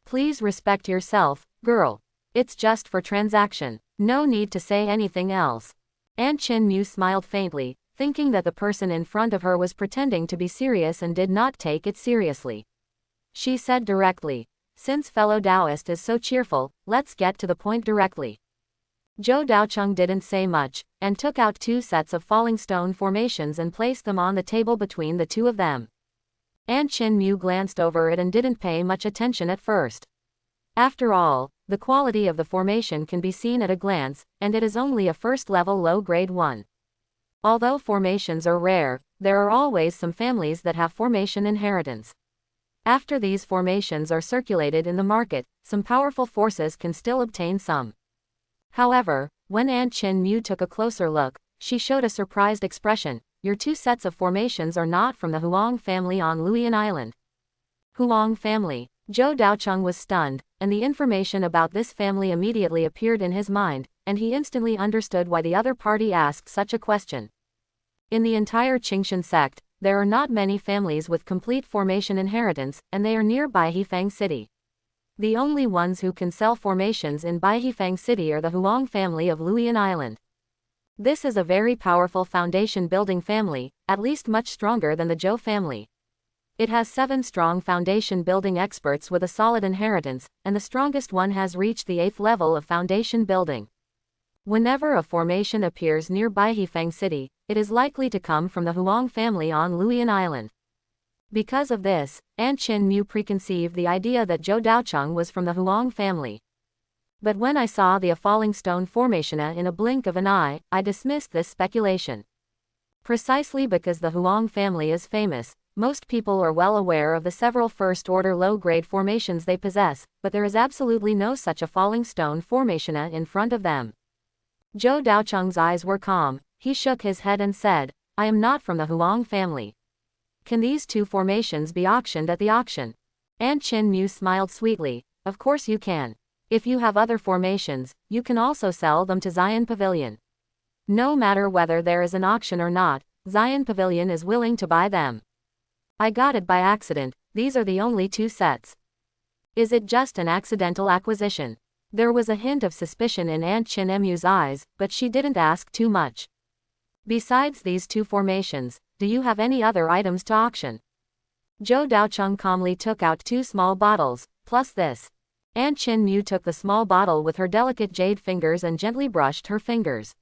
Please respect yourself, girl. It's just for transaction. No need to say anything else. Aunt Chin Mu smiled faintly, thinking that the person in front of her was pretending to be serious and did not take it seriously. She said directly, since fellow Taoist is so cheerful, let's get to the point directly. Zhou Daocheng didn't say much, and took out 2 sets of falling stone formations and placed them on the table between the two of them. Aunt Chin Mu glanced over it and didn't pay much attention at first. After all, the quality of the formation can be seen at a glance, and it is only a first-level low-grade one. Although formations are rare, there are always some families that have formation inheritance. After these formations are circulated in the market, some powerful forces can still obtain some. However, when Aunt Chin Mu took a closer look, she showed a surprised expression. Your 2 sets of formations are not from the Huang family on Luoyan Island. Huang family. Zhou Daocheng was stunned, and the information about this family immediately appeared in his mind, and he instantly understood why the other party asked such a question. In the entire Qingshan sect, there are not many families with complete formation inheritance, and they are near Baihifang City. The only ones who can sell formations in Baihifang City are the Huang family of Luoyan Island. This is a very powerful foundation-building family, at least much stronger than the Zhou family. It has 7 strong foundation-building experts with a solid inheritance, and the strongest one has reached the 8th level of foundation building. Whenever a formation appears near Baihifang City, it is likely to come from the Huang family on Luoyuan Island. Because of this, An Chin Mu preconceived the idea that Zhou Daocheng was from the Huang family. But when I saw the falling stone formation in a blink of an eye, I dismissed this speculation. Precisely because the Huang family is famous, most people are well aware of the several first-order low-grade formations they possess, but there is absolutely no such a falling stone formation in front of them. Zhou Daocheng's eyes were calm. He shook his head and said, I am not from the Huang family. Can these two formations be auctioned at the auction? An Chin Mu smiled sweetly. Of course you can. If you have other formations, you can also sell them to Zion Pavilion. No matter whether there is an auction or not, Zion Pavilion is willing to buy them. I got it by accident, these are the only two sets. Is it just an accidental acquisition? There was a hint of suspicion in An Chin Mu's eyes, but she didn't ask too much. Besides these two formations, do you have any other items to auction? Zhou Daocheng calmly took out 2 small bottles, plus this. An Chin Mu took the small bottle with her delicate jade fingers and gently brushed her fingers.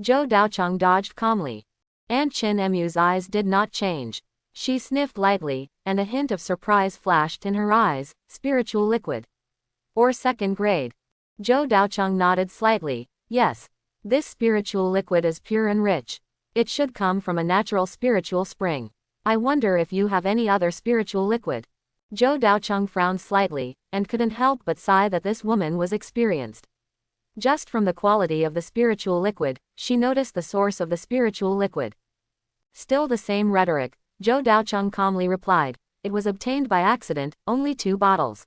Zhou Daocheng dodged calmly. An Chin Mu's eyes did not change. She sniffed lightly, and a hint of surprise flashed in her eyes. Spiritual liquid. Or second grade. Zhou Daocheng nodded slightly. Yes. This spiritual liquid is pure and rich. It should come from a natural spiritual spring. I wonder if you have any other spiritual liquid. Zhou Daocheng frowned slightly, and couldn't help but sigh that this woman was experienced. Just from the quality of the spiritual liquid, she noticed the source of the spiritual liquid. Still the same rhetoric, Zhou Daocheng calmly replied, it was obtained by accident, only 2 bottles.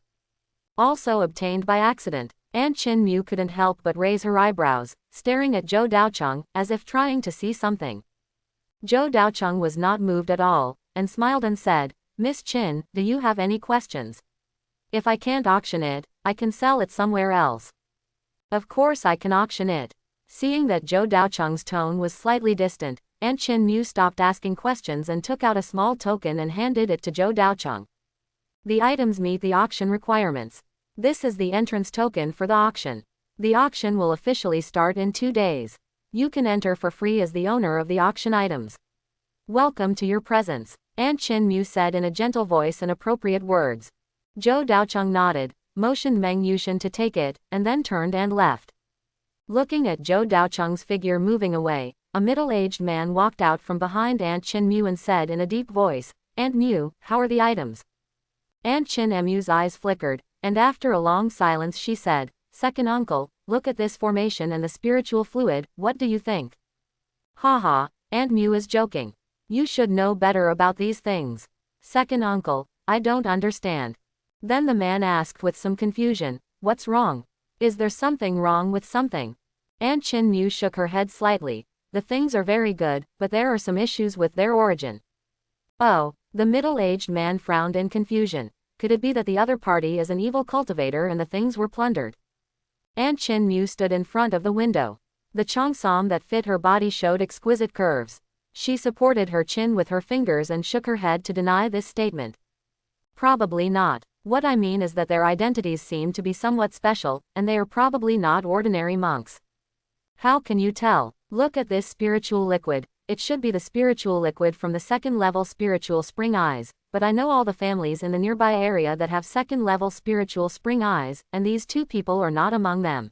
Also obtained by accident. An Chin Mu couldn't help but raise her eyebrows, staring at Zhou Daocheng, as if trying to see something. Zhou Daocheng was not moved at all, and smiled and said, Miss Chin, do you have any questions? If I can't auction it, I can sell it somewhere else. Of course I can auction it. Seeing that Zhou Daocheng's tone was slightly distant, An Chin Mu stopped asking questions and took out a small token and handed it to Zhou Daocheng. The items meet the auction requirements. This is the entrance token for the auction. The auction will officially start in 2 days. You can enter for free as the owner of the auction items. Welcome to your presence, An Chin Mu said in a gentle voice and appropriate words. Zhou Daocheng nodded, motioned Meng Yushin to take it, and then turned and left. Looking at Zhou Daocheng's figure moving away, a middle-aged man walked out from behind An Chin Mu and said in a deep voice, Aunt Mu, how are the items? An Chin Mu's eyes flickered, and after a long silence she said, Second uncle, look at this formation and the spiritual fluid, what do you think? Haha, Aunt Mu is joking. You should know better about these things. Second uncle, I don't understand. Then the man asked with some confusion, what's wrong? Is there something wrong with something? An Chin Mu shook her head slightly. The things are very good, but there are some issues with their origin. Oh, the middle-aged man frowned in confusion. Could it be that the other party is an evil cultivator and the things were plundered? An Chin Mu stood in front of the window. The cheongsam that fit her body showed exquisite curves. She supported her chin with her fingers and shook her head to deny this statement. Probably not. What I mean is that their identities seem to be somewhat special, and they are probably not ordinary monks. How can you tell? Look at this spiritual liquid. It should be the spiritual liquid from the second-level spiritual spring eyes, but I know all the families in the nearby area that have second-level spiritual spring eyes, and these 2 people are not among them.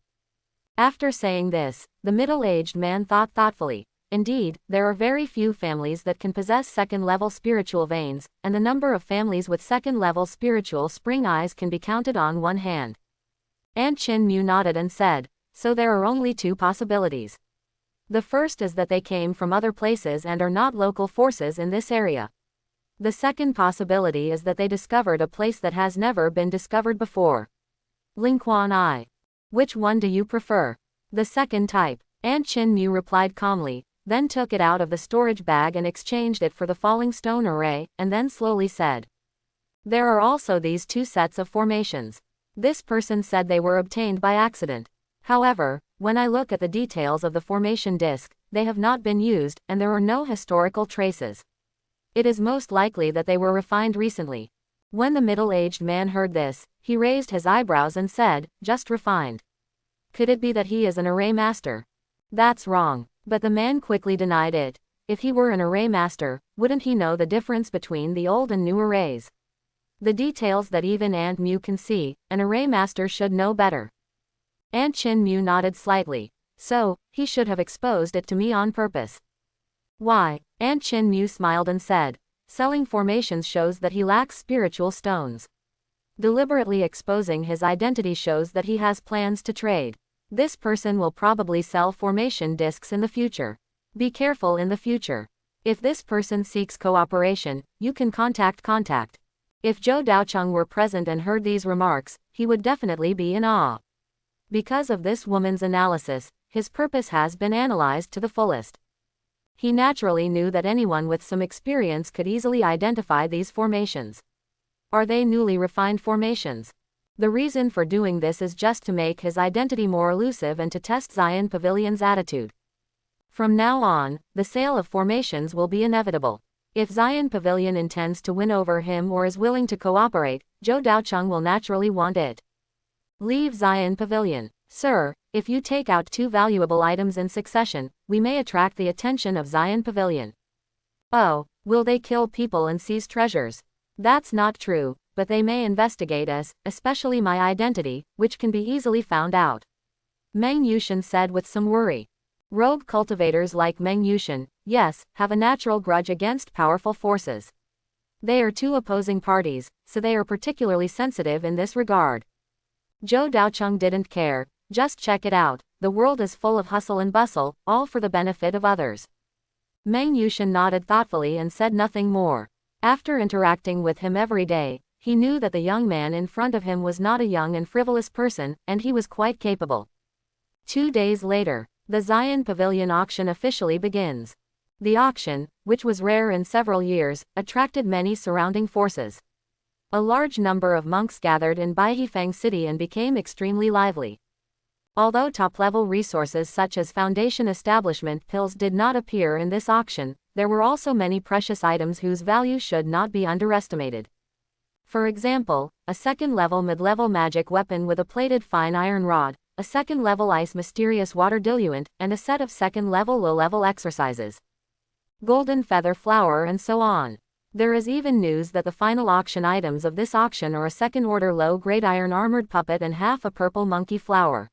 After saying this, the middle-aged man thought thoughtfully. Indeed, there are very few families that can possess second-level spiritual veins, and the number of families with second-level spiritual spring eyes can be counted on one hand. An Chin Mu nodded and said, so there are only 2 possibilities. The first is that they came from other places and are not local forces in this area. The second possibility is that they discovered a place that has never been discovered before. Lingquan I. Which one do you prefer? The second type. An Chin Mu replied calmly, then took it out of the storage bag and exchanged it for the falling stone array, and then slowly said. There are also these 2 sets of formations. This person said they were obtained by accident. However, when I look at the details of the formation disc, they have not been used, and there are no historical traces. It is most likely that they were refined recently. When the middle-aged man heard this, he raised his eyebrows and said, just refined. Could it be that he is an array master? That's wrong. But the man quickly denied it. if he were an array master, wouldn't he know the difference between the old and new arrays? The details that even Aunt Mew can see, an array master should know better. Aunt Chin Mew nodded slightly. So, he should have exposed it to me on purpose. Why? Aunt Chin Mew smiled and said, selling formations shows that he lacks spiritual stones. Deliberately exposing his identity shows that he has plans to trade. This person will probably sell formation discs in the future. Be careful in the future. If this person seeks cooperation, you can contact. If Zhou Daocheng were present and heard these remarks, he would definitely be in awe. Because of this woman's analysis, his purpose has been analyzed to the fullest. He naturally knew that anyone with some experience could easily identify these formations. Are they newly refined formations? The reason for doing this is just to make his identity more elusive and to test Zion Pavilion's attitude. From now on, the sale of formations will be inevitable. If Zion Pavilion intends to win over him or is willing to cooperate, Zhou Daocheng will naturally want it. Leave Zion Pavilion. Sir, if you take out 2 valuable items in succession, we may attract the attention of Zion Pavilion. Oh, will they kill people and seize treasures? That's not true, but they may investigate us, especially my identity, which can be easily found out. Meng Yushan said with some worry. Rogue cultivators like Meng Yushan, yes, have a natural grudge against powerful forces. They are 2 opposing parties, so they are particularly sensitive in this regard. Zhou Daocheng didn't care. Just check it out, the world is full of hustle and bustle, all for the benefit of others. Meng Yushan nodded thoughtfully and said nothing more. After interacting with him every day, he knew that the young man in front of him was not a young and frivolous person, and he was quite capable. 2 days later, the Zion Pavilion auction officially begins. The auction, which was rare in several years, attracted many surrounding forces. A large number of monks gathered in Baihifeng City and became extremely lively. Although top-level resources such as Foundation establishment pills did not appear in this auction, there were also many precious items whose value should not be underestimated. For example, a second-level mid-level magic weapon with a plated fine iron rod, a second-level ice mysterious water diluent, and a set of second-level low-level exercises. Golden feather flower and so on. There is even news that the final auction items of this auction are a second-order low-grade iron armored puppet and half a purple monkey flower.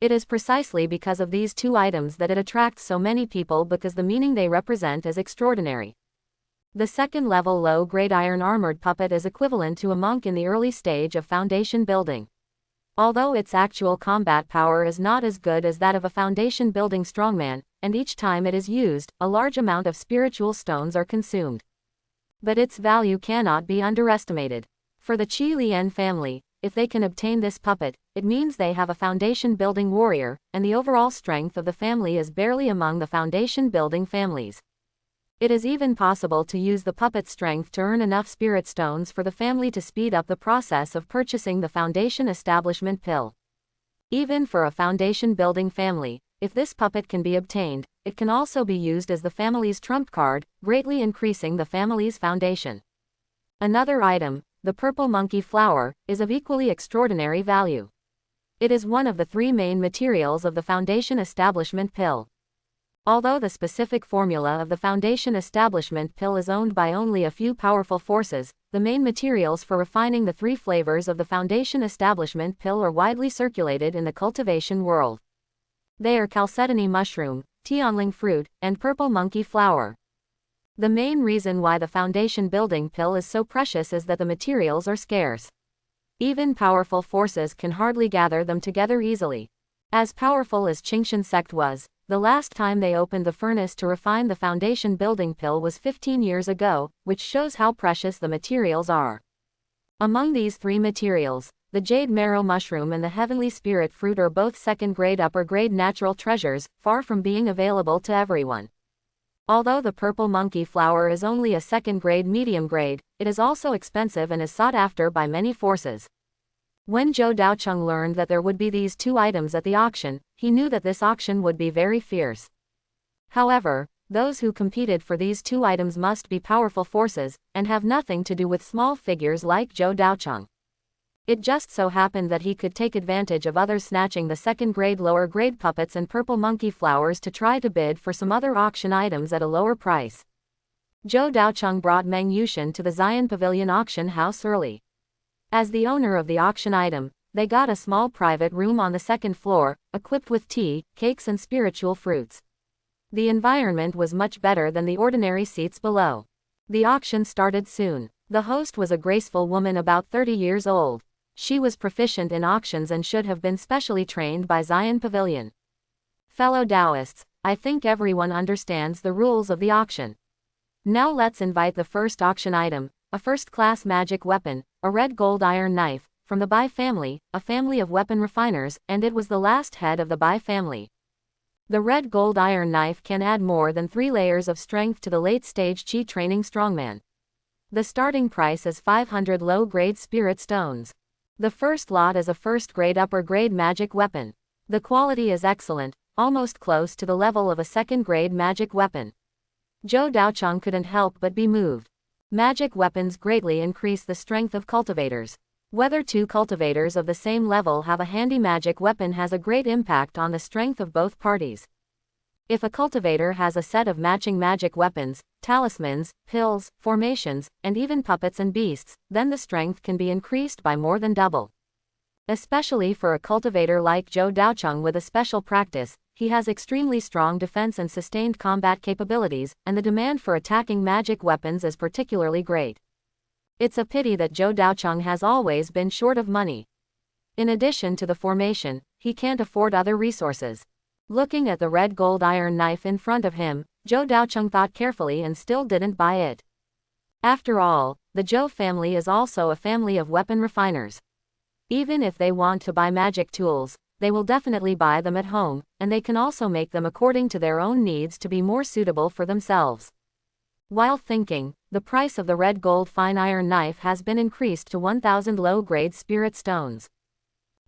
It is precisely because of these 2 items that it attracts so many people because the meaning they represent is extraordinary. The second-level low-grade iron armored puppet is equivalent to a monk in the early stage of foundation building. Although its actual combat power is not as good as that of a foundation building strongman, and each time it is used, a large amount of spiritual stones are consumed. But its value cannot be underestimated. For the Qi Lian family, if they can obtain this puppet, it means they have a foundation-building warrior, and the overall strength of the family is barely among the foundation-building families. It is even possible to use the puppet's strength to earn enough spirit stones for the family to speed up the process of purchasing the foundation establishment pill. Even for a foundation-building family, if this puppet can be obtained, it can also be used as the family's trump card, greatly increasing the family's foundation. Another item, the purple monkey flower, is of equally extraordinary value. It is one of the 3 main materials of the foundation establishment pill. Although the specific formula of the foundation establishment pill is owned by only a few powerful forces, the main materials for refining the 3 flavors of the foundation establishment pill are widely circulated in the cultivation world. They are chalcedony mushroom, tianling fruit, and purple monkey flower. The main reason why the foundation building pill is so precious is that the materials are scarce. Even powerful forces can hardly gather them together easily. As powerful as Qingshan sect was, the last time they opened the furnace to refine the foundation building pill was 15 years ago, which shows how precious the materials are. Among these 3 materials, the jade marrow mushroom and the heavenly spirit fruit are both second-grade upper-grade natural treasures, far from being available to everyone. Although the purple monkey flower is only a second-grade medium grade, it is also expensive and is sought after by many forces. When Zhou Daocheng learned that there would be these 2 items at the auction, he knew that this auction would be very fierce. However, those who competed for these 2 items must be powerful forces, and have nothing to do with small figures like Zhou Daocheng. It just so happened that he could take advantage of others snatching the second-grade lower-grade puppets and purple monkey flowers to try to bid for some other auction items at a lower price. Zhou Daocheng brought Meng Yushan to the Zion Pavilion auction house early. As the owner of the auction item, they got a small private room on the second floor, equipped with tea, cakes and spiritual fruits. The environment was much better than the ordinary seats below. The auction started soon. The host was a graceful woman about 30 years old. She was proficient in auctions and should have been specially trained by Zion Pavilion. Fellow Taoists, I think everyone understands the rules of the auction. Now let's invite the first auction item, a first-class magic weapon, a red gold iron knife, from the Bai family, a family of weapon refiners, and it was the last head of the Bai family. The red gold iron knife can add more than 3 layers of strength to the late-stage Qi training strongman. The starting price is 500 low-grade spirit stones. The first lot is a first-grade upper-grade magic weapon. The quality is excellent, almost close to the level of a second-grade magic weapon. Zhou Daocheng couldn't help but be moved. Magic weapons greatly increase the strength of cultivators. Whether two cultivators of the same level have a handy magic weapon has a great impact on the strength of both parties. If a cultivator has a set of matching magic weapons, talismans, pills, formations, and even puppets and beasts, then the strength can be increased by more than double. Especially for a cultivator like Zhou Daocheng with a special practice, he has extremely strong defense and sustained combat capabilities, and the demand for attacking magic weapons is particularly great. It's a pity that Zhou Daocheng has always been short of money. In addition to the formation, he can't afford other resources. Looking at the red gold iron knife in front of him, Zhou Daocheng thought carefully and still didn't buy it. After all, the Zhou family is also a family of weapon refiners. Even if they want to buy magic tools, they will definitely buy them at home, and they can also make them according to their own needs to be more suitable for themselves. While thinking, the price of the red gold fine iron knife has been increased to 1,000 low-grade spirit stones.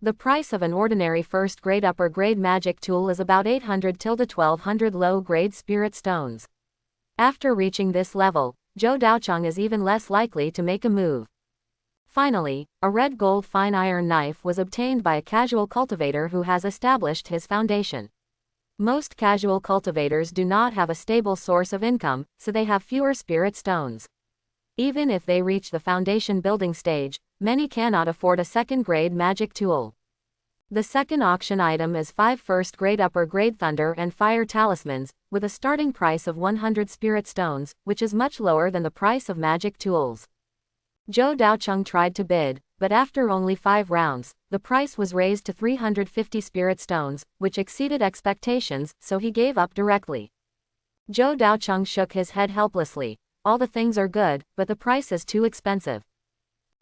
The price of an ordinary first-grade upper-grade magic tool is about 800 to 1,200 low-grade spirit stones. After reaching this level, Zhou Daocheng is even less likely to make a move. Finally, a red gold fine iron knife was obtained by a casual cultivator who has established his foundation. Most casual cultivators do not have a stable source of income, so they have fewer spirit stones. Even if they reach the foundation building stage, many cannot afford a second-grade magic tool. The second auction item is 5 first-grade upper-grade thunder and fire talismans, with a starting price of 100 spirit stones, which is much lower than the price of magic tools. Zhou Daocheng tried to bid, but after only 5 rounds, the price was raised to 350 spirit stones, which exceeded expectations, so he gave up directly. Zhou Daocheng shook his head helplessly. All the things are good, but the price is too expensive.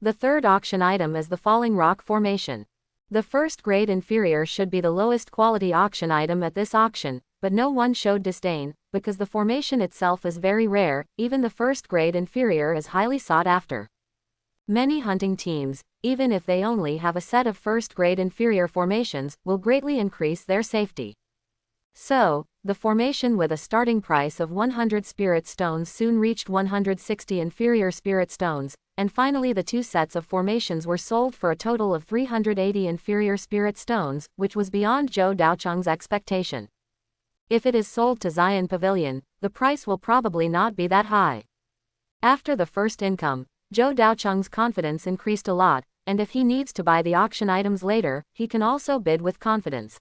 The third auction item is the falling rock formation. The first grade inferior should be the lowest quality auction item at this auction, but no one showed disdain, because the formation itself is very rare. Even the first grade inferior is highly sought after. Many hunting teams, even if they only have a set of first-grade inferior formations, will greatly increase their safety. So, the formation with a starting price of 100 spirit stones soon reached 160 inferior spirit stones, and finally the 2 sets of formations were sold for a total of 380 inferior spirit stones, which was beyond Zhou Daocheng's expectation. If it is sold to Zion Pavilion, the price will probably not be that high. After the first income, Zhou Daocheng's confidence increased a lot, and if he needs to buy the auction items later, he can also bid with confidence.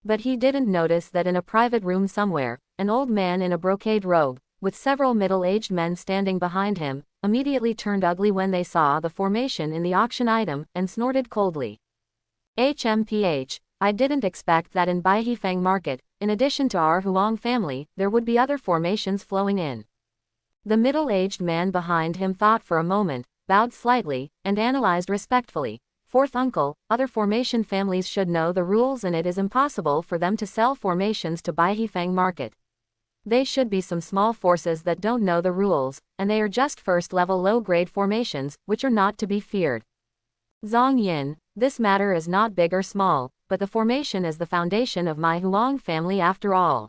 But he didn't notice that in a private room somewhere, an old man in a brocade robe, with several middle-aged men standing behind him, immediately turned ugly when they saw the formation in the auction item, and snorted coldly. HMPH, I didn't expect that in Baihifeng Market, in addition to our Huang family, there would be other formations flowing in. The middle-aged man behind him thought for a moment, bowed slightly, and analyzed respectfully. Fourth uncle, other formation families should know the rules and it is impossible for them to sell formations to Baihifeng Market. They should be some small forces that don't know the rules, and they are just first-level low-grade formations, which are not to be feared. Zhang Yin, this matter is not big or small, but the formation is the foundation of my Huang family after all.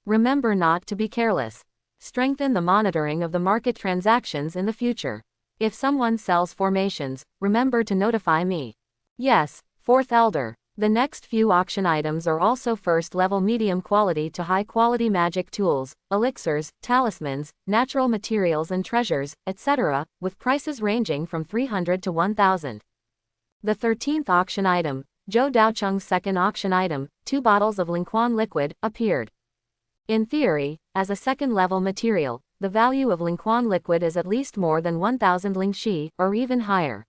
Remember not to be careless. Strengthen the monitoring of the market transactions in the future. If someone sells formations, remember to notify me. Yes, 4th Elder. The next few auction items are also first-level medium quality to high-quality magic tools, elixirs, talismans, natural materials and treasures, etc., with prices ranging from 300 to 1,000. The 13th auction item, Zhou Daocheng's second auction item, 2 bottles of Lingquan liquid, appeared. In theory, as a second-level material, the value of Lingquan liquid is at least more than 1,000 Lingxi, or even higher.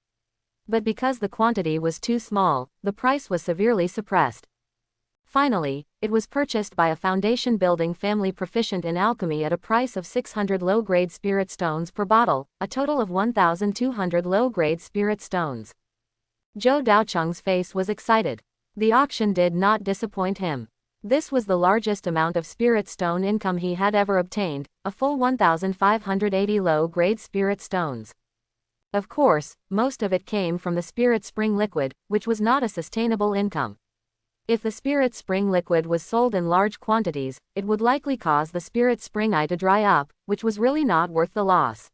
But because the quantity was too small, the price was severely suppressed. Finally, it was purchased by a foundation-building family proficient in alchemy at a price of 600 low-grade spirit stones per bottle, a total of 1,200 low-grade spirit stones. Zhou Daocheng's face was excited. The auction did not disappoint him. This was the largest amount of spirit stone income he had ever obtained, a full 1,580 low-grade spirit stones. Of course, most of it came from the spirit spring liquid, which was not a sustainable income. If the spirit spring liquid was sold in large quantities, it would likely cause the spirit spring eye to dry up, which was really not worth the loss.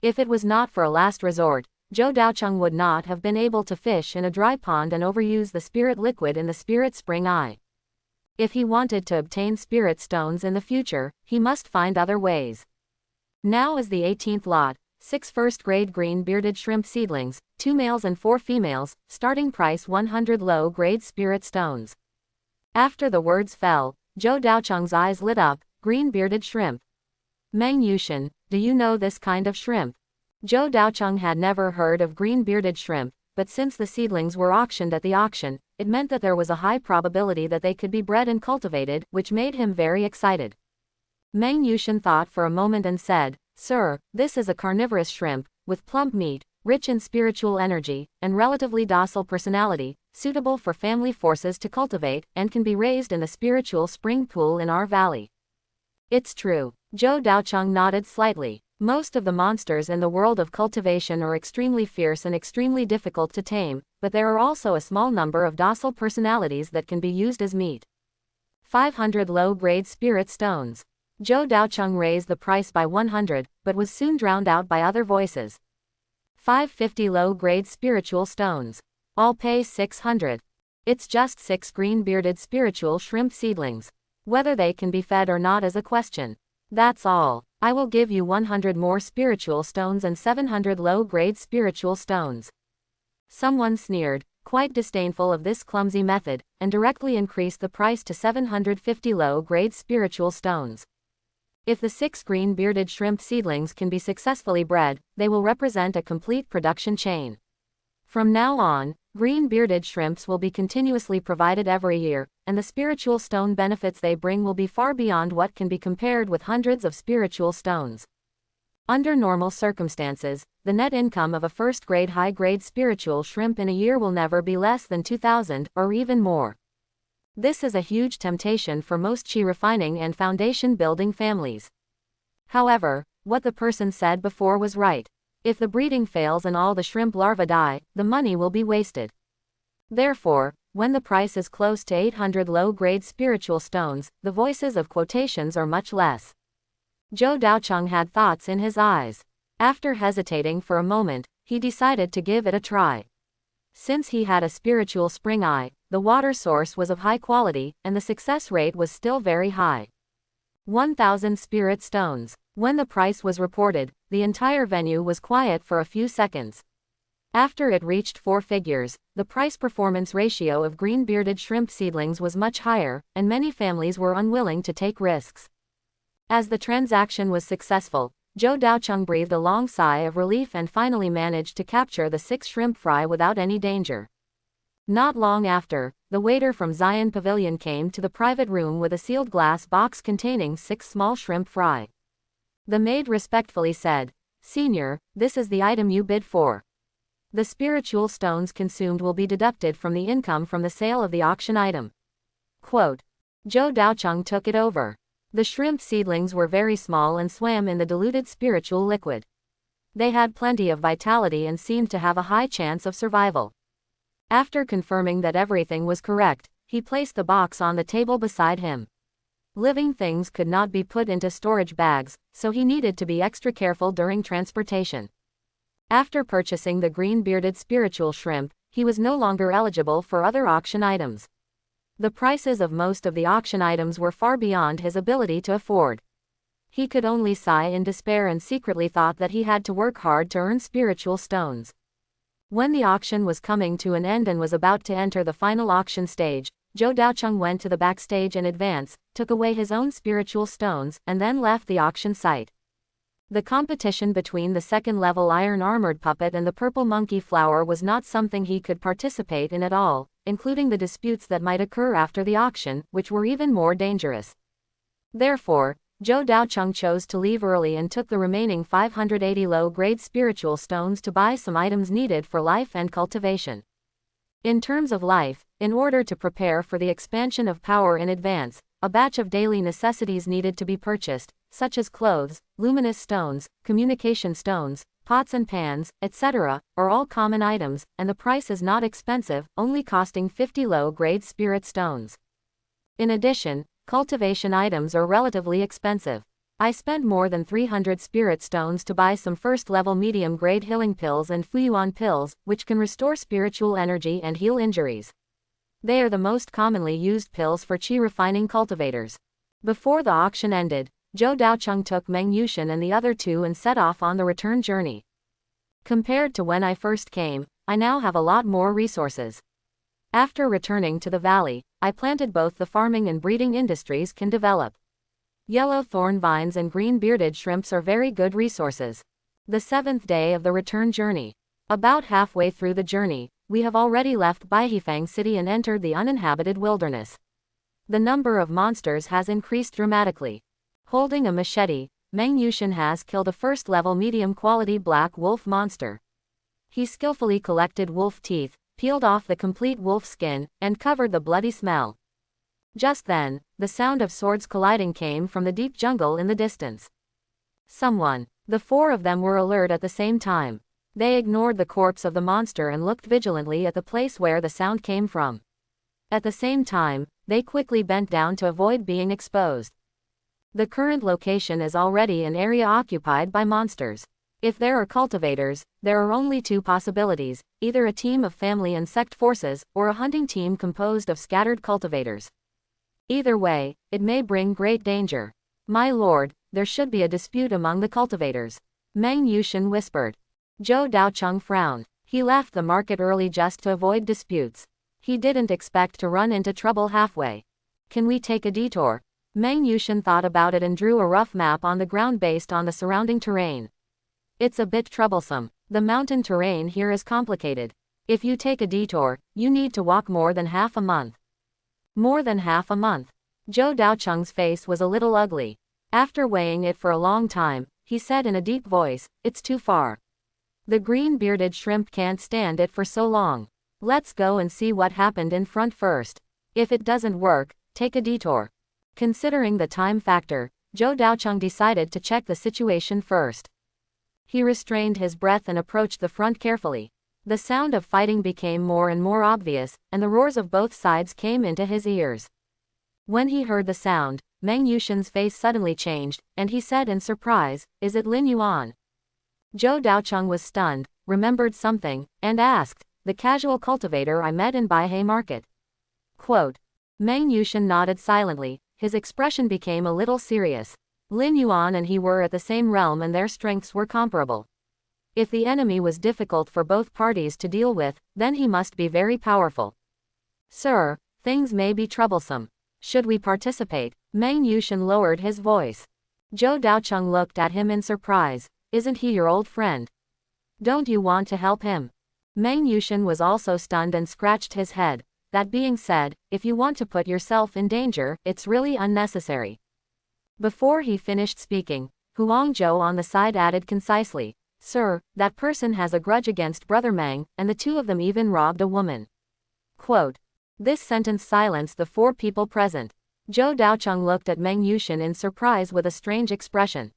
If it was not for a last resort, Zhou Daocheng would not have been able to fish in a dry pond and overuse the spirit liquid in the spirit spring eye. If he wanted to obtain spirit stones in the future, he must find other ways. Now is the 18th lot, 6 first-grade green-bearded shrimp seedlings, 2 males and 4 females, starting price 100 low-grade spirit stones. After the words fell, Zhou Daocheng's eyes lit up, green-bearded shrimp. Meng Yushan, do you know this kind of shrimp? Zhou Daocheng had never heard of green-bearded shrimp, but since the seedlings were auctioned at the auction, it meant that there was a high probability that they could be bred and cultivated, which made him very excited. Meng Yushan thought for a moment and said, "Sir, this is a carnivorous shrimp, with plump meat, rich in spiritual energy, and relatively docile personality, suitable for family forces to cultivate, and can be raised in the spiritual spring pool in our valley." It's true. Zhou Daocheng nodded slightly. Most of the monsters in the world of cultivation are extremely fierce and extremely difficult to tame, but there are also a small number of docile personalities that can be used as meat. 500 low-grade spirit stones. Zhou Daocheng raised the price by 100, but was soon drowned out by other voices. 550 low-grade spiritual stones. I'll pay 600. It's just 6 green-bearded spiritual shrimp seedlings. Whether they can be fed or not is a question. That's all. I will give you 100 more spiritual stones and 700 low-grade spiritual stones. Someone sneered, quite disdainful of this clumsy method, and directly increased the price to 750 low-grade spiritual stones. If the 6 green-bearded shrimp seedlings can be successfully bred, they will represent a complete production chain. From now on, green-bearded shrimps will be continuously provided every year, and the spiritual stone benefits they bring will be far beyond what can be compared with hundreds of spiritual stones. Under normal circumstances, the net income of a first-grade high-grade spiritual shrimp in a year will never be less than 2,000, or even more. This is a huge temptation for most chi refining and foundation building families. However, what the person said before was right. If the breeding fails and all the shrimp larvae die, the money will be wasted. Therefore, when the price is close to 800 low-grade spiritual stones, the voices of quotations are much less. Zhou Daocheng had thoughts in his eyes. After hesitating for a moment, he decided to give it a try. Since he had a spiritual spring eye, the water source was of high quality, and the success rate was still very high. 1,000 spirit stones. When the price was reported, the entire venue was quiet for a few seconds. After it reached 4 figures, the price-performance ratio of green-bearded shrimp seedlings was much higher, and many families were unwilling to take risks. As the transaction was successful, Zhou Daocheng breathed a long sigh of relief and finally managed to capture the 6 shrimp fry without any danger. Not long after, the waiter from Zion Pavilion came to the private room with a sealed glass box containing 6 small shrimp fry. The maid respectfully said, "Senior, this is the item you bid for. The spiritual stones consumed will be deducted from the income from the sale of the auction item." Quote. Zhou Daocheng took it over. The shrimp seedlings were very small and swam in the diluted spiritual liquid. They had plenty of vitality and seemed to have a high chance of survival. After confirming that everything was correct, he placed the box on the table beside him. Living things could not be put into storage bags, so he needed to be extra careful during transportation. After purchasing the green-bearded spiritual shrimp, he was no longer eligible for other auction items. The prices of most of the auction items were far beyond his ability to afford. He could only sigh in despair and secretly thought that he had to work hard to earn spiritual stones. When the auction was coming to an end and was about to enter the final auction stage, Zhou Daocheng went to the backstage in advance, took away his own spiritual stones, and then left the auction site. The competition between the second-level iron-armored puppet and the purple monkey flower was not something he could participate in at all, including the disputes that might occur after the auction, which were even more dangerous. Therefore, Zhou Daocheng chose to leave early and took the remaining 580 low-grade spiritual stones to buy some items needed for life and cultivation. In terms of life, in order to prepare for the expansion of power in advance, a batch of daily necessities needed to be purchased, such as clothes, luminous stones, communication stones, pots and pans, etc., are all common items, and the price is not expensive, only costing 50 low-grade spirit stones. In addition, cultivation items are relatively expensive. I spent more than 300 spirit stones to buy some first-level medium-grade healing pills and Fuyuan pills, which can restore spiritual energy and heal injuries. They are the most commonly used pills for qi-refining cultivators. Before the auction ended, Zhou Daocheng took Meng Yushan and the other two and set off on the return journey. Compared to when I first came, I now have a lot more resources. After returning to the valley, I planted both the farming and breeding industries can develop. Yellow thorn vines and green-bearded shrimps are very good resources. The 7th day of the return journey. About halfway through the journey, we have already left Baihifang City and entered the uninhabited wilderness. The number of monsters has increased dramatically. Holding a machete, Meng Yushan has killed a first-level medium-quality black wolf monster. He skillfully collected wolf teeth, peeled off the complete wolf skin, and covered the bloody smell. Just then, the sound of swords colliding came from the deep jungle in the distance. Someone. The four of them were alert at the same time. They ignored the corpse of the monster and looked vigilantly at the place where the sound came from. At the same time, they quickly bent down to avoid being exposed. The current location is already an area occupied by monsters. If there are cultivators, there are only two possibilities, either a team of family insect forces, or a hunting team composed of scattered cultivators. Either way, it may bring great danger. My lord, there should be a dispute among the cultivators. Meng Yushan whispered. Zhou Daocheng frowned. He left the market early just to avoid disputes. He didn't expect to run into trouble halfway. Can we take a detour? Meng Yushan thought about it and drew a rough map on the ground based on the surrounding terrain. It's a bit troublesome. The mountain terrain here is complicated. If you take a detour, you need to walk more than half a month. More than half a month. Zhou Daocheng's face was a little ugly. After weighing it for a long time, he said in a deep voice, "It's too far. The green-bearded shrimp can't stand it for so long. Let's go and see what happened in front first. If it doesn't work, take a detour." Considering the time factor, Zhou Daocheng decided to check the situation first. He restrained his breath and approached the front carefully. The sound of fighting became more and more obvious, and the roars of both sides came into his ears. When he heard the sound, Meng Yushan's face suddenly changed, and he said in surprise, "Is it Lin Yuan?" Zhou Daocheng was stunned, remembered something, and asked, "The casual cultivator I met in Baihei Market." Quote. Meng Yushan nodded silently. His expression became a little serious. Lin Yuan and he were at the same realm and their strengths were comparable. If the enemy was difficult for both parties to deal with, then he must be very powerful. "Sir, things may be troublesome. Should we participate?" Meng Yushan lowered his voice. Zhou Daocheng looked at him in surprise. "Isn't he your old friend? Don't you want to help him?" Meng Yushan was also stunned and scratched his head. That being said, if you want to put yourself in danger, it's really unnecessary. Before he finished speaking, Huangzhou on the side added concisely, "Sir, that person has a grudge against Brother Meng, and the two of them even robbed a woman." Quote. This sentence silenced the four people present. Zhou Daocheng looked at Meng Yushan in surprise with a strange expression.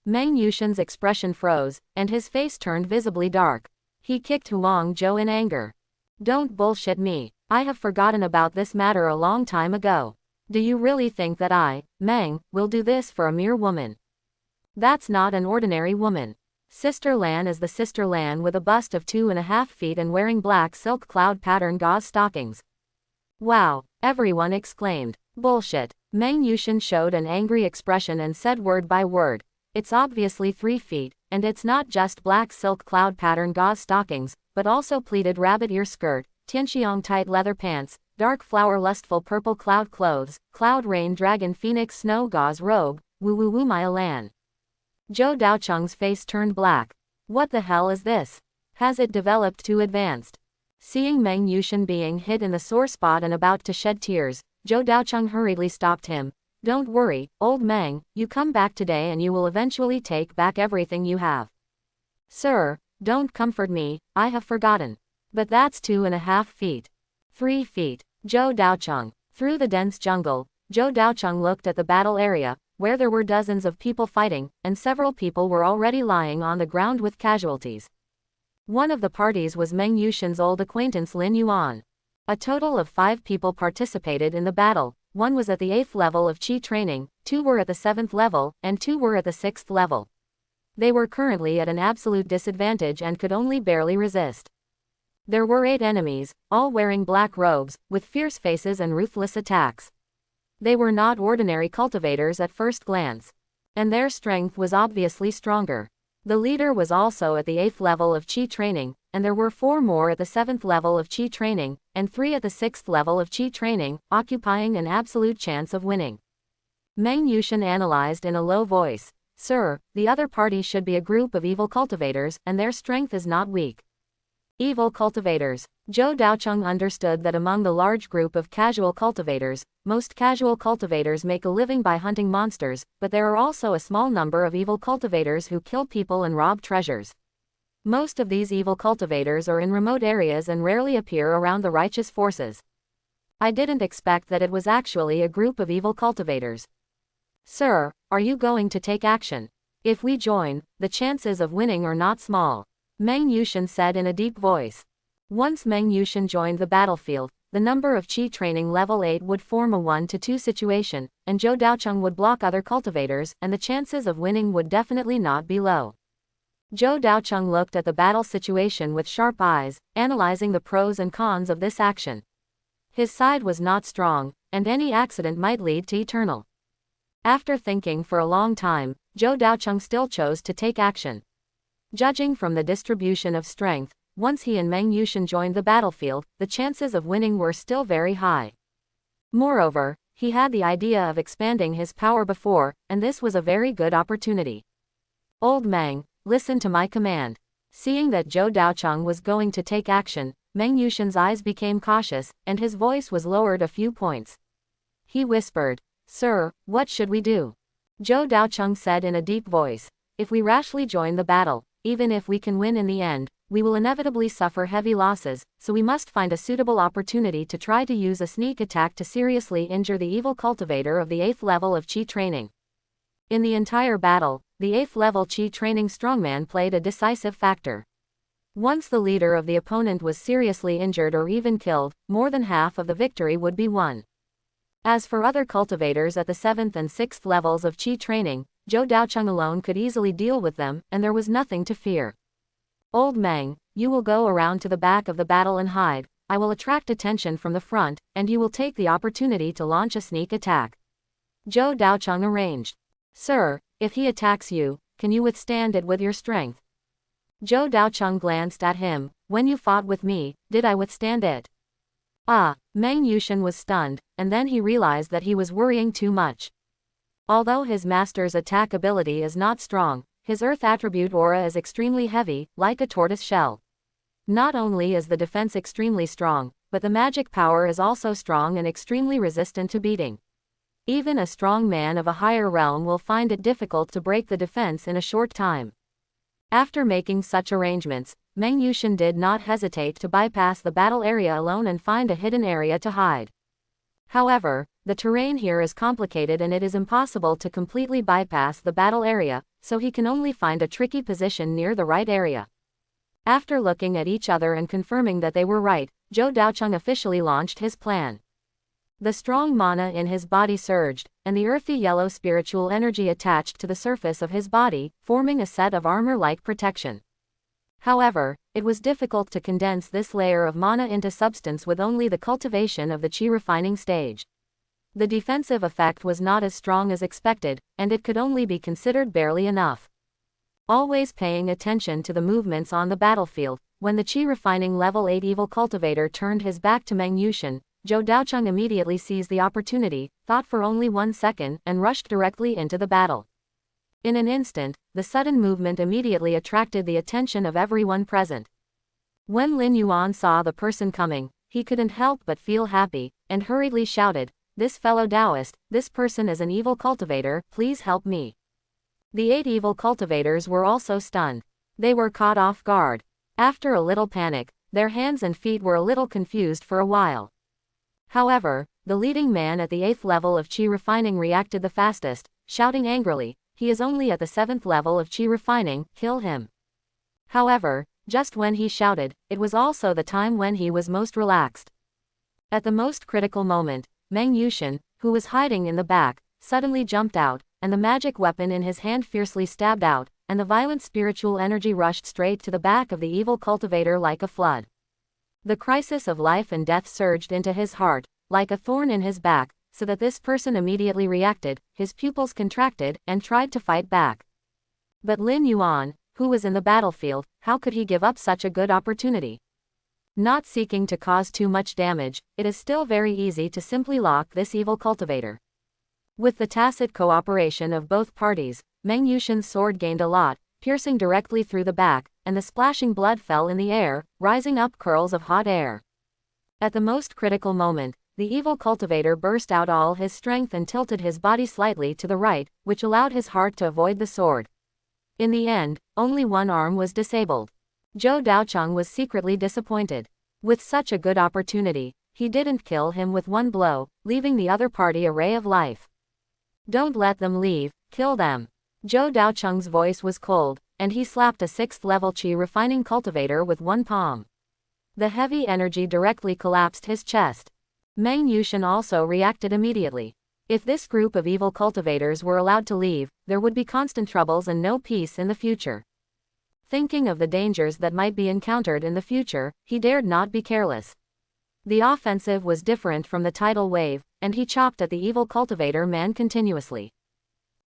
Meng Yushan's expression froze, and his face turned visibly dark. He kicked Huangzhou in anger. "Don't bullshit me. I have forgotten about this matter a long time ago. Do you really think that I, Meng, will do this for a mere woman? That's not an ordinary woman. Sister Lan is the Sister Lan with a bust of 2.5 feet and wearing black silk cloud pattern gauze stockings. Wow, everyone exclaimed. Bullshit. Meng Yushin showed an angry expression and said word by word. It's obviously 3 feet, and it's not just black silk cloud pattern gauze stockings, but also pleated rabbit ear skirt, tianxiong tight leather pants, dark flower lustful purple cloud clothes, cloud rain dragon phoenix snow gauze robe, woo woo woo my Lan. Zhou Daocheng's face turned black. What the hell is this? Has it developed too advanced? Seeing Meng Yushin being hit in the sore spot and about to shed tears, Zhou Daocheng hurriedly stopped him. Don't worry, old Meng, you come back today and you will eventually take back everything you have. Sir, don't comfort me, I have forgotten. But that's 2.5 feet. 3 feet. Zhou Daocheng. Through the dense jungle, Zhou Daocheng looked at the battle area, where there were dozens of people fighting, and several people were already lying on the ground with casualties. One of the parties was Meng Yushin's old acquaintance Lin Yuan. A total of 5 people participated in the battle. 1 was at the 8th level of Qi training, 2 were at the 7th level, and 2 were at the 6th level. They were currently at an absolute disadvantage and could only barely resist. There were 8 enemies, all wearing black robes, with fierce faces and ruthless attacks. They were not ordinary cultivators at first glance. And their strength was obviously stronger. The leader was also at the 8th level of Qi training, and there were 4 more at the 7th level of Qi training, and 3 at the 6th level of Qi training, occupying an absolute chance of winning. Meng Yushin analyzed in a low voice. Sir, the other party should be a group of evil cultivators, and their strength is not weak. Evil cultivators. Zhou Daocheng understood that among the large group of casual cultivators, most casual cultivators make a living by hunting monsters, but there are also a small number of evil cultivators who kill people and rob treasures. Most of these evil cultivators are in remote areas and rarely appear around the righteous forces. I didn't expect that it was actually a group of evil cultivators. Sir, are you going to take action? If we join, the chances of winning are not small. Meng Yushin said in a deep voice. Once Meng Yushin joined the battlefield, the number of Qi training level 8 would form a 1-to-2 situation, and Zhou Daocheng would block other cultivators, and the chances of winning would definitely not be low. Zhou Daocheng looked at the battle situation with sharp eyes, analyzing the pros and cons of this action. His side was not strong, and any accident might lead to eternal. After thinking for a long time, Zhou Daocheng still chose to take action. Judging from the distribution of strength, once he and Meng Yushin joined the battlefield, the chances of winning were still very high. Moreover, he had the idea of expanding his power before, and this was a very good opportunity. Old Meng, listen to my command. Seeing that Zhou Daocheng was going to take action, Meng Yushin's eyes became cautious, and his voice was lowered a few points. He whispered, Sir, what should we do? Zhou Daocheng said in a deep voice, if we rashly join the battle, even if we can win in the end, we will inevitably suffer heavy losses, so we must find a suitable opportunity to try to use a sneak attack to seriously injure the evil cultivator of the 8th level of Qi training. In the entire battle, the 8th level Qi training strongman played a decisive factor. Once the leader of the opponent was seriously injured or even killed, more than half of the victory would be won. As for other cultivators at the 7th and 6th levels of Qi training, Zhou Daocheng alone could easily deal with them, and there was nothing to fear. Old Meng, you will go around to the back of the battle and hide. I will attract attention from the front, and you will take the opportunity to launch a sneak attack. Zhou Daocheng arranged. Sir, if he attacks you, can you withstand it with your strength? Zhou Daocheng glanced at him. When you fought with me, did I withstand it? Ah, Meng Yushin was stunned, and then he realized that he was worrying too much. Although his master's attack ability is not strong, his earth attribute aura is extremely heavy, like a tortoise shell. Not only is the defense extremely strong, but the magic power is also strong and extremely resistant to beating. Even a strong man of a higher realm will find it difficult to break the defense in a short time. After making such arrangements, Meng Yushin did not hesitate to bypass the battle area alone and find a hidden area to hide. However, the terrain here is complicated and it is impossible to completely bypass the battle area, so he can only find a tricky position near the right area. After looking at each other and confirming that they were right, Zhou Daocheng officially launched his plan. The strong mana in his body surged, and the earthy yellow spiritual energy attached to the surface of his body, forming a set of armor-like protection. However, it was difficult to condense this layer of mana into substance with only the cultivation of the chi refining stage. The defensive effect was not as strong as expected, and it could only be considered barely enough. Always paying attention to the movements on the battlefield, when the chi refining level 8 evil cultivator turned his back to Meng Yushin, Zhou Daocheng immediately seized the opportunity, thought for only 1 second, and rushed directly into the battle. In an instant, the sudden movement immediately attracted the attention of everyone present. When Lin Yuan saw the person coming, he couldn't help but feel happy, and hurriedly shouted, "This fellow Taoist, this person is an evil cultivator, please help me." The 8 evil cultivators were also stunned. They were caught off guard. After a little panic, their hands and feet were a little confused for a while. However, the leading man at the 8th level of chi refining reacted the fastest, shouting angrily, "He is only at the 7th level of chi refining, kill him." However, just when he shouted, it was also the time when he was most relaxed. At the most critical moment, Meng Yushin, who was hiding in the back, suddenly jumped out, and the magic weapon in his hand fiercely stabbed out, and the violent spiritual energy rushed straight to the back of the evil cultivator like a flood. The crisis of life and death surged into his heart, like a thorn in his back, so that this person immediately reacted, his pupils contracted, and tried to fight back. But Lin Yuan, who was in the battlefield, how could he give up such a good opportunity? Not seeking to cause too much damage, it is still very easy to simply lock this evil cultivator. With the tacit cooperation of both parties, Meng Yushin's sword gained a lot, piercing directly through the back, and the splashing blood fell in the air, rising up curls of hot air. At the most critical moment, the evil cultivator burst out all his strength and tilted his body slightly to the right, which allowed his heart to avoid the sword. In the end, only one arm was disabled. Zhou Daocheng was secretly disappointed. With such a good opportunity, he didn't kill him with one blow, leaving the other party a ray of life. "Don't let them leave, kill them." Zhou Daocheng's voice was cold, and he slapped a 6th level chi refining cultivator with one palm. The heavy energy directly collapsed his chest. Meng Yushin also reacted immediately. If this group of evil cultivators were allowed to leave, there would be constant troubles and no peace in the future. Thinking of the dangers that might be encountered in the future, he dared not be careless. The offensive was different from the tidal wave, and he chopped at the evil cultivator man continuously.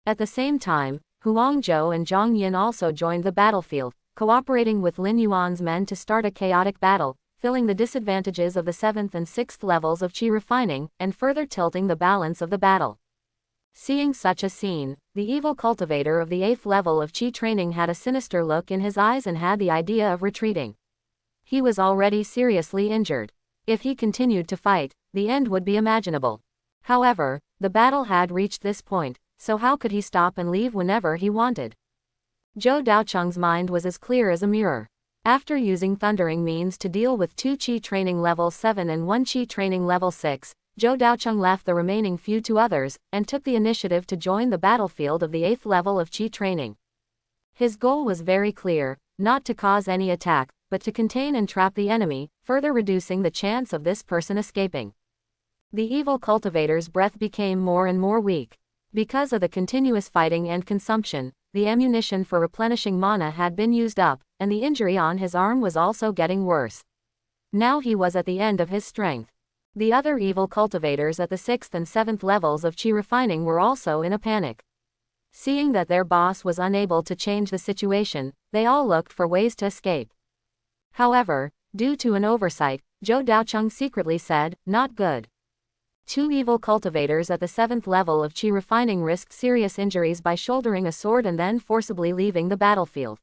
At the same time, Huang Zhou and Zhang Yin also joined the battlefield, cooperating with Lin Yuan's men to start a chaotic battle, filling the disadvantages of the 7th and 6th levels of chi refining, and further tilting the balance of the battle. Seeing such a scene, the evil cultivator of the 8th level of chi training had a sinister look in his eyes and had the idea of retreating. He was already seriously injured. If he continued to fight, the end would be imaginable. However, the battle had reached this point, so how could he stop and leave whenever he wanted? Zhou Daocheng's mind was as clear as a mirror. After using thundering means to deal with 2 chi training level 7 and 1 chi training level 6, Zhou Daocheng left the remaining few to others, and took the initiative to join the battlefield of the 8th level of chi training. His goal was very clear, not to cause any attack, but to contain and trap the enemy, further reducing the chance of this person escaping. The evil cultivator's breath became more and more weak. Because of the continuous fighting and consumption, the ammunition for replenishing mana had been used up, and the injury on his arm was also getting worse. Now he was at the end of his strength. The other evil cultivators at the 6th and 7th levels of chi refining were also in a panic. Seeing that their boss was unable to change the situation, they all looked for ways to escape. However, due to an oversight, Zhou Daocheng secretly said, "Not good." 2 evil cultivators at the 7th level of chi refining risked serious injuries by shouldering a sword and then forcibly leaving the battlefield.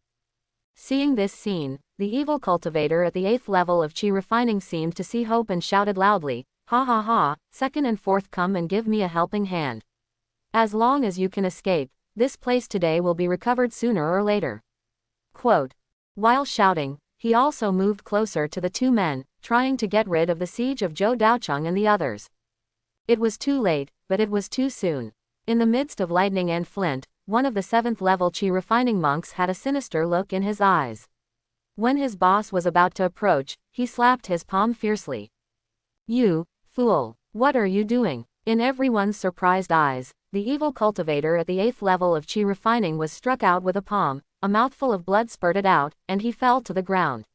Seeing this scene, the evil cultivator at the 8th level of chi refining seemed to see hope and shouted loudly, "Ha ha ha, 2nd and 4th, come and give me a helping hand. As long as you can escape, this place today will be recovered sooner or later." Quote. While shouting, he also moved closer to the 2 men, trying to get rid of the siege of Zhou Daocheng and the others. It was too late, but it was too soon. In the midst of lightning and flint, one of the 7th level chi refining monks had a sinister look in his eyes. When his boss was about to approach, he slapped his palm fiercely. "You fool! What are you doing? In everyone's surprised eyes, the evil cultivator at the 8th level of Qi refining was struck out with a palm, a mouthful of blood spurted out, and he fell to the ground.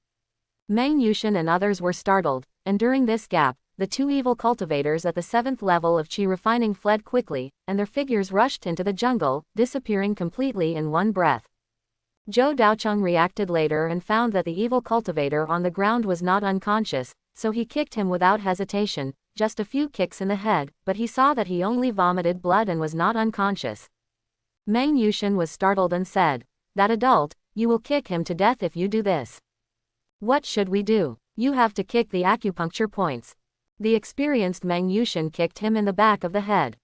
Meng Yushin and others were startled, and during this gap, the 2 evil cultivators at the 7th level of Qi refining fled quickly, and their figures rushed into the jungle, disappearing completely in one breath. Zhou Daocheng reacted later and found that the evil cultivator on the ground was not unconscious, so he kicked him without hesitation, just a few kicks in the head, but he saw that he only vomited blood and was not unconscious. Meng Yushin was startled and said, "That adult, you will kick him to death if you do this." "What should we do?" "You have to kick the acupuncture points." The experienced Meng Yushin kicked him in the back of the head.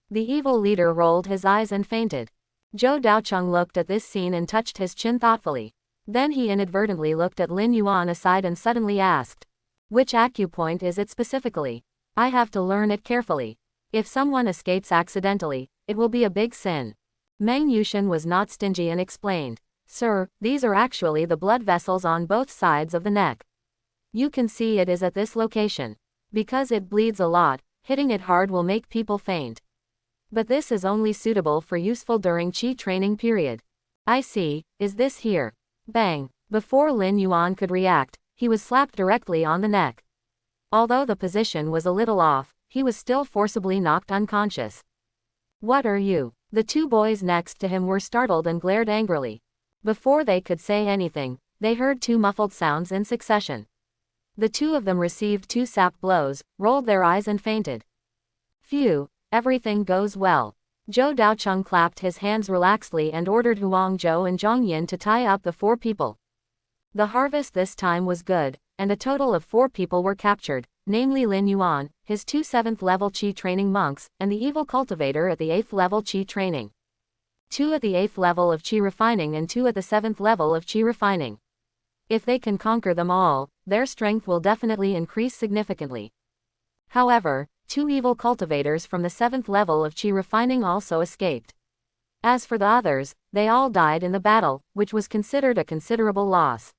The evil leader rolled his eyes and fainted. Zhou Daocheng looked at this scene and touched his chin thoughtfully. Then he inadvertently looked at Lin Yuan aside and suddenly asked, "Which acupoint is it specifically? I have to learn it carefully. If someone escapes accidentally, it will be a big sin." Meng Yushin was not stingy and explained, "Sir, these are actually the blood vessels on both sides of the neck. You can see it is at this location. Because it bleeds a lot, hitting it hard will make people faint. But this is only suitable for useful during Qi training period." "I see, is this here?" Bang! Before Lin Yuan could react, he was slapped directly on the neck. Although the position was a little off, he was still forcibly knocked unconscious. "What are you?" The 2 boys next to him were startled and glared angrily. Before they could say anything, they heard 2 muffled sounds in succession. The 2 of them received 2 sap blows, rolled their eyes and fainted. "Phew, everything goes well." Zhou Daocheng clapped his hands relaxedly and ordered Huang Zhou and Zhang Yin to tie up the 4 people. The harvest this time was good, and a total of 4 people were captured, namely Lin Yuan, his 2 7th level Qi training monks, and the evil cultivator at the 8th level Qi training. 2 at the 8th level of Qi refining and 2 at the 7th level of Qi refining. If they can conquer them all, their strength will definitely increase significantly. However, 2 evil cultivators from the 7th level of Qi refining also escaped. As for the others, they all died in the battle, which was considered a considerable loss.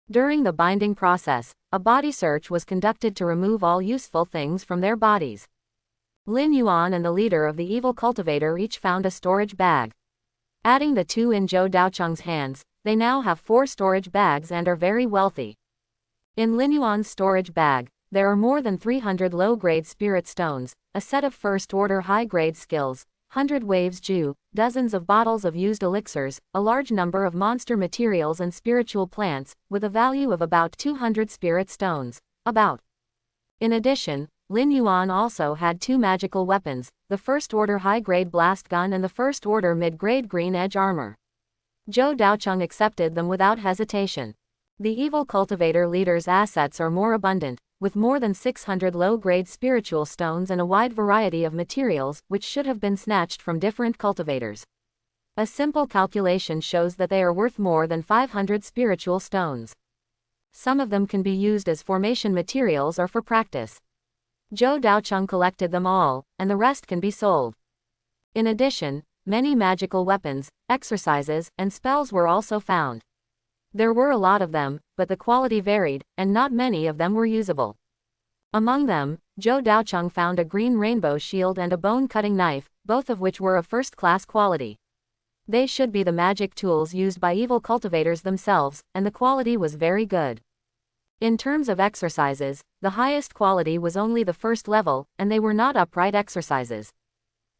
During the binding process, a body search was conducted to remove all useful things from their bodies. Lin Yuan and the leader of the evil cultivator each found a storage bag. Adding the 2 in Zhou Daocheng's hands, they now have 4 storage bags and are very wealthy. In Lin Yuan's storage bag, there are more than 300 low-grade spirit stones, a set of first-order high-grade skills, 100 waves Ju, dozens of bottles of used elixirs, a large number of monster materials and spiritual plants, with a value of about 200 spirit stones. In addition, Lin Yuan also had 2 magical weapons, the first-order high-grade blast gun and the first-order mid-grade green edge armor. Zhou Daocheng accepted them without hesitation. The evil cultivator leader's assets are more abundant, with more than 600 low-grade spiritual stones and a wide variety of materials which should have been snatched from different cultivators. A simple calculation shows that they are worth more than 500 spiritual stones. Some of them can be used as formation materials or for practice. Zhou Daocheng collected them all, and the rest can be sold. In addition, many magical weapons, exercises, and spells were also found. There were a lot of them, but the quality varied, and not many of them were usable. Among them, Zhou Daocheng found a green rainbow shield and a bone-cutting knife, both of which were of first-class quality. They should be the magic tools used by evil cultivators themselves, and the quality was very good. In terms of exercises, the highest quality was only the first level, and they were not upright exercises.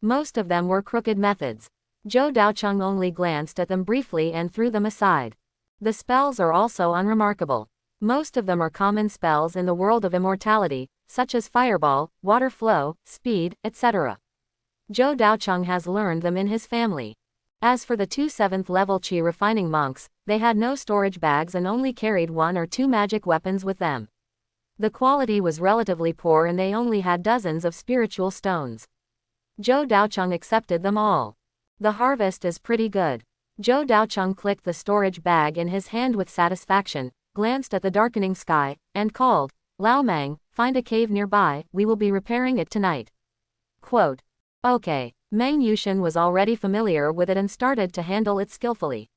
Most of them were crooked methods. Zhou Daocheng only glanced at them briefly and threw them aside. The spells are also unremarkable. Most of them are common spells in the world of immortality, such as fireball, water flow, speed, etc. Zhou Daocheng has learned them in his family. As for the 2 7th level Qi refining monks, they had no storage bags and only carried 1 or 2 magic weapons with them. The quality was relatively poor and they only had dozens of spiritual stones. Zhou Daocheng accepted them all. The harvest is pretty good. Zhou Daocheng clicked the storage bag in his hand with satisfaction, glanced at the darkening sky, and called, "Lao Mang, find a cave nearby, we will be repairing it tonight." Quote. Okay. Meng Yushin was already familiar with it and started to handle it skillfully.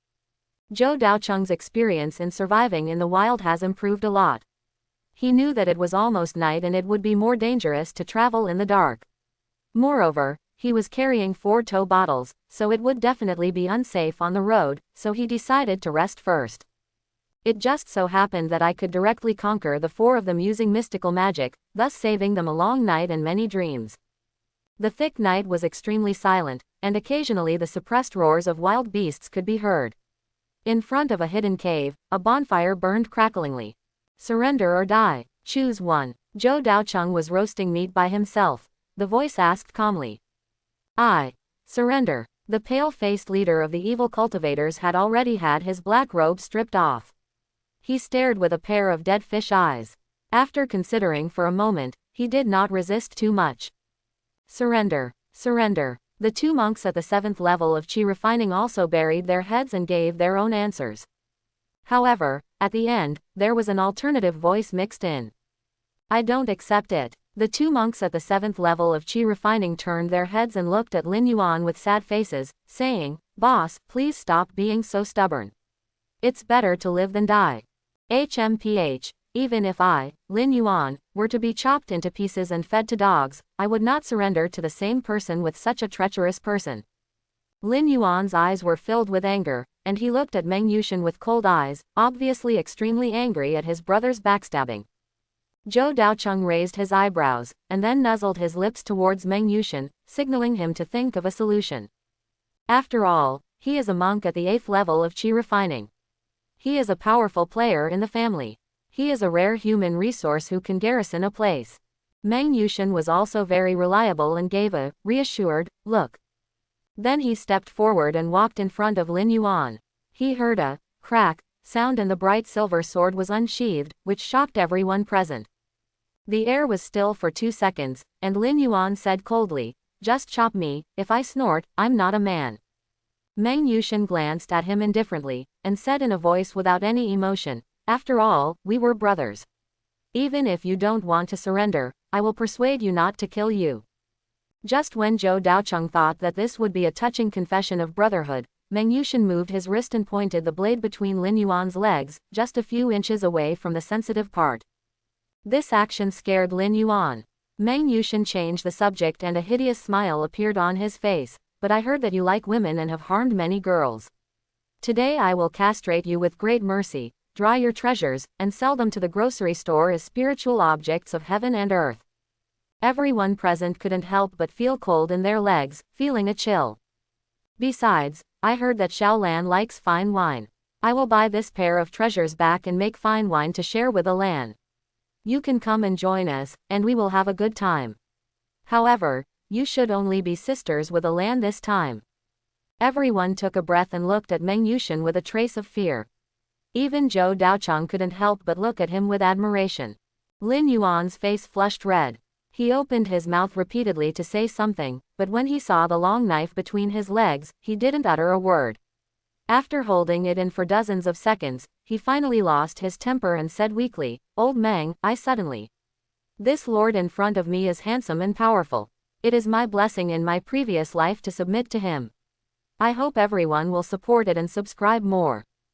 Zhou Daocheng's experience in surviving in the wild has improved a lot. He knew that it was almost night and it would be more dangerous to travel in the dark. Moreover, he was carrying 4 tow bottles, so it would definitely be unsafe on the road, so he decided to rest first. It just so happened that I could directly conquer the 4 of them using mystical magic, thus saving them a long night and many dreams. The thick night was extremely silent, and occasionally the suppressed roars of wild beasts could be heard. In front of a hidden cave, a bonfire burned cracklingly. Surrender or die. Choose one. Zhou Daocheng was roasting meat by himself. The voice asked calmly. I surrender. The pale-faced leader of the evil cultivators had already had his black robe stripped off. He stared with a pair of dead fish eyes. After considering for a moment, he did not resist too much. Surrender. Surrender. The 2 monks at the 7th level of Qi refining also buried their heads and gave their own answers. However, at the end, there was an alternative voice mixed in. I don't accept it. The 2 monks at the 7th level of Qi refining turned their heads and looked at Lin Yuan with sad faces, saying, "Boss, please stop being so stubborn. It's better to live than die. HMPH, even if I, Lin Yuan, were to be chopped into pieces and fed to dogs, I would not surrender to the same person with such a treacherous person." Lin Yuan's eyes were filled with anger, and he looked at Meng Yushan with cold eyes, obviously extremely angry at his brother's backstabbing. Zhou Daocheng raised his eyebrows, and then nuzzled his lips towards Meng Yushan, signaling him to think of a solution. After all, he is a monk at the 8th level of Qi refining. He is a powerful player in the family. He is a rare human resource who can garrison a place. Meng Yushan was also very reliable and gave a reassured look. Then he stepped forward and walked in front of Lin Yuan. He heard a crack sound and the bright silver sword was unsheathed, which shocked everyone present. The air was still for 2 seconds, and Lin Yuan said coldly, "Just chop me, if I snort, I'm not a man." Meng Yushan glanced at him indifferently, and said in a voice without any emotion, "After all, we were brothers. Even if you don't want to surrender, I will persuade you not to kill you." Just when Zhou Daocheng thought that this would be a touching confession of brotherhood, Meng Yushan moved his wrist and pointed the blade between Lin Yuan's legs, just a few inches away from the sensitive part. This action scared Lin Yuan. Meng Yushan changed the subject and a hideous smile appeared on his face. "But I heard that you like women and have harmed many girls. Today I will castrate you with great mercy, dry your treasures, and sell them to the grocery store as spiritual objects of heaven and earth." Everyone present couldn't help but feel cold in their legs, feeling a chill. "Besides, I heard that Xiaolan likes fine wine. I will buy this pair of treasures back and make fine wine to share with Alan. You can come and join us, and we will have a good time. However, you should only be sisters with Alan this time." Everyone took a breath and looked at Meng Yushan with a trace of fear. Even Zhou Daocheng couldn't help but look at him with admiration. Lin Yuan's face flushed red. He opened his mouth repeatedly to say something, but when he saw the long knife between his legs, he didn't utter a word. After holding it in for dozens of seconds, he finally lost his temper and said weakly, "Old Meng, I suddenly. This lord in front of me is handsome and powerful. It is my blessing in my previous life to submit to him. I hope everyone will support it and subscribe more."